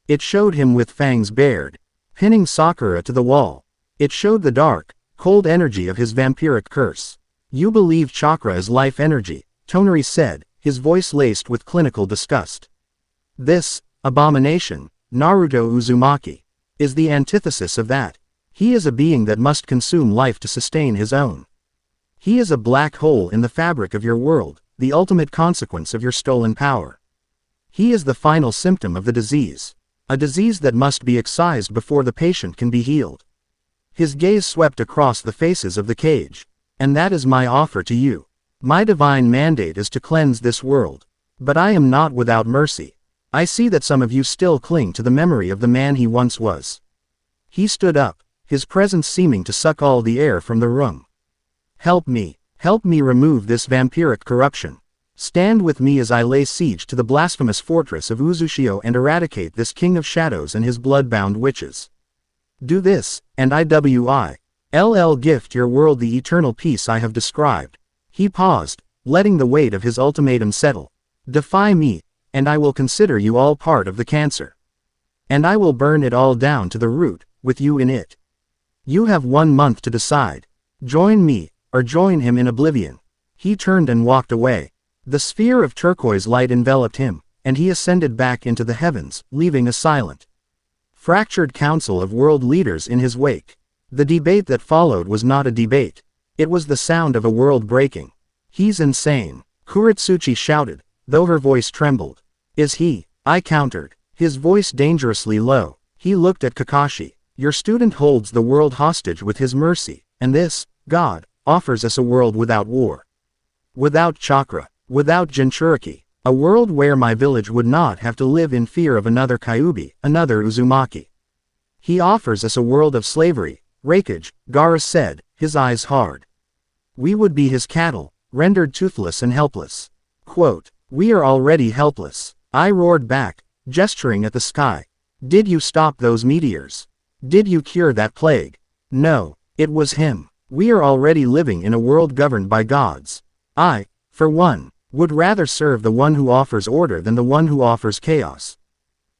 It showed him with fangs bared, pinning Sakura to the wall. It showed the dark, cold energy of his vampiric curse. You believe chakra is life energy, Tonari said, his voice laced with clinical disgust. This abomination, Naruto Uzumaki, is the antithesis of that. He is a being that must consume life to sustain his own. He is a black hole in the fabric of your world, the ultimate consequence of your stolen power. He is the final symptom of the disease. A disease that must be excised before the patient can be healed. His gaze swept across the faces of the cage. And that is my offer to you. My divine mandate is to cleanse this world. But I am not without mercy. I see that some of you still cling to the memory of the man he once was. He stood up, his presence seeming to suck all the air from the room. Help me remove this vampiric corruption. Stand with me as I lay siege to the blasphemous fortress of Uzushio and eradicate this king of shadows and his blood-bound witches. Do this, and IWILL gift your world the eternal peace I have described. He paused, letting the weight of his ultimatum settle. Defy me, and I will consider you all part of the cancer. And I will burn it all down to the root, with you in it. You have 1 month to decide. Join me, or join him in oblivion. He turned and walked away. The sphere of turquoise light enveloped him, and he ascended back into the heavens, leaving a silent, fractured council of world leaders in his wake. The debate that followed was not a debate. It was the sound of a world breaking. He's insane, Kuritsuchi shouted, though her voice trembled. Is he? I countered, his voice dangerously low. He looked at Kakashi. Your student holds the world hostage with his mercy, and this, God, offers us a world without war. Without chakra, without Jinchuriki. A world where my village would not have to live in fear of another Kyuubi, another Uzumaki. He offers us a world of slavery, rakeage, Gaara said, his eyes hard. We would be his cattle, rendered toothless and helpless. Quote, we are already helpless. I roared back, gesturing at the sky. Did you stop those meteors? Did you cure that plague? No, it was him. We are already living in a world governed by gods. I, for one, would rather serve the one who offers order than the one who offers chaos.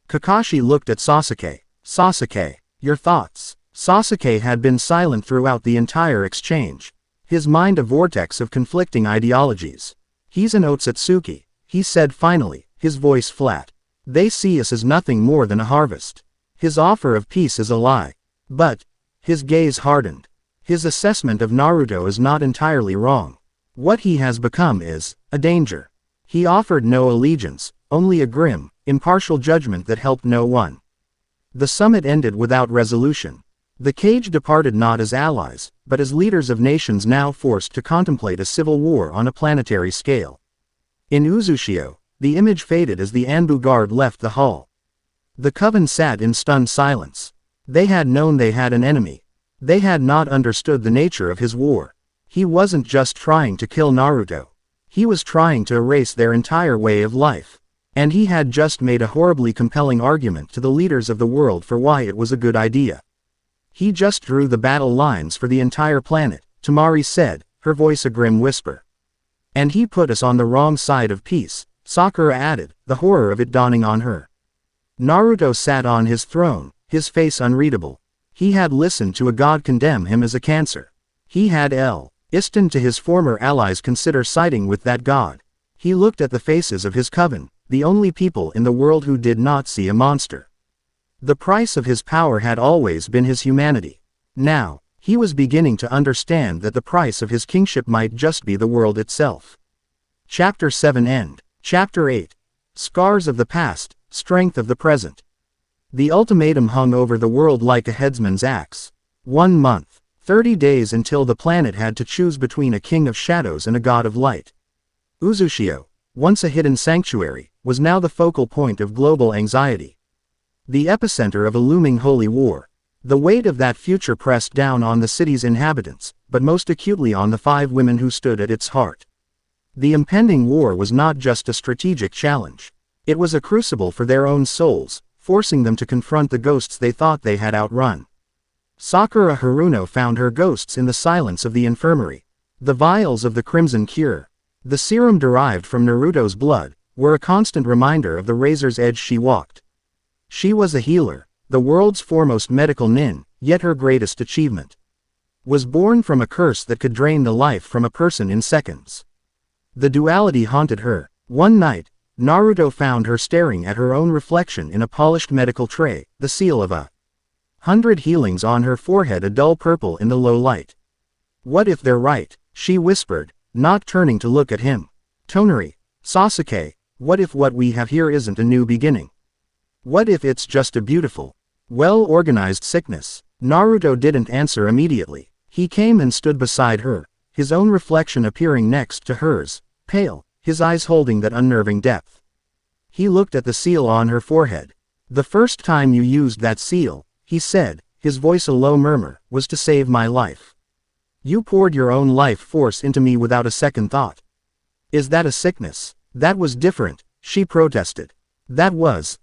Kakashi looked at Sasuke. Sasuke, your thoughts? Sasuke had been silent throughout the entire exchange. His mind a vortex of conflicting ideologies. He's an Otsutsuki, he said finally, his voice flat. They see us as nothing more than a harvest. His offer of peace is a lie. But, his gaze hardened. His assessment of Naruto is not entirely wrong. What he has become is a danger. He offered no allegiance, only a grim, impartial judgment that helped no one. The summit ended without resolution. The cage departed not as allies, but as leaders of nations now forced to contemplate a civil war on a planetary scale. In Uzushio, the image faded as the Anbu guard left the hall. The Coven sat in stunned silence. They had known they had an enemy. They had not understood the nature of his war. He wasn't just trying to kill Naruto. He was trying to erase their entire way of life. And he had just made a horribly compelling argument to the leaders of the world for why it was a good idea. He just drew the battle lines for the entire planet, Tamari said, her voice a grim whisper. And he put us on the wrong side of peace, Sakura added, the horror of it dawning on her. Naruto sat on his throne, his face unreadable. He had listened to a god condemn him as a cancer. He had listened to his former allies consider siding with that god. He looked at the faces of his coven, the only people in the world who did not see a monster. The price of his power had always been his humanity. Now, he was beginning to understand that the price of his kingship might just be the world itself. Chapter 7 End. Chapter 8. Scars of the Past, Strength of the Present. The ultimatum hung over the world like a headsman's axe. 1 month, 30 days until the planet had to choose between a king of shadows and a god of light. Uzushio, once a hidden sanctuary, was now the focal point of global anxiety. The epicenter of a looming holy war. The weight of that future pressed down on the city's inhabitants, but most acutely on the 5 women who stood at its heart. The impending war was not just a strategic challenge. It was a crucible for their own souls, forcing them to confront the ghosts they thought they had outrun. Sakura Haruno found her ghosts in the silence of the infirmary. The vials of the crimson cure, the serum derived from Naruto's blood, were a constant reminder of the razor's edge she walked. She was a healer, the world's foremost medical nin, yet her greatest achievement was born from a curse that could drain the life from a person in seconds. The duality haunted her. One night, Naruto found her staring at her own reflection in a polished medical tray, the seal of 100 healings on her forehead a dull purple in the low light. What if they're right? She whispered, not turning to look at him. Tonari, Sasuke, what if what we have here isn't a new beginning? What if it's just a beautiful, well-organized sickness? Naruto didn't answer immediately. He came and stood beside her, his own reflection appearing next to hers, pale, his eyes holding that unnerving depth. He looked at the seal on her forehead. The first time you used that seal, he said, his voice a low murmur, was to save my life. You poured your own life force into me without a second thought. Is that a sickness? That was different, she protested. That was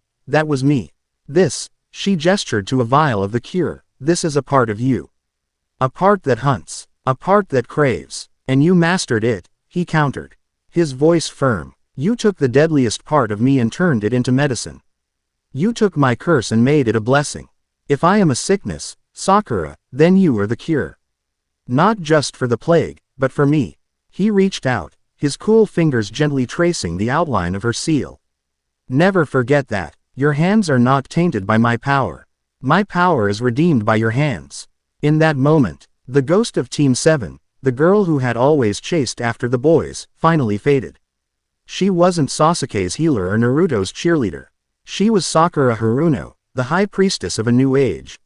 me. This, she gestured to a vial of the cure, this is a part of you. A part that hunts, a part that craves, and you mastered it, he countered. His voice firm. You took the deadliest part of me and turned it into medicine. You took my curse and made it a blessing. If I am a sickness, Sakura, then you are the cure. Not just for the plague, but for me. He reached out, his cool fingers gently tracing the outline of her seal. Never forget that. Your hands are not tainted by my power. My power is redeemed by your hands. In that moment, the ghost of Team 7, the girl who had always chased after the boys, finally faded. She wasn't Sasuke's healer or Naruto's cheerleader. She was Sakura Haruno, the high priestess of a new age.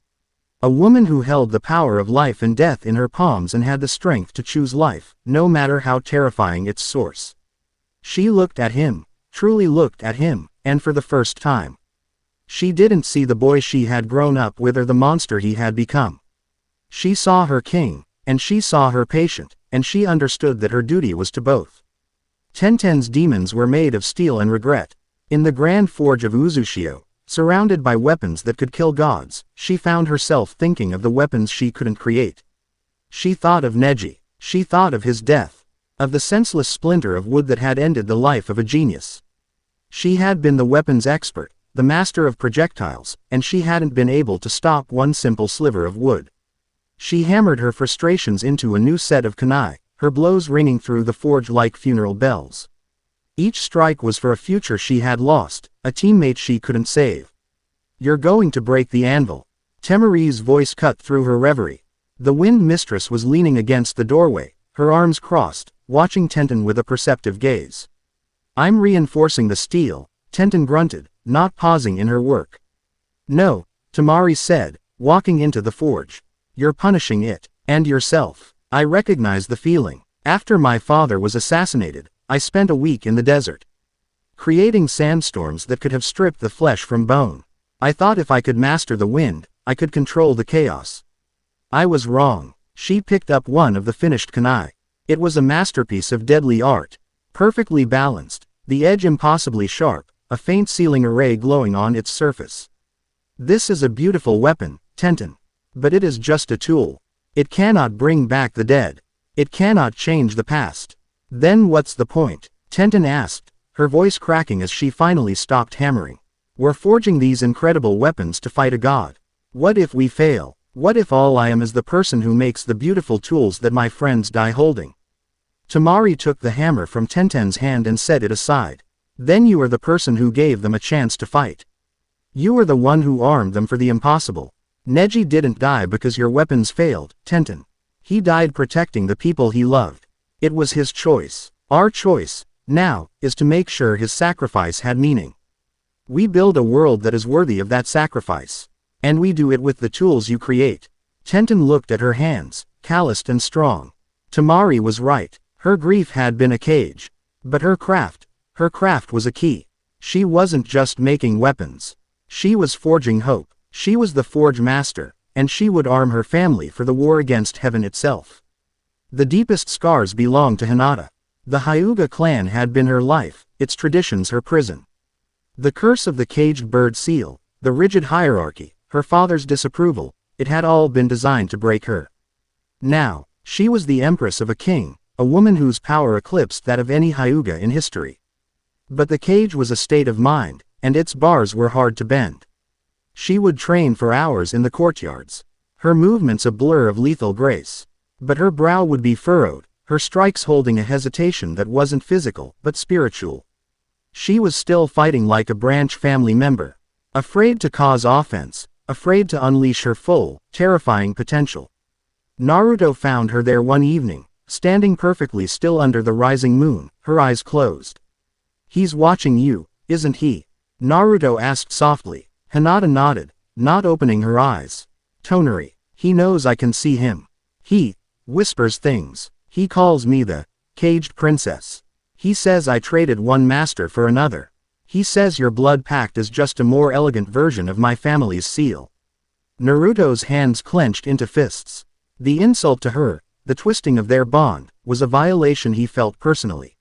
A woman who held the power of life and death in her palms and had the strength to choose life, no matter how terrifying its source. She looked at him, truly looked at him, and for the first time. She didn't see the boy she had grown up with or the monster he had become. She saw her king, and she saw her patient, and she understood that her duty was to both. Tenten's demons were made of steel and regret. In the grand forge of Uzushio, surrounded by weapons that could kill gods, she found herself thinking of the weapons she couldn't create. She thought of Neji. She thought of his death. Of the senseless splinter of wood that had ended the life of a genius. She had been the weapons expert, the master of projectiles, and she hadn't been able to stop one simple sliver of wood. She hammered her frustrations into a new set of kunai, her blows ringing through the forge like funeral bells. Each strike was for a future she had lost, a teammate she couldn't save. You're going to break the anvil. Temari's voice cut through her reverie. The wind mistress was leaning against the doorway, her arms crossed, watching Tenten with a perceptive gaze. I'm reinforcing the steel, Tenten grunted, not pausing in her work. No, Temari said, walking into the forge. You're punishing it, and yourself. I recognize the feeling. After my father was assassinated, I spent a week in the desert, creating sandstorms that could have stripped the flesh from bone. I thought if I could master the wind, I could control the chaos. I was wrong. She picked up one of the finished kunai. It was a masterpiece of deadly art. Perfectly balanced, the edge impossibly sharp, a faint sealing array glowing on its surface. This is a beautiful weapon, Tenten. But it is just a tool. It cannot bring back the dead. It cannot change the past. Then what's the point? Tenten asked, her voice cracking as she finally stopped hammering. We're forging these incredible weapons to fight a god. What if we fail? What if all I am is the person who makes the beautiful tools that my friends die holding? Temari took the hammer from Tenten's hand and set it aside. Then you are the person who gave them a chance to fight. You are the one who armed them for the impossible. Neji didn't die because your weapons failed, Tenten. He died protecting the people he loved. It was his choice. Our choice, now, is to make sure his sacrifice had meaning. We build a world that is worthy of that sacrifice. And we do it with the tools you create. Tenten looked at her hands, calloused and strong. Temari was right. Her grief had been a cage. But her craft was a key. She wasn't just making weapons. She was forging hope. She was the forge master, and she would arm her family for the war against heaven itself. The deepest scars belonged to Hinata. The Hyuga clan had been her life, its traditions her prison. The curse of the caged bird seal, the rigid hierarchy, her father's disapproval, it had all been designed to break her. Now, she was the empress of a king, a woman whose power eclipsed that of any Hyuga in history. But the cage was a state of mind, and its bars were hard to bend. She would train for hours in the courtyards, her movements a blur of lethal grace. But her brow would be furrowed, her strikes holding a hesitation that wasn't physical, but spiritual. She was still fighting like a branch family member, afraid to cause offense, afraid to unleash her full, terrifying potential. Naruto found her there one evening, standing perfectly still under the rising moon, her eyes closed. He's watching you, isn't he? Naruto asked softly. Hinata nodded, not opening her eyes. Tonari, he knows I can see him. He whispers things. He calls me the caged princess. He says I traded one master for another. He says your blood pact is just a more elegant version of my family's seal. Naruto's hands clenched into fists. The insult to her, the twisting of their bond, was a violation he felt personally.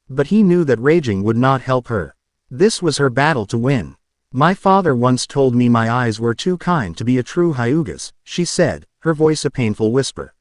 But he knew that raging would not help her. This was her battle to win. My father once told me my eyes were too kind to be a true Hyuga's, she said, her voice a painful whisper.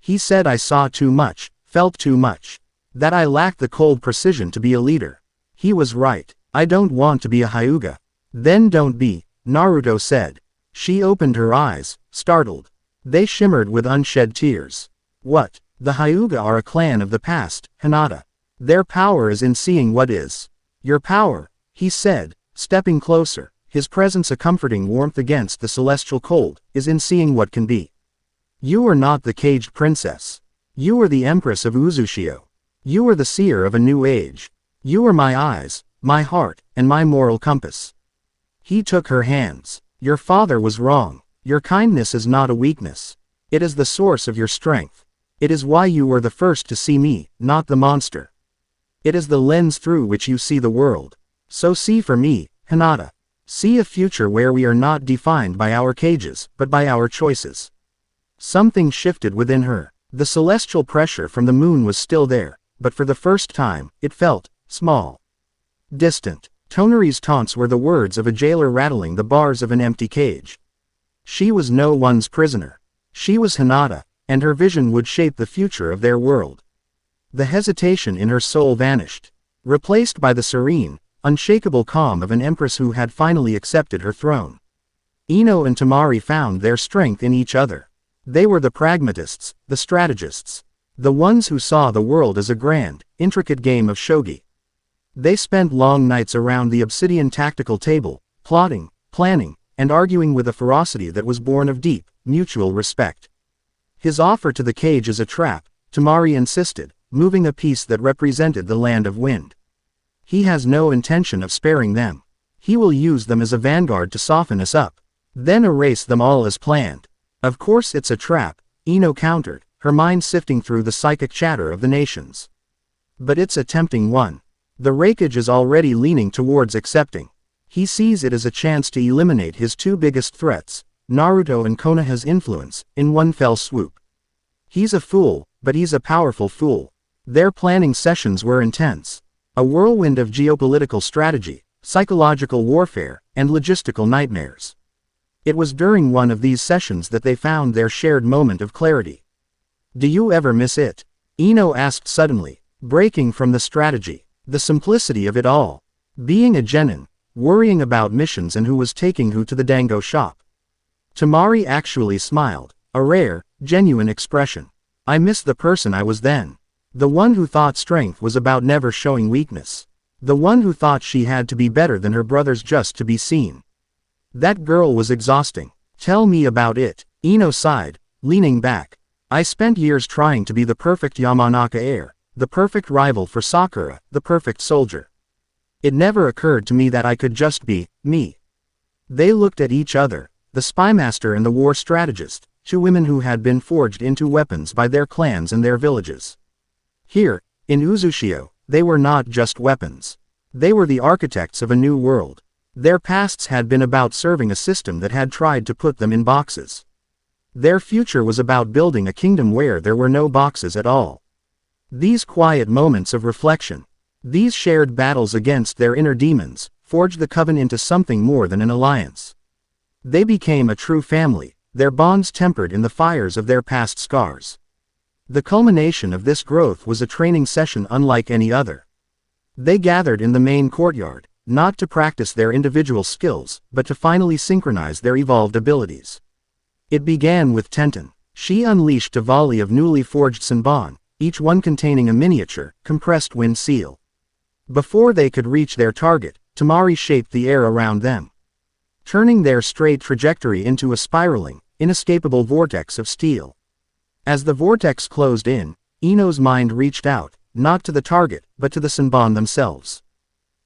He said I saw too much, felt too much. That I lacked the cold precision to be a leader. He was right. I don't want to be a Hyuga. Then don't be, Naruto said. She opened her eyes, startled. They shimmered with unshed tears. What? The Hyuga are a clan of the past, Hinata. Their power is in seeing what is. Your power, he said, stepping closer, his presence a comforting warmth against the celestial cold, is in seeing what can be. You are not the caged princess. You are the empress of Uzushio. You are the seer of a new age. You are my eyes, my heart, and my moral compass. He took her hands. Your father was wrong. Your kindness is not a weakness. It is the source of your strength. It is why you were the first to see me, not the monster. It is the lens through which you see the world. So see for me, Hinata. See a future where we are not defined by our cages, but by our choices. Something shifted within her. The celestial pressure from the moon was still there, but for the first time, it felt small. Distant. Tonari's taunts were the words of a jailer rattling the bars of an empty cage. She was no one's prisoner. She was Hinata, and her vision would shape the future of their world. The hesitation in her soul vanished, replaced by the serene, unshakable calm of an empress who had finally accepted her throne. Ino and Temari found their strength in each other. They were the pragmatists, the strategists, the ones who saw the world as a grand, intricate game of shogi. They spent long nights around the obsidian tactical table, plotting, planning, and arguing with a ferocity that was born of deep, mutual respect. His offer to the cage as a trap, Temari insisted, moving a piece that represented the land of wind. He has no intention of sparing them. He will use them as a vanguard to soften us up, then erase them all as planned. Of course it's a trap, Ino countered, her mind sifting through the psychic chatter of the nations. But it's a tempting one. The Raikage is already leaning towards accepting. He sees it as a chance to eliminate his two biggest threats, Naruto and Konoha's influence, in one fell swoop. He's a fool, but he's a powerful fool. Their planning sessions were intense. A whirlwind of geopolitical strategy, psychological warfare, and logistical nightmares. It was during one of these sessions that they found their shared moment of clarity. Do you ever miss it? Ino asked suddenly, breaking from the strategy. The simplicity of it all. Being a genin, worrying about missions and who was taking who to the dango shop. Temari actually smiled, a rare, genuine expression. I miss the person I was then. The one who thought strength was about never showing weakness. The one who thought she had to be better than her brothers just to be seen. That girl was exhausting. Tell me about it, Ino sighed, leaning back. I spent years trying to be the perfect Yamanaka heir, the perfect rival for Sakura, the perfect soldier. It never occurred to me that I could just be me. They looked at each other, the spymaster and the war strategist, two women who had been forged into weapons by their clans and their villages. Here, in Uzushio, they were not just weapons. They were the architects of a new world. Their pasts had been about serving a system that had tried to put them in boxes. Their future was about building a kingdom where there were no boxes at all. These quiet moments of reflection, these shared battles against their inner demons, forged the Coven into something more than an alliance. They became a true family, their bonds tempered in the fires of their past scars. The culmination of this growth was a training session unlike any other. They gathered in the main courtyard, not to practice their individual skills, but to finally synchronize their evolved abilities. It began with Tenten. She unleashed a volley of newly forged Senbon, each one containing a miniature, compressed wind seal. Before they could reach their target, Temari shaped the air around them, turning their straight trajectory into a spiraling, inescapable vortex of steel. As the vortex closed in, Ino's mind reached out, not to the target, but to the Senbon themselves.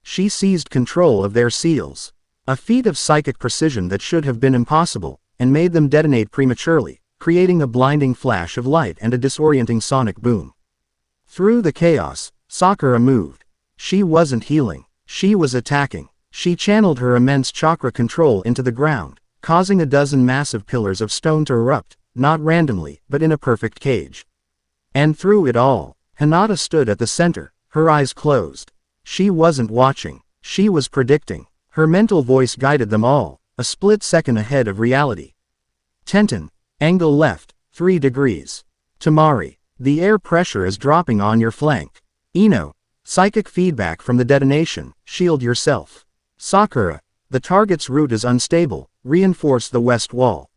She seized control of their seals, a feat of psychic precision that should have been impossible, and made them detonate prematurely, creating a blinding flash of light and a disorienting sonic boom. Through the chaos, Sakura moved. She wasn't healing. She was attacking. She channeled her immense chakra control into the ground, causing a dozen massive pillars of stone to erupt, not randomly, but in a perfect cage. And through it all, Hinata stood at the center, her eyes closed. She wasn't watching. She was predicting. Her mental voice guided them all, a split second ahead of reality. Tenten, angle left, 3 degrees. Temari, the air pressure is dropping on your flank. Ino, psychic feedback from the detonation, shield yourself. Sakura, the target's route is unstable, reinforce the west wall.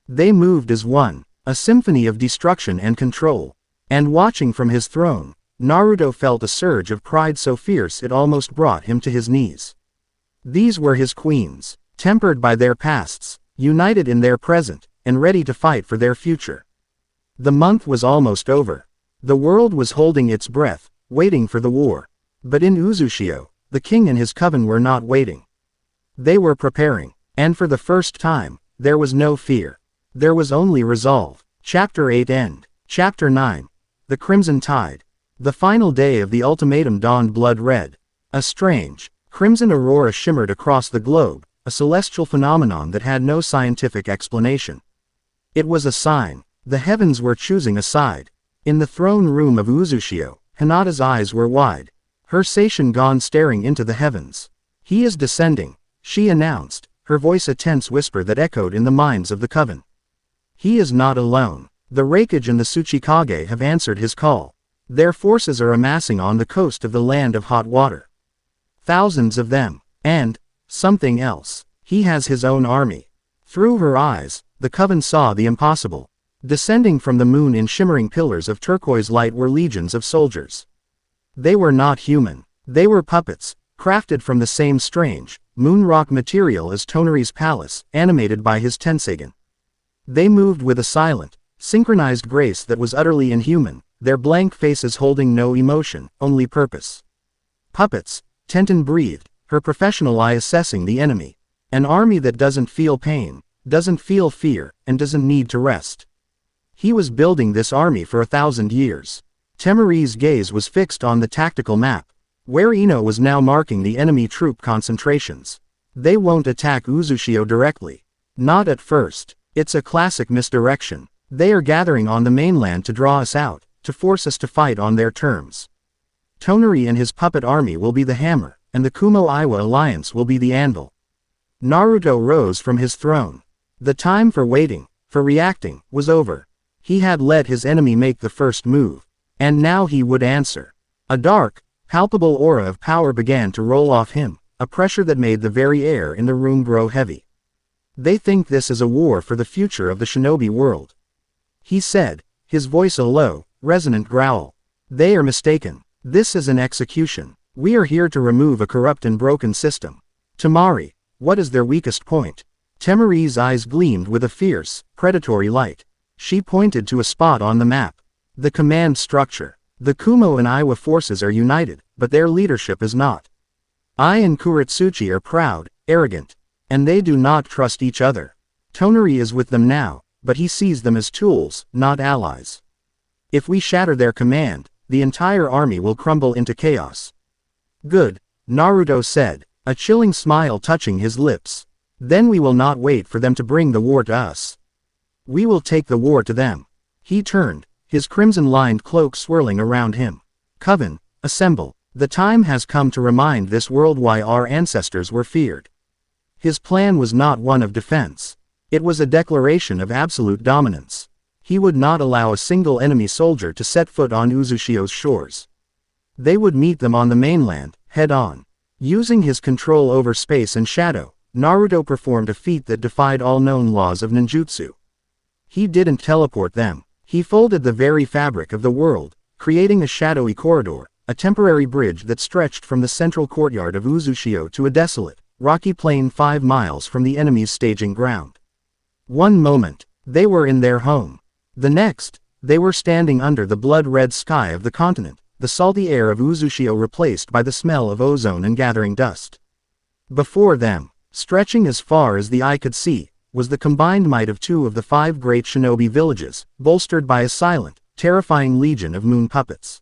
They moved as one, a symphony of destruction and control. And watching from his throne, Naruto felt a surge of pride so fierce it almost brought him to his knees. These were his queens, tempered by their pasts, united in their present, and ready to fight for their future. The month was almost over. The world was holding its breath, waiting for the war. But in Uzushio, the king and his coven were not waiting. They were preparing, and for the first time, there was no fear. There was only resolve. Chapter 8 End. Chapter 9. The Crimson Tide. The final day of the ultimatum dawned blood red. A strange, crimson aurora shimmered across the globe, a celestial phenomenon that had no scientific explanation. It was a sign. The heavens were choosing a side. In the throne room of Uzushio, Hinata's eyes were wide, her Seishin staring into the heavens. He is descending, she announced, her voice a tense whisper that echoed in the minds of the coven. He is not alone. The Raikage and the Tsuchikage have answered his call. Their forces are amassing on the coast of the land of hot water. Thousands of them. And, something else, he has his own army. Through her eyes, the coven saw the impossible. Descending from the moon in shimmering pillars of turquoise light were legions of soldiers. They were not human. They were puppets, crafted from the same strange, moon rock material as Tonari's palace, animated by his Tenseigan. They moved with a silent, synchronized grace that was utterly inhuman, their blank faces holding no emotion, only purpose. Puppets, Tenten breathed, her professional eye assessing the enemy. An army that doesn't feel pain, doesn't feel fear, and doesn't need to rest. He was building this army for 1,000 years. Temari's gaze was fixed on the tactical map, where Ino was now marking the enemy troop concentrations. They won't attack Uzushio directly. Not at first. It's a classic misdirection. They are gathering on the mainland to draw us out, to force us to fight on their terms. Tonari and his puppet army will be the hammer, and the Kumo-Iwa alliance will be the anvil. Naruto rose from his throne. The time for waiting, for reacting, was over. He had let his enemy make the first move, and now he would answer. A dark, palpable aura of power began to roll off him, a pressure that made the very air in the room grow heavy. They think this is a war for the future of the shinobi world. He said, his voice a low, resonant growl. They are mistaken. This is an execution. We are here to remove a corrupt and broken system. Temari, what is their weakest point? Temari's eyes gleamed with a fierce, predatory light. She pointed to a spot on the map. The command structure. The Kumo and Iwa forces are united, but their leadership is not. I and Kuritsuchi are proud, arrogant, and they do not trust each other. Tonari is with them now, but he sees them as tools, not allies. If we shatter their command, the entire army will crumble into chaos. Good, Naruto said, a chilling smile touching his lips. Then we will not wait for them to bring the war to us. We will take the war to them. He turned, his crimson-lined cloak swirling around him. Coven, assemble. The time has come to remind this world why our ancestors were feared. His plan was not one of defense. It was a declaration of absolute dominance. He would not allow a single enemy soldier to set foot on Uzushio's shores. They would meet them on the mainland, head-on. Using his control over space and shadow, Naruto performed a feat that defied all known laws of ninjutsu. He didn't teleport them. He folded the very fabric of the world, creating a shadowy corridor, a temporary bridge that stretched from the central courtyard of Uzushio to a desolate, rocky plain 5 miles from the enemy's staging ground. One moment, they were in their home. The next, they were standing under the blood-red sky of the continent, the salty air of Uzushio replaced by the smell of ozone and gathering dust. Before them, stretching as far as the eye could see, was the combined might of 2 of the 5 great shinobi villages, bolstered by a silent, terrifying legion of moon puppets.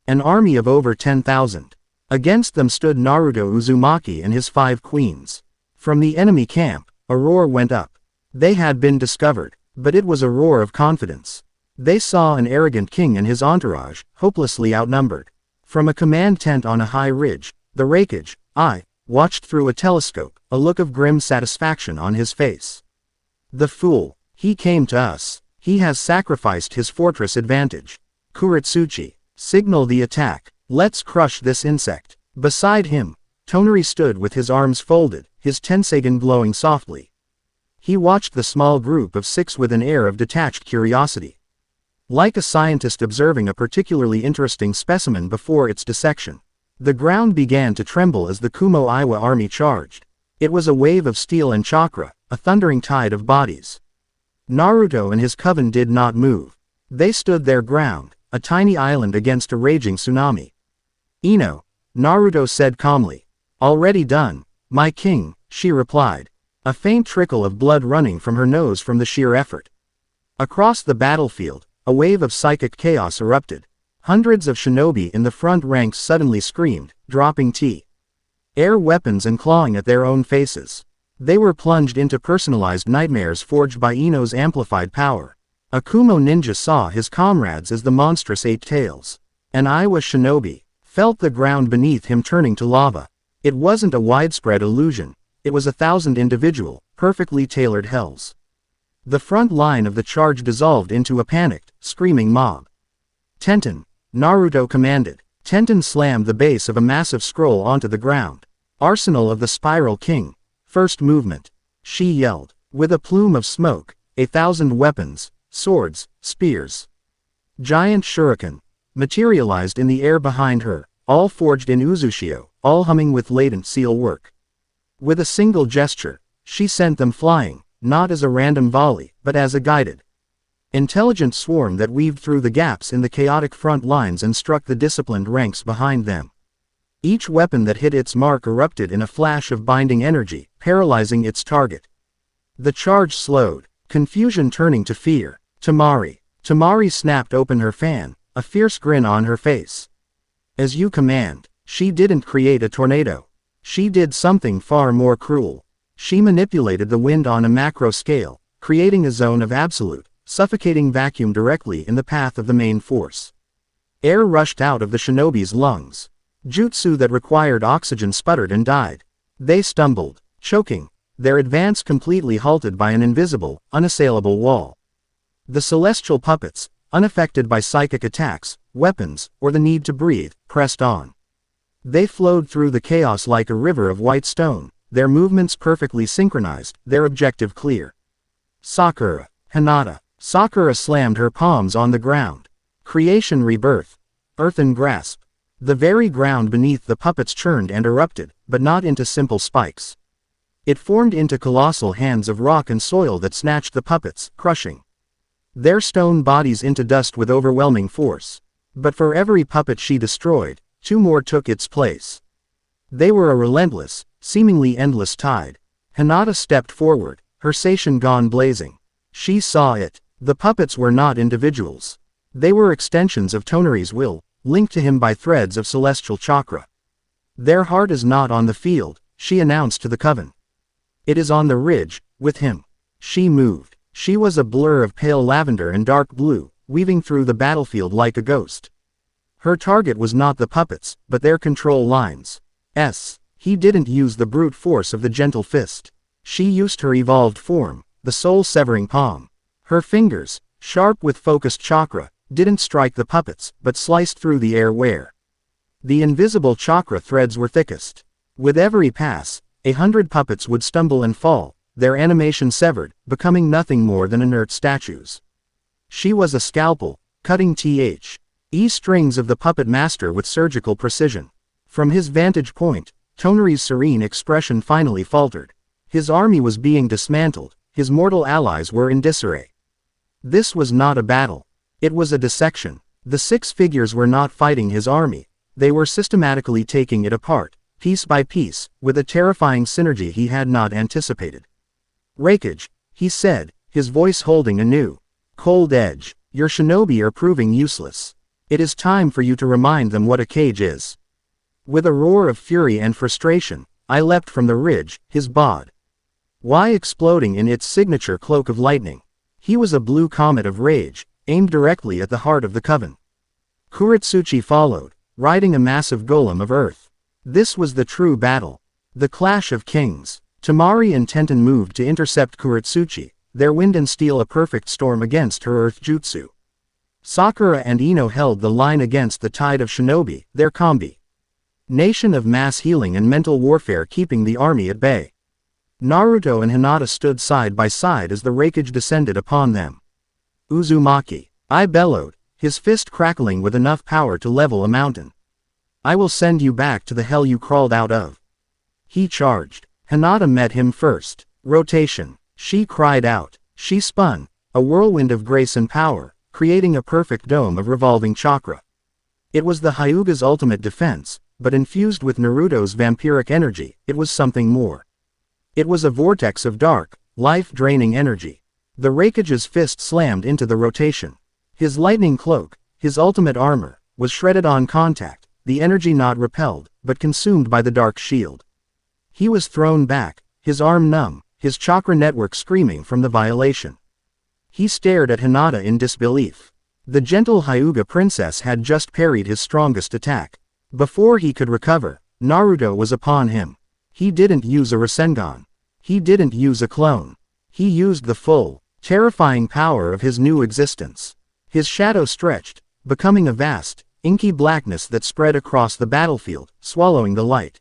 An army of over 10,000. Against them stood Naruto Uzumaki and his 5 queens. From the enemy camp, a roar went up. They had been discovered, but it was a roar of confidence. They saw an arrogant king and his entourage, hopelessly outnumbered. From a command tent on a high ridge, the Raikage, watched through a telescope, a look of grim satisfaction on his face. The fool, he came to us. He has sacrificed his fortress advantage. Kuritsuchi, signal the attack. Let's crush this insect. Beside him, Tonari stood with his arms folded, his Tenseigan glowing softly. He watched the small group of 6 with an air of detached curiosity. Like a scientist observing a particularly interesting specimen before its dissection. The ground began to tremble as the Kunoichi army charged. It was a wave of steel and chakra, a thundering tide of bodies. Naruto and his coven did not move. They stood their ground, a tiny island against a raging tsunami. "Ino," Naruto said calmly. "Already done, my king," she replied. A faint trickle of blood running from her nose from the sheer effort. Across the battlefield, a wave of psychic chaos erupted. Hundreds of shinobi in the front ranks suddenly screamed, dropping air weapons and clawing at their own faces. They were plunged into personalized nightmares forged by Ino's amplified power. A Kumo ninja saw his comrades as the monstrous 8 tails. An Iwa shinobi felt the ground beneath him turning to lava. It wasn't a widespread illusion. It was 1,000 individual, perfectly tailored hells. The front line of the charge dissolved into a panicked, screaming mob. "Tenten," Naruto commanded. Tenten slammed the base of a massive scroll onto the ground. "Arsenal of the Spiral King. First movement," she yelled. With a plume of smoke, 1,000 weapons, swords, spears, giant shuriken, materialized in the air behind her, all forged in Uzushio, all humming with latent seal work. With a single gesture, she sent them flying, not as a random volley, but as a guided, intelligent swarm that weaved through the gaps in the chaotic front lines and struck the disciplined ranks behind them. Each weapon that hit its mark erupted in a flash of binding energy, paralyzing its target. The charge slowed, confusion turning to fear. Tamari snapped open her fan, a fierce grin on her face. "As you command." She didn't create a tornado. She did something far more cruel. She manipulated the wind on a macro scale, creating a zone of absolute, suffocating vacuum directly in the path of the main force. Air rushed out of the shinobi's lungs. Jutsu that required oxygen sputtered and died. They stumbled, choking, their advance completely halted by an invisible, unassailable wall. The celestial puppets, unaffected by psychic attacks, weapons, or the need to breathe, pressed on. They flowed through the chaos like a river of white stone, their movements perfectly synchronized, their objective clear. "Sakura, Hinata." Sakura slammed her palms on the ground. Creation rebirth. Earthen grasp. The very ground beneath the puppets churned and erupted, but not into simple spikes. It formed into colossal hands of rock and soil that snatched the puppets, crushing their stone bodies into dust with overwhelming force. But for every puppet she destroyed, 2 more took its place. They were a relentless, seemingly endless tide. Hinata stepped forward, her Seishin gone blazing. She saw it. The puppets were not individuals. They were extensions of Tonari's will, linked to him by threads of celestial chakra. "Their heart is not on the field," she announced to the coven. "It is on the ridge, with him." She moved. She was a blur of pale lavender and dark blue, weaving through the battlefield like a ghost. Her target was not the puppets, but their control lines. He didn't use the brute force of the gentle fist. She used her evolved form, the soul-severing palm. Her fingers, sharp with focused chakra, didn't strike the puppets, but sliced through the air where the invisible chakra threads were thickest. With every pass, 100 puppets would stumble and fall, their animation severed, becoming nothing more than inert statues. She was a scalpel, cutting strings of the puppet master with surgical precision. From his vantage point, Tonari's serene expression finally faltered. His army was being dismantled, his mortal allies were in disarray. This was not a battle. It was a dissection. The 6 figures were not fighting his army, they were systematically taking it apart, piece by piece, with a terrifying synergy he had not anticipated. "Raikage," he said, his voice holding a new, cold edge. "Your shinobi are proving useless. It is time for you to remind them what a cage is." With a roar of fury and frustration, I leapt from the ridge, his bod. Why exploding in its signature cloak of lightning. He was a blue comet of rage, aimed directly at the heart of the coven. Kuritsuchi followed, riding a massive golem of earth. This was the true battle. The clash of kings. Tamari and Tenten moved to intercept Kuritsuchi, their wind and steel a perfect storm against her earth jutsu. Sakura and Ino held the line against the tide of shinobi, their combi nation of mass healing and mental warfare keeping the army at bay. Naruto and Hinata stood side by side as the Raikage descended upon them. Uzumaki. I bellowed, his fist crackling with enough power to level a mountain. I will send you back to the hell you crawled out of. He charged. Hinata met him first. Rotation. She cried out. She spun, a whirlwind of grace and power, creating a perfect dome of revolving chakra. It was the Hyuga's ultimate defense, but infused with Naruto's vampiric energy, it was something more. It was a vortex of dark, life-draining energy. The Raikage's fist slammed into the rotation. His lightning cloak, his ultimate armor, was shredded on contact, the energy not repelled, but consumed by the dark shield. He was thrown back, his arm numb, his chakra network screaming from the violation. He stared at Hinata in disbelief. The gentle Hyuga princess had just parried his strongest attack. Before he could recover, Naruto was upon him. He didn't use a Rasengan. He didn't use a clone. He used the full, terrifying power of his new existence. His shadow stretched, becoming a vast, inky blackness that spread across the battlefield, swallowing the light.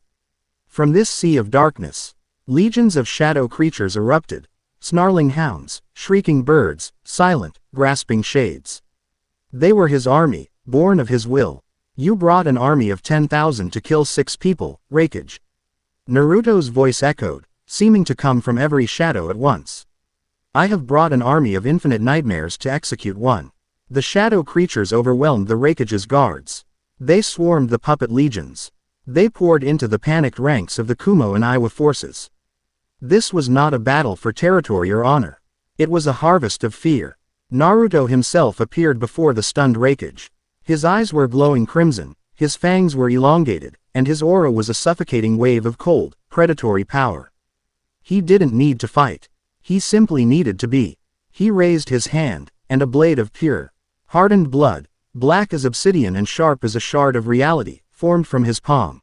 From this sea of darkness, legions of shadow creatures erupted, snarling hounds, shrieking birds, silent, grasping shades. They were his army, born of his will. You brought an army of 10,000 to kill 6 people, Raikage. Naruto's voice echoed, seeming to come from every shadow at once. I have brought an army of infinite nightmares to execute one. The shadow creatures overwhelmed the Raikage's guards. They swarmed the puppet legions. They poured into the panicked ranks of the Kumo and Iwa forces. This was not a battle for territory or honor. It was a harvest of fear. Naruto himself appeared before the stunned Raikage. His eyes were glowing crimson, his fangs were elongated, and his aura was a suffocating wave of cold, predatory power. He didn't need to fight. He simply needed to be. He raised his hand, and a blade of pure, hardened blood, black as obsidian and sharp as a shard of reality, formed from his palm.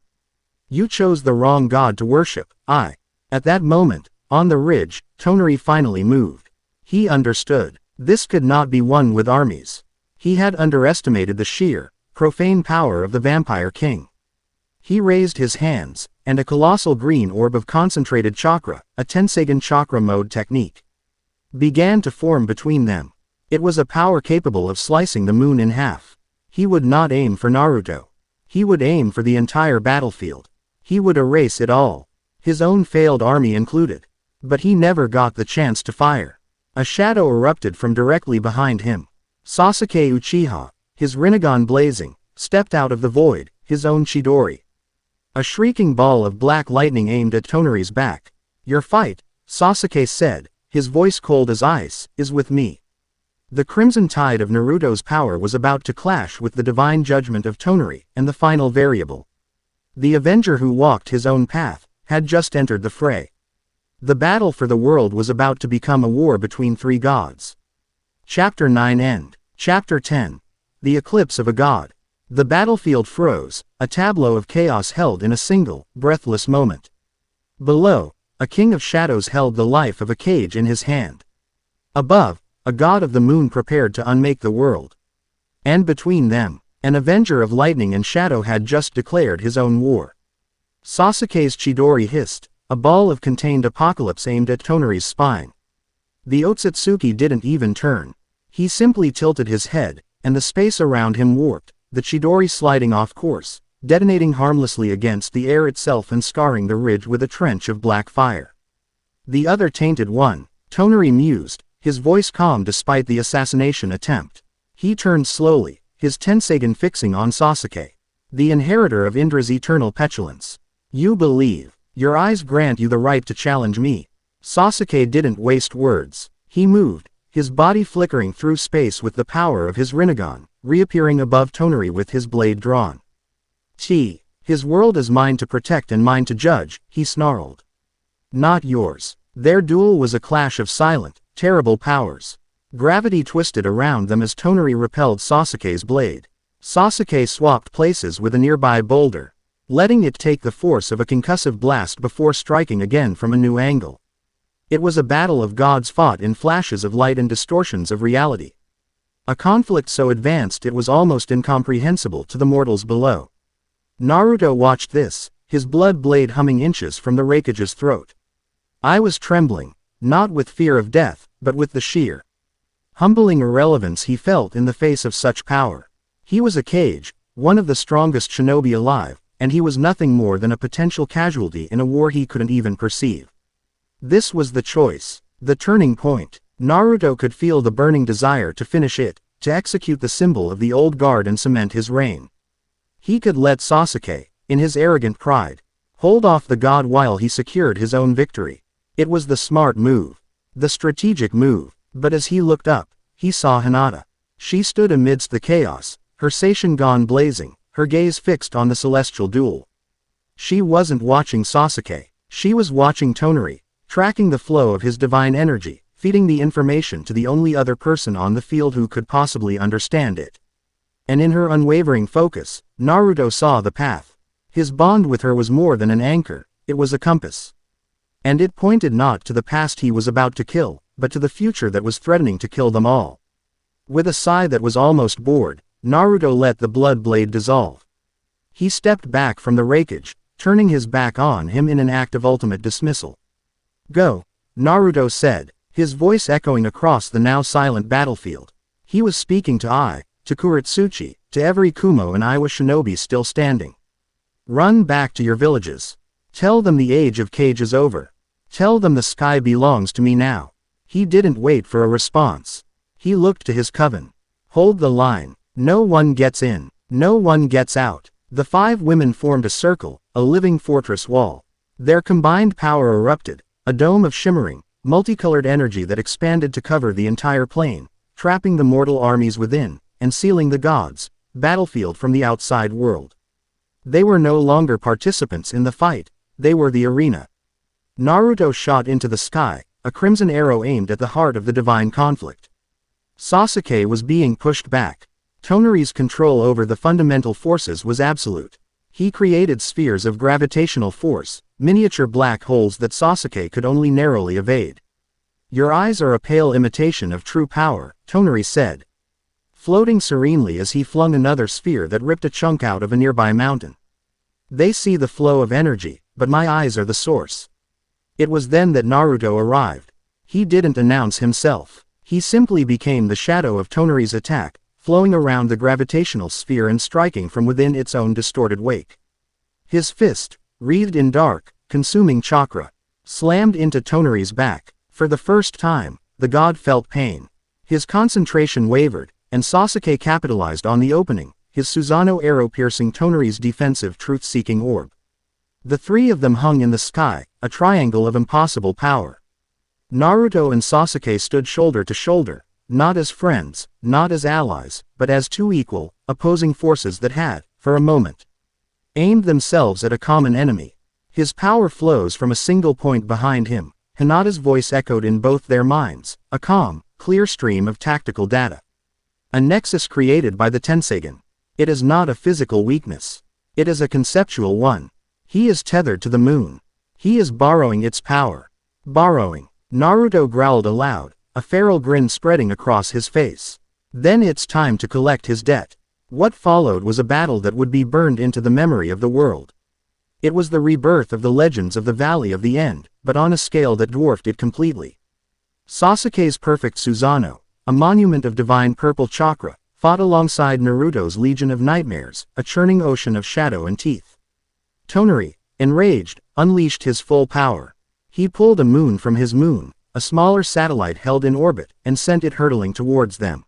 You chose the wrong god to worship, I. At that moment, on the ridge, Tonari finally moved. He understood. This could not be won with armies. He had underestimated the sheer, profane power of the Vampire King. He raised his hands, and a colossal green orb of concentrated chakra, a Tensagen chakra mode technique, began to form between them. It was a power capable of slicing the moon in half. He would not aim for Naruto. He would aim for the entire battlefield. He would erase it all. His own failed army included. But he never got the chance to fire. A shadow erupted from directly behind him. Sasuke Uchiha, his Rinnegan blazing, stepped out of the void, his own Chidori. A shrieking ball of black lightning aimed at Tonari's back. Your fight, Sasuke said, his voice cold as ice, is with me. The crimson tide of Naruto's power was about to clash with the divine judgment of Tonari, and the final variable. The Avenger who walked his own path, had just entered the fray. The battle for the world was about to become a war between 3 gods. Chapter 9 End. Chapter 10. The Eclipse of a God. The battlefield froze, a tableau of chaos held in a single, breathless moment. Below, a king of shadows held the life of a cage in his hand. Above, a god of the moon prepared to unmake the world. And between them, an avenger of lightning and shadow had just declared his own war. Sasuke's Chidori hissed, a ball of contained apocalypse aimed at Tonari's spine. The Otsutsuki didn't even turn. He simply tilted his head, and the space around him warped, the Chidori sliding off course, detonating harmlessly against the air itself and scarring the ridge with a trench of black fire. The other tainted one, Tonari mused, his voice calm despite the assassination attempt. He turned slowly, his Tensagen fixing on Sasuke, the inheritor of Indra's eternal petulance. You believe, your eyes grant you the right to challenge me. Sasuke didn't waste words. He moved, his body flickering through space with the power of his Rinnegan, reappearing above Tonari with his blade drawn. His world is mine to protect and mine to judge, he snarled. Not yours. Their duel was a clash of silent, terrible powers. Gravity twisted around them as Tonari repelled Sasuke's blade. Sasuke swapped places with a nearby boulder, letting it take the force of a concussive blast before striking again from a new angle. It was a battle of gods fought in flashes of light and distortions of reality. A conflict so advanced it was almost incomprehensible to the mortals below. Naruto watched this, his blood blade humming inches from the Raikage's throat. I was trembling, not with fear of death, but with the sheer, humbling irrelevance he felt in the face of such power. He was a Kage, one of the strongest shinobi alive, and he was nothing more than a potential casualty in a war he couldn't even perceive. This was the choice, the turning point. Naruto could feel the burning desire to finish it, to execute the symbol of the old guard and cement his reign. He could let Sasuke, in his arrogant pride, hold off the god while he secured his own victory. It was the smart move, the strategic move, but as he looked up, he saw Hinata. She stood amidst the chaos, her Seishingan blazing, her gaze fixed on the celestial duel. She wasn't watching Sasuke, she was watching Tonari, tracking the flow of his divine energy, feeding the information to the only other person on the field who could possibly understand it. And in her unwavering focus, Naruto saw the path. His bond with her was more than an anchor, it was a compass. And it pointed not to the past he was about to kill, but to the future that was threatening to kill them all. With a sigh that was almost bored, Naruto let the blood blade dissolve. He stepped back from the wreckage, turning his back on him in an act of ultimate dismissal. Go, Naruto said, his voice echoing across the now silent battlefield. He was speaking to Kuritsuchi, to every Kumo and Iwa shinobi still standing. Run back to your villages. Tell them the age of Kage is over. Tell them the sky belongs to me now. He didn't wait for a response. He looked to his coven. Hold the line. No one gets in. No one gets out. The 5 women formed a circle, a living fortress wall. Their combined power erupted, a dome of shimmering, multicolored energy that expanded to cover the entire plane, trapping the mortal armies within, and sealing the gods' battlefield from the outside world. They were no longer participants in the fight, they were the arena. Naruto shot into the sky, a crimson arrow aimed at the heart of the divine conflict. Sasuke was being pushed back. Tonari's control over the fundamental forces was absolute. He created spheres of gravitational force, miniature black holes that Sasuke could only narrowly evade. Your eyes are a pale imitation of true power, Tonari said, floating serenely as he flung another sphere that ripped a chunk out of a nearby mountain. They see the flow of energy, but my eyes are the source. It was then that Naruto arrived. He didn't announce himself. He simply became the shadow of Tonari's attack, flowing around the gravitational sphere and striking from within its own distorted wake. His fist, wreathed in dark, consuming chakra, slammed into Tonari's back. For the first time, the god felt pain. His concentration wavered, and Sasuke capitalized on the opening, his Susanoo arrow piercing Tonari's defensive truth-seeking orb. The 3 of them hung in the sky, a triangle of impossible power. Naruto and Sasuke stood shoulder to shoulder, not as friends, not as allies, but as 2 equal, opposing forces that had, for a moment, aimed themselves at a common enemy. His power flows from a single point behind him. Hinata's voice echoed in both their minds, a calm, clear stream of tactical data. A nexus created by the Tenseigan. It is not a physical weakness. It is a conceptual one. He is tethered to the moon. He is borrowing its power. Borrowing. Naruto growled aloud, a feral grin spreading across his face. Then it's time to collect his debt. What followed was a battle that would be burned into the memory of the world. It was the rebirth of the legends of the Valley of the End, but on a scale that dwarfed it completely. Sasuke's perfect Susanoo, a monument of divine purple chakra, fought alongside Naruto's legion of nightmares, a churning ocean of shadow and teeth. Tonari, enraged, unleashed his full power. He pulled a moon from his moon, a smaller satellite held in orbit, and sent it hurtling towards them.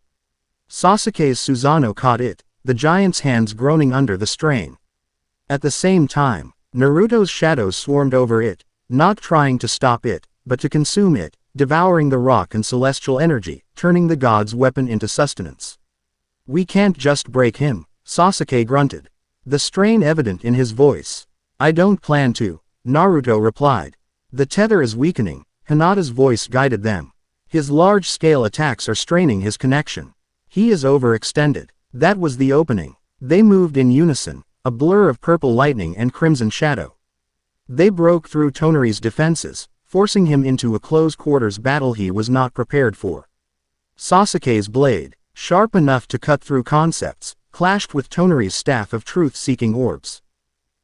Sasuke's Susanoo caught it, the giant's hands groaning under the strain. At the same time, Naruto's shadows swarmed over it, not trying to stop it, but to consume it, devouring the rock and celestial energy, turning the god's weapon into sustenance. We can't just break him, Sasuke grunted, the strain evident in his voice. I don't plan to, Naruto replied. The tether is weakening, Hinata's voice guided them. His large-scale attacks are straining his connection. He is overextended. That was the opening. They moved in unison, a blur of purple lightning and crimson shadow. They broke through Tonari's defenses, forcing him into a close-quarters battle he was not prepared for. Sasuke's blade, sharp enough to cut through concepts, clashed with Tonari's staff of truth-seeking orbs.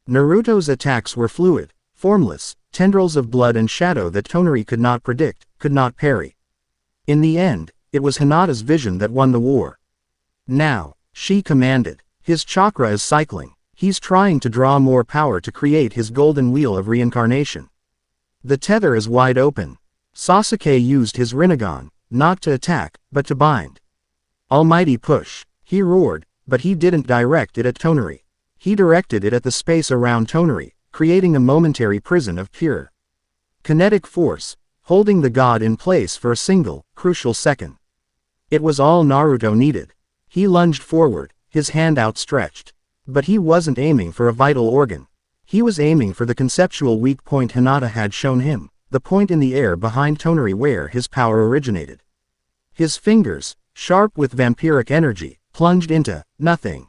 Naruto's attacks were fluid, formless, tendrils of blood and shadow that Tonari could not predict, could not parry. In the end, it was Hinata's vision that won the war. Now, she commanded. His chakra is cycling. He's trying to draw more power to create his golden wheel of reincarnation. The tether is wide open. Sasuke used his Rinnegan, not to attack, but to bind. Almighty push. He roared, but he didn't direct it at Tonari. He directed it at the space around Tonari, creating a momentary prison of pure kinetic force, holding the god in place for a single, crucial second. It was all Naruto needed. He lunged forward, his hand outstretched. But he wasn't aiming for a vital organ. He was aiming for the conceptual weak point Hinata had shown him, the point in the air behind Tonari where his power originated. His fingers, sharp with vampiric energy, plunged into nothing.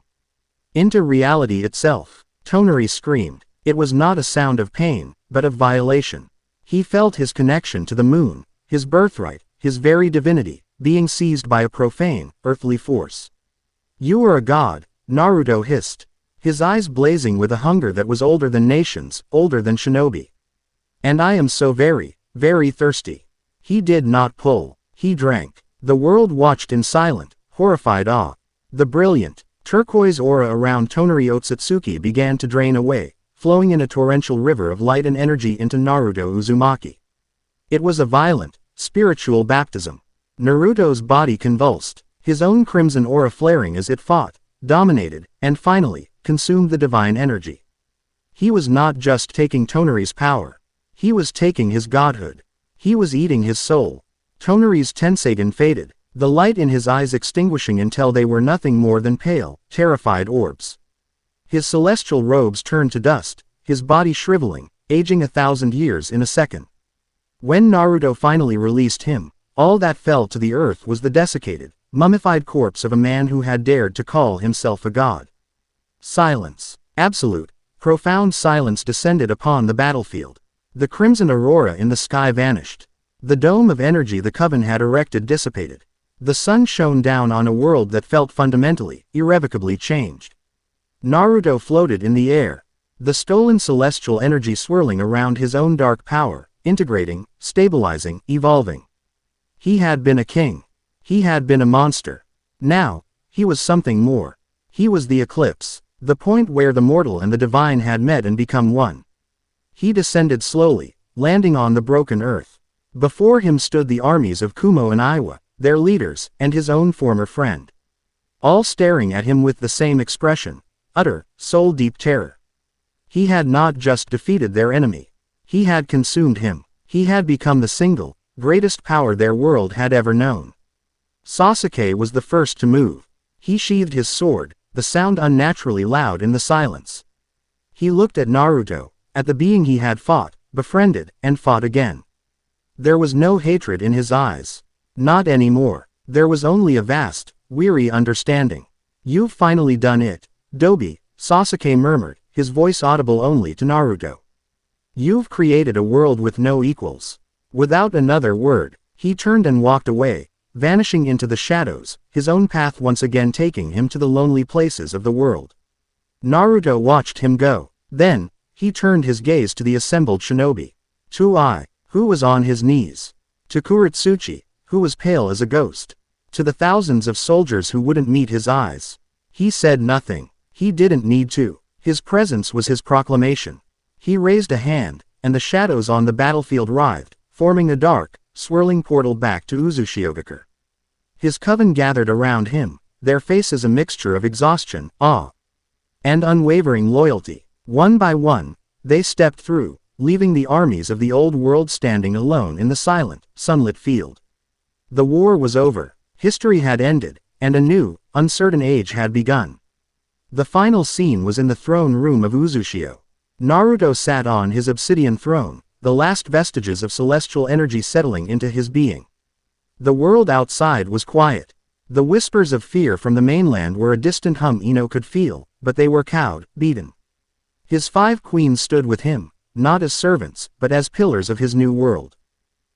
Into reality itself. Tonari screamed. It was not a sound of pain, but of violation. He felt his connection to the moon, his birthright, his very divinity, being seized by a profane, earthly force. "You are a god," Naruto hissed, his eyes blazing with a hunger that was older than nations, older than shinobi. "And I am so very, very thirsty." He did not pull. He drank. The world watched in silent, horrified awe. The brilliant, turquoise aura around Tonari Otsutsuki began to drain away, flowing in a torrential river of light and energy into Naruto Uzumaki. It was a violent, spiritual baptism. Naruto's body convulsed, his own crimson aura flaring as it fought, dominated, and finally, consumed the divine energy. He was not just taking Tonari's power. He was taking his godhood. He was eating his soul. Tonari's Tenseigen faded, the light in his eyes extinguishing until they were nothing more than pale, terrified orbs. His celestial robes turned to dust, his body shriveling, aging 1,000 years in a second. When Naruto finally released him, all that fell to the earth was the desiccated, mummified corpse of a man who had dared to call himself a god. Silence. Absolute, profound silence descended upon the battlefield. The crimson aurora in the sky vanished. The dome of energy the Coven had erected dissipated. The sun shone down on a world that felt fundamentally, irrevocably changed. Naruto floated in the air, the stolen celestial energy swirling around his own dark power, integrating, stabilizing, evolving. He had been a king. He had been a monster. Now, he was something more. He was the eclipse, the point where the mortal and the divine had met and become one. He descended slowly, landing on the broken earth. Before him stood the armies of Kumo and Iwa, their leaders, and his own former friend. All staring at him with the same expression, utter, soul-deep terror. He had not just defeated their enemy. He had consumed him. He had become the single, greatest power their world had ever known. Sasuke was the first to move. He sheathed his sword, the sound unnaturally loud in the silence. He looked at Naruto, at the being he had fought, befriended, and fought again. There was no hatred in his eyes. Not anymore. There was only a vast, weary understanding. "You've finally done it, Dobi," Sasuke murmured, his voice audible only to Naruto. "You've created a world with no equals." Without another word, he turned and walked away, vanishing into the shadows, his own path once again taking him to the lonely places of the world. Naruto watched him go. Then, he turned his gaze to the assembled shinobi. To Ai, who was on his knees. To Kuritsuchi, who was pale as a ghost. To the thousands of soldiers who wouldn't meet his eyes. He said nothing. He didn't need to. His presence was his proclamation. He raised a hand, and the shadows on the battlefield writhed, forming a dark, swirling portal back to Uzushiogakure. His coven gathered around him, their faces a mixture of exhaustion, awe, and unwavering loyalty. One by one, they stepped through, leaving the armies of the old world standing alone in the silent, sunlit field. The war was over, history had ended, and a new, uncertain age had begun. The final scene was in the throne room of Uzushio. Naruto sat on his obsidian throne, the last vestiges of celestial energy settling into his being. The world outside was quiet. The whispers of fear from the mainland were a distant hum Ino could feel, but they were cowed, beaten. His 5 queens stood with him, not as servants, but as pillars of his new world.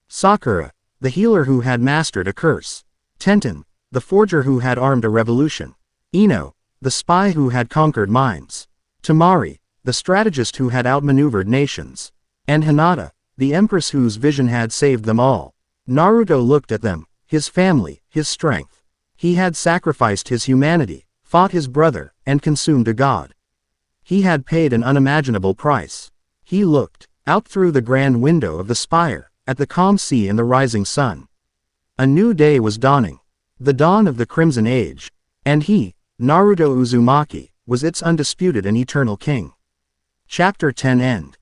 Sakura, the healer who had mastered a curse. Tenten, the forger who had armed a revolution. Ino, the spy who had conquered minds. Temari, the strategist who had outmaneuvered nations. And Hinata, the empress whose vision had saved them all. Naruto looked at them, his family, his strength. He had sacrificed his humanity, fought his brother, and consumed a god. He had paid an unimaginable price. He looked out through the grand window of the spire, at the calm sea and the rising sun. A new day was dawning. The dawn of the Crimson Age. And he, Naruto Uzumaki, was its undisputed and eternal king. Chapter 10 End.